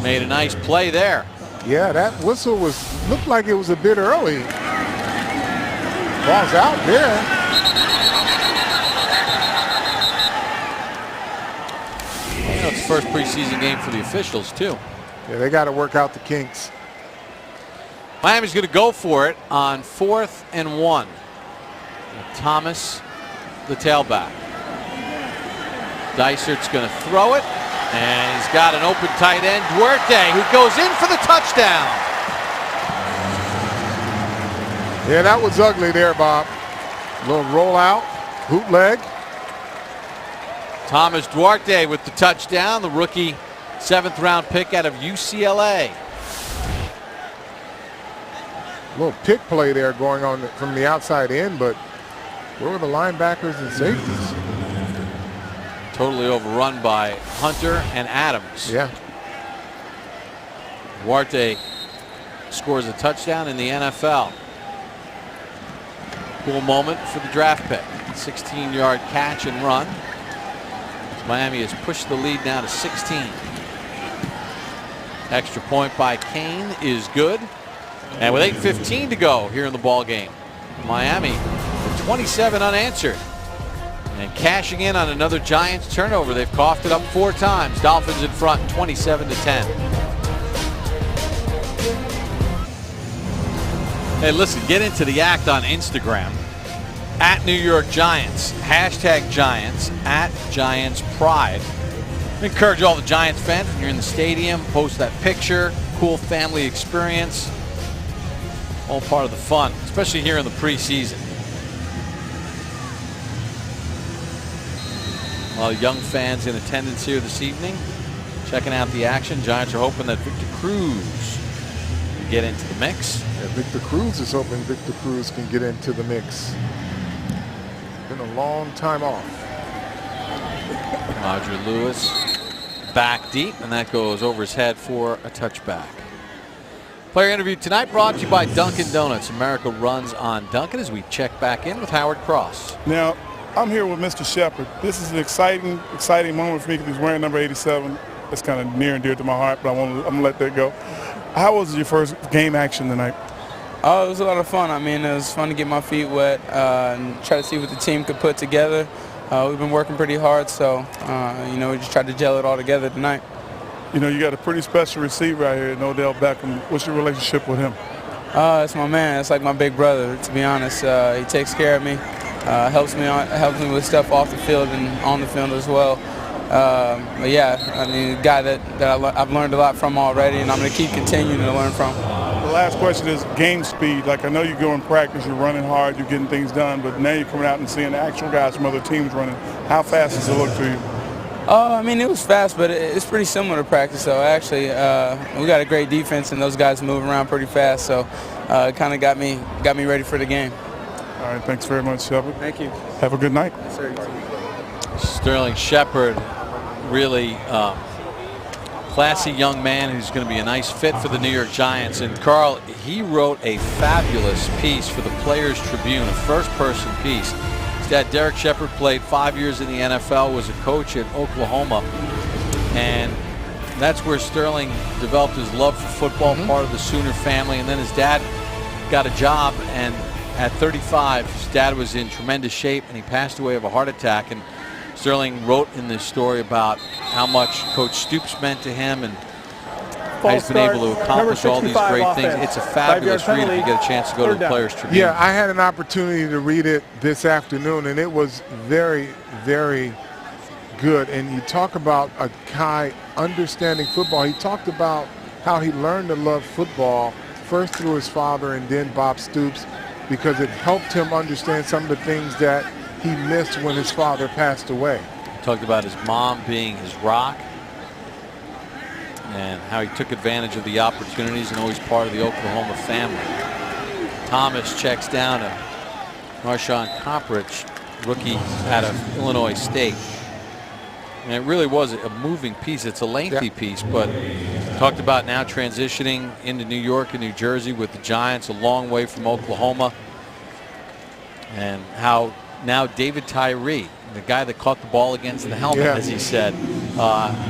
made a nice play there. Yeah, that whistle looked like it was a bit early. Ball's out there. It's the first preseason game for the officials, too. Yeah, they got to work out the kinks. Miami's going to go for it on 4th and 1. Thomas, the tailback. Dysert's going to throw it, and he's got an open tight end, Duarte, who goes in for the touchdown. Yeah, that was ugly there, Bob. Little rollout, bootleg. Thomas Duarte with the touchdown, the rookie 7th round pick out of UCLA. Little pick play there going on from the outside in, but where were the linebackers and safeties? Totally overrun by Hunter and Adams. Yeah. Duarte scores a touchdown in the NFL. Cool moment for the draft pick. 16-yard catch and run. Miami has pushed the lead now to 16. Extra point by Kane is good. And with 8:15 to go here in the ball game, Miami 27 unanswered. And cashing in on another Giants turnover. They've coughed it up 4 times. Dolphins in front 27-10. Hey, listen, get into the act on Instagram. At New York Giants, hashtag Giants, at Giants Pride. I encourage all the Giants fans, when you're in the stadium, post that picture. Cool family experience. All part of the fun, especially here in the preseason. A lot of young fans in attendance here this evening, checking out the action. Giants are hoping that Victor Cruz can get into the mix. Yeah, Victor Cruz is hoping Victor Cruz can get into the mix. Been a long time off. Roger Lewis back deep, and that goes over his head for a touchback. Player interview tonight brought to you by Dunkin' Donuts. America runs on Dunkin' as we check back in with Howard Cross. Now, I'm here with Mr. Shepard. This is an exciting moment for me because he's wearing number 87. It's kind of near and dear to my heart, but I'm going to let that go. How was your first game action tonight? Oh, it was a lot of fun. I mean, it was fun to get my feet wet and try to see what the team could put together. We've been working pretty hard, so, we just tried to gel it all together tonight. You know, you got a pretty special receiver out here in Odell Beckham. What's your relationship with him? It's my man. It's like my big brother, to be honest. He takes care of me, helps me with stuff off the field and on the field as well. But yeah, I mean, a guy that I've learned a lot from already, and I'm going to keep continuing to learn from. The last question is game speed. Like, I know you go in practice, you're running hard, you're getting things done, but now you're coming out and seeing actual guys from other teams running. How fast does it look to you? I mean, it was fast, but it's pretty similar to practice, though. Actually, we got a great defense, and those guys move around pretty fast, so it kind of got me ready for the game. All right, thanks very much, Shepard. Thank you. Have a good night. Yes, sir. You too. Sterling Shepard, really classy young man who's going to be a nice fit for the New York Giants. And Carl, he wrote a fabulous piece for the Players Tribune, a first-person piece. His dad, Derek Shepard, played 5 years in the NFL, was a coach at Oklahoma, and that's where Sterling developed his love for football, part of the Sooner family. And then his dad got a job, and at 35, his dad was in tremendous shape, and he passed away of a heart attack. And Sterling wrote in this story about how much Coach Stoops meant to him and how he's been able to accomplish all these great things. It's a fabulous read if you get a chance to go to the Players Tribune. Yeah, I had an opportunity to read it this afternoon, and it was very, very good. And you talk about a guy understanding football. He talked about how he learned to love football first through his father and then Bob Stoops, because it helped him understand some of the things that he missed when his father passed away. He talked about his mom being his rock and how he took advantage of the opportunities and always part of the Oklahoma family. Thomas checks down to Marshawn Coprich, rookie out of Illinois State. And it really was a moving piece. It's a lengthy piece, but talked about now transitioning into New York and New Jersey with the Giants, a long way from Oklahoma, and how now David Tyree, the guy that caught the ball against the helmet, as he said,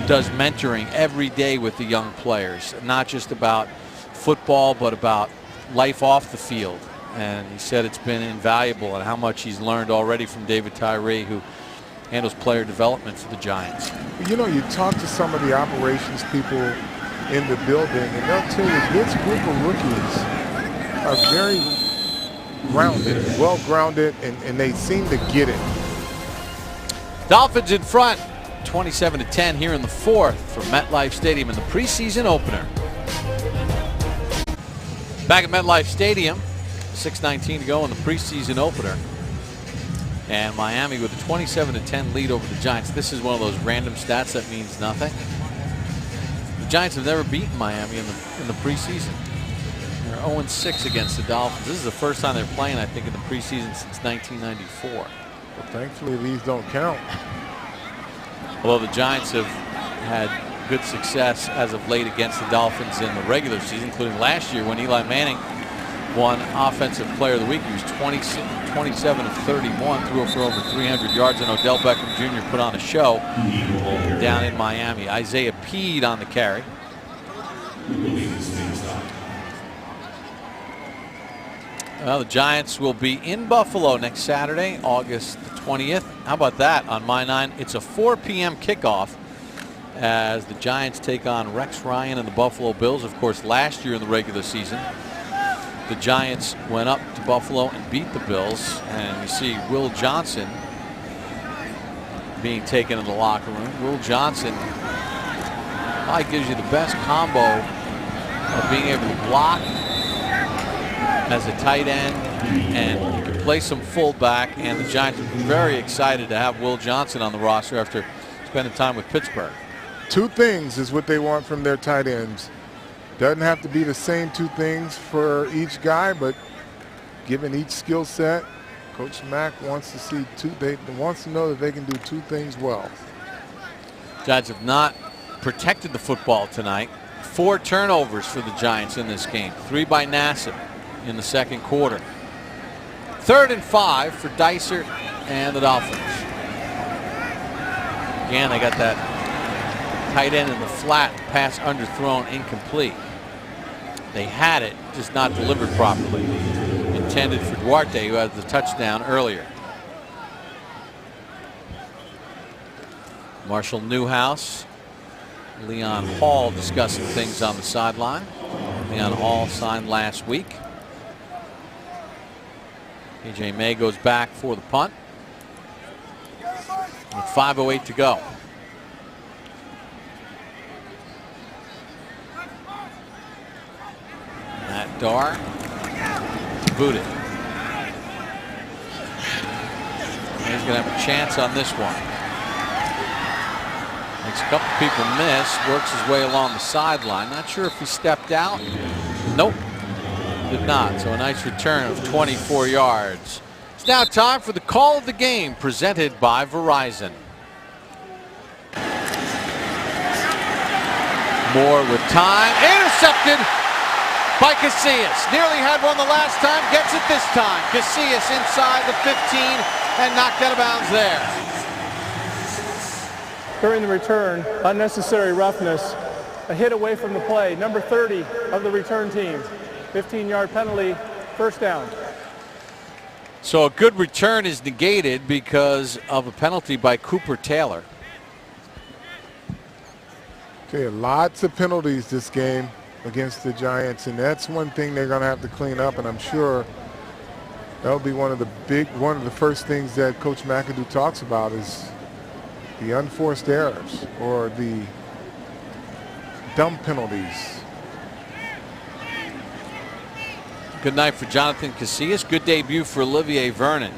does mentoring every day with the young players, not just about football, but about life off the field. And he said it's been invaluable and how much he's learned already from David Tyree, who handles player development for the Giants. You know, you talk to some of the operations people in the building, and they'll tell you this group of rookies are very grounded, well-grounded, and they seem to get it. Dolphins in front, 27-10 here in the fourth from MetLife Stadium in the preseason opener. Back at MetLife Stadium, 6:19 to go in the preseason opener. And Miami with a 27-10 lead over the Giants. This is one of those random stats that means nothing. The Giants have never beaten Miami in the preseason. They're 0-6 against the Dolphins. This is the first time they're playing, I think, in the preseason since 1994. Well, thankfully, these don't count. Although the Giants have had good success as of late against the Dolphins in the regular season, including last year when Eli Manning won Offensive Player of the Week. He was 27 of 31, threw for over 300 yards, and Odell Beckham Jr. put on a show down in Miami. Isaiah Peed on the carry. Well, the Giants will be in Buffalo next Saturday, August 20th. How about that on My 9? It's a 4 p.m. kickoff as the Giants take on Rex Ryan and the Buffalo Bills. Of course, last year in the regular season, the Giants went up to Buffalo and beat the Bills. And you see Will Johnson being taken in the locker room. Will Johnson probably gives you the best combo of being able to block as a tight end, and you can play some fullback, and the Giants are very excited to have Will Johnson on the roster after spending time with Pittsburgh. Two things is what they want from their tight ends. Doesn't have to be the same two things for each guy, but given each skill set, Coach Mack wants to see wants to know that they can do two things well. Giants have not protected the football tonight. 4 turnovers for the Giants in this game. 3 by Nassib in the second quarter. 3rd and 5 for Dysert and the Dolphins. Again, they got that tight end in the flat, pass underthrown, incomplete. They had it, just not delivered properly. Intended for Duarte, who had the touchdown earlier. Marshall Newhouse, Leon Hall discussing things on the sideline. Leon Hall signed last week. A.J. May goes back for the punt with 5:08 to go. Matt Darr booted. He's going to have a chance on this one. Makes a couple people miss. Works his way along the sideline. Not sure if he stepped out. Nope. Did not. So a nice return of 24 yards. It's now time for the call of the game presented by Verizon. Moore with time. Intercepted by Casillas. Nearly had one the last time. Gets it this time. Casillas inside the 15 and knocked out of bounds there. During the return, unnecessary roughness, a hit away from the play, number 30 of the return team. 15-yard penalty, first down. So a good return is negated because of a penalty by Cooper Taylor. Okay, lots of penalties this game against the Giants, and that's one thing they're going to have to clean up, and I'm sure that'll be one of the first things that Coach McAdoo talks about is the unforced errors or the dumb penalties. Good night for Jonathan Casillas. Good debut for Olivier Vernon.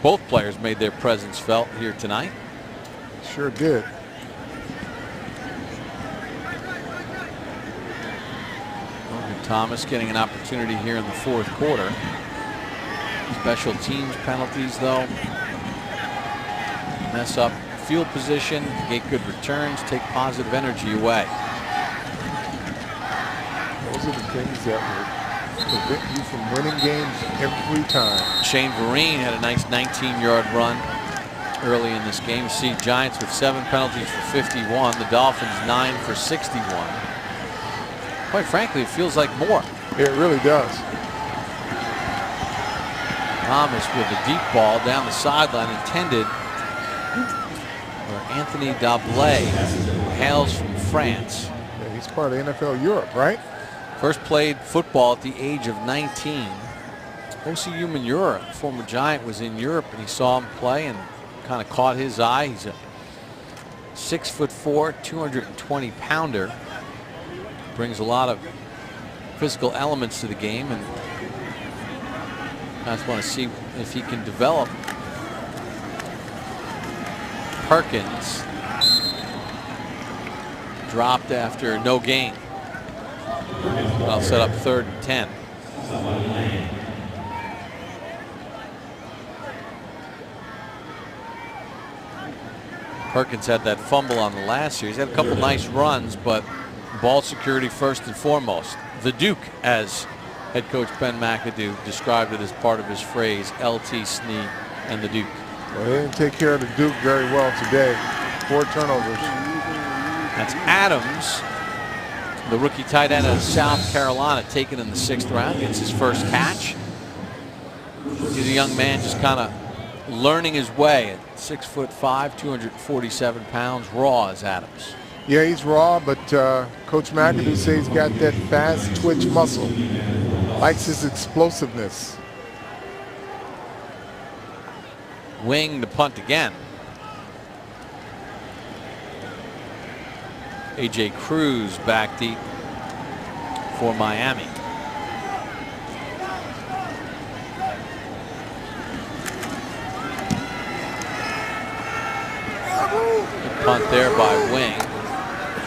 Both players made their presence felt here tonight. Sure did. Logan Thomas getting an opportunity here in the fourth quarter. Special teams penalties, though, mess up field position, get good returns, take positive energy away. Those are the things that will prevent you from winning games every time. Shane Vereen had a nice 19-yard run early in this game. You see Giants with 7 penalties for 51. The Dolphins 9 for 61. Quite frankly, it feels like more. It really does. Thomas with a deep ball down the sideline intended for Anthony Dablé, who hails from France. Yeah, he's part of NFL Europe, right? First played football at the age of 19. OCU Manura, former Giant, was in Europe and he saw him play and kind of caught his eye. He's a 6'4", 220-pounder. Brings a lot of physical elements to the game, and I just want to see if he can develop. Perkins dropped after no gain. I'll set up 3rd and 10. Perkins had that fumble on the last year. He's had a couple nice runs, but ball security first and foremost. The Duke, as head coach Ben McAdoo described it as part of his phrase, LT Snead and the Duke. Well, they didn't take care of the Duke very well today. 4 turnovers. That's Adams, the rookie tight end of South Carolina, taken in the 6th round. Gets his first catch. He's a young man just kind of learning his way at 6'5", 247 pounds, raw as Adams. Yeah, he's raw, but Coach McAdoo says he's got that fast twitch muscle. Likes his explosiveness. Wing to punt again. A.J. Cruz back deep for Miami. Good punt there by Wing.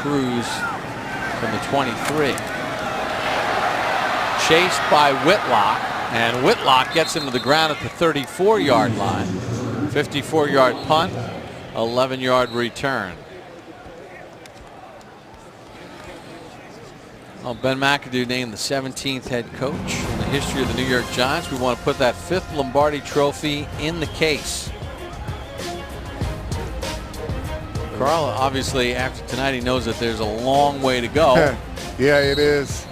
Cruz from the 23. Chased by Whitlock, and Whitlock gets him to the ground at the 34-yard line. 54-yard punt, 11-yard return. Well, Ben McAdoo named the 17th head coach in the history of the New York Giants. We want to put that 5th Lombardi trophy in the case. Carl, obviously, after tonight, he knows that there's a long way to go. Yeah, it is.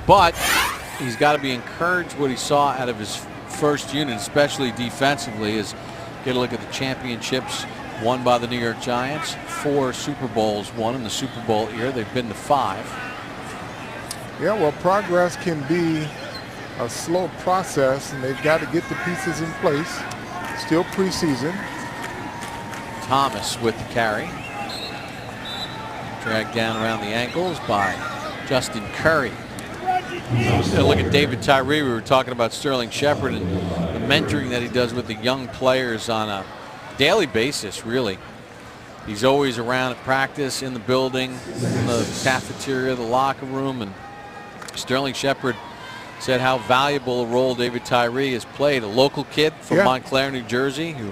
But he's got to be encouraged what he saw out of his first unit, especially defensively, is get a look at the championships won by the New York Giants. 4 Super Bowls won in the Super Bowl era. They've been to 5. Yeah, well, progress can be a slow process, and they've got to get the pieces in place. Still preseason. Thomas with the carry. Dragged down around the ankles by Justin Curry. Look at David Tyree. We were talking about Sterling Shepard and the mentoring that he does with the young players on a daily basis, really. He's always around at practice, in the building, in the cafeteria, the locker room. And Sterling Shepard said how valuable a role David Tyree has played. A local kid from Montclair, New Jersey, who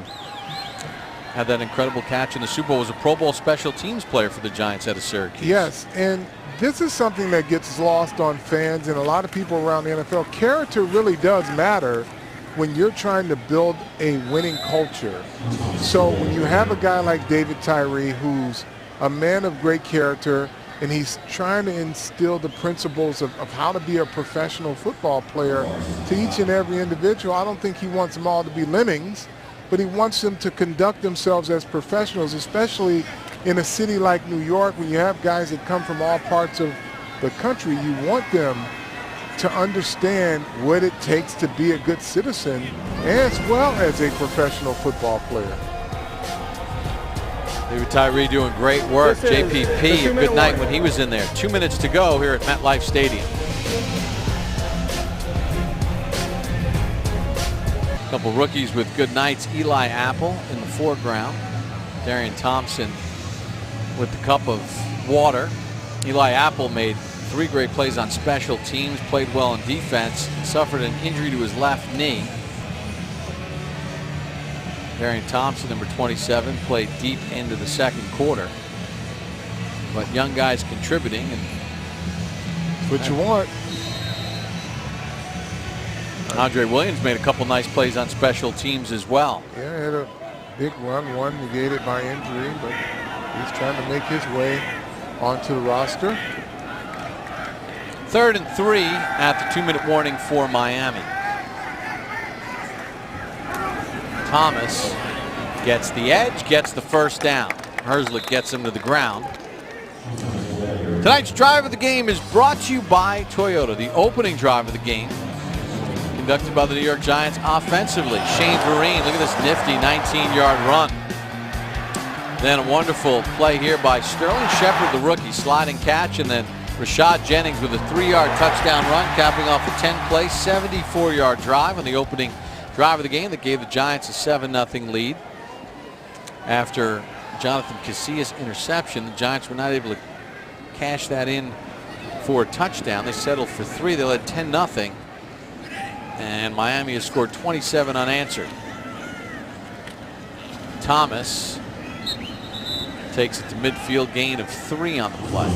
had that incredible catch in the Super Bowl, was a Pro Bowl special teams player for the Giants out of Syracuse. Yes, and this is something that gets lost on fans and a lot of people around the NFL. Character really does matter when you're trying to build a winning culture. So when you have a guy like David Tyree, who's a man of great character, and he's trying to instill the principles of how to be a professional football player to each and every individual, I don't think he wants them all to be lemmings, but he wants them to conduct themselves as professionals, especially in a city like New York, when you have guys that come from all parts of the country. You want them to understand what it takes to be a good citizen as well as a professional football player. David Tyree doing great work. JPP, a good night when he was in there. 2 minutes to go here at MetLife Stadium. A couple rookies with good nights. Eli Apple in the foreground. Darian Thompson with the cup of water. Eli Apple made 3 great plays on special teams, played well in defense, suffered an injury to his left knee. Darian Thompson, number 27, played deep into the second quarter. But young guys contributing, and that's what you want. Andre Williams made a couple nice plays on special teams as well. Yeah, had a big run, one negated by injury, but he's trying to make his way onto the roster. 3rd and 3 at the 2-minute warning for Miami. Thomas gets the edge, gets the first down. Herzlich gets him to the ground. Tonight's drive of the game is brought to you by Toyota. The opening drive of the game conducted by the New York Giants offensively. Shane Vereen, look at this nifty 19-yard run. Then a wonderful play here by Sterling Shepard, the rookie, sliding catch, and then Rashad Jennings with a 3-yard touchdown run, capping off a 10-play, 74-yard drive on the opening drive of the game that gave the Giants a 7-0 lead. After Jonathan Casillas' interception, the Giants were not able to cash that in for a touchdown. They settled for 3. They led 10-0. And Miami has scored 27 unanswered. Thomas takes it to midfield, gain of 3 on the play.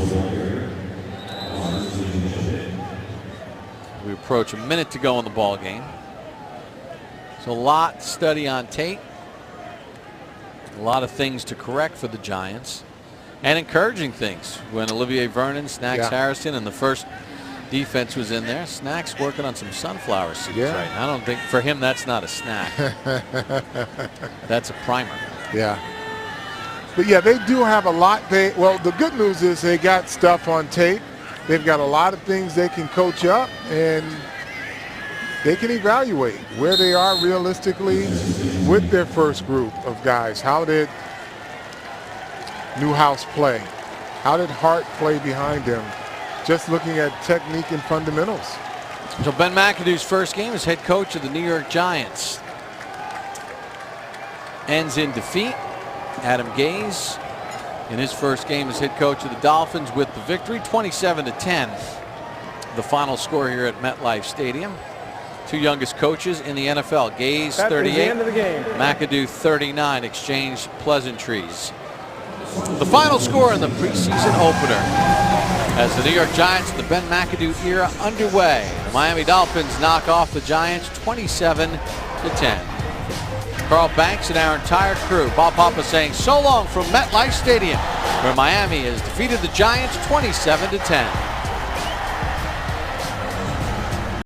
We approach a minute to go in the ball game. So a lot to study on tape. A lot of things to correct for the Giants. And encouraging things when Olivier Vernon, Snacks Harrison, and the first defense was in there. Snacks working on some sunflower seeds right now. I don't think, for him, that's not a snack. That's a primer. Yeah. But yeah, they do have a lot. Well, the good news is they got stuff on tape. They've got a lot of things they can coach up, and they can evaluate where they are realistically with their first group of guys. How did Newhouse play? How did Hart play behind him? Just looking at technique and fundamentals. So Ben McAdoo's first game as head coach of the New York Giants ends in defeat. Adam Gase in his first game as head coach of the Dolphins with the victory, 27-10. The final score here at MetLife Stadium. 2 youngest coaches in the NFL. Gase 38, McAdoo 39. Exchange pleasantries. The final score in the preseason opener as the New York Giants in the Ben McAdoo era underway. The Miami Dolphins knock off the Giants 27-10. Carl Banks and our entire crew, Bob Papa saying so long from MetLife Stadium, where Miami has defeated the Giants 27-10.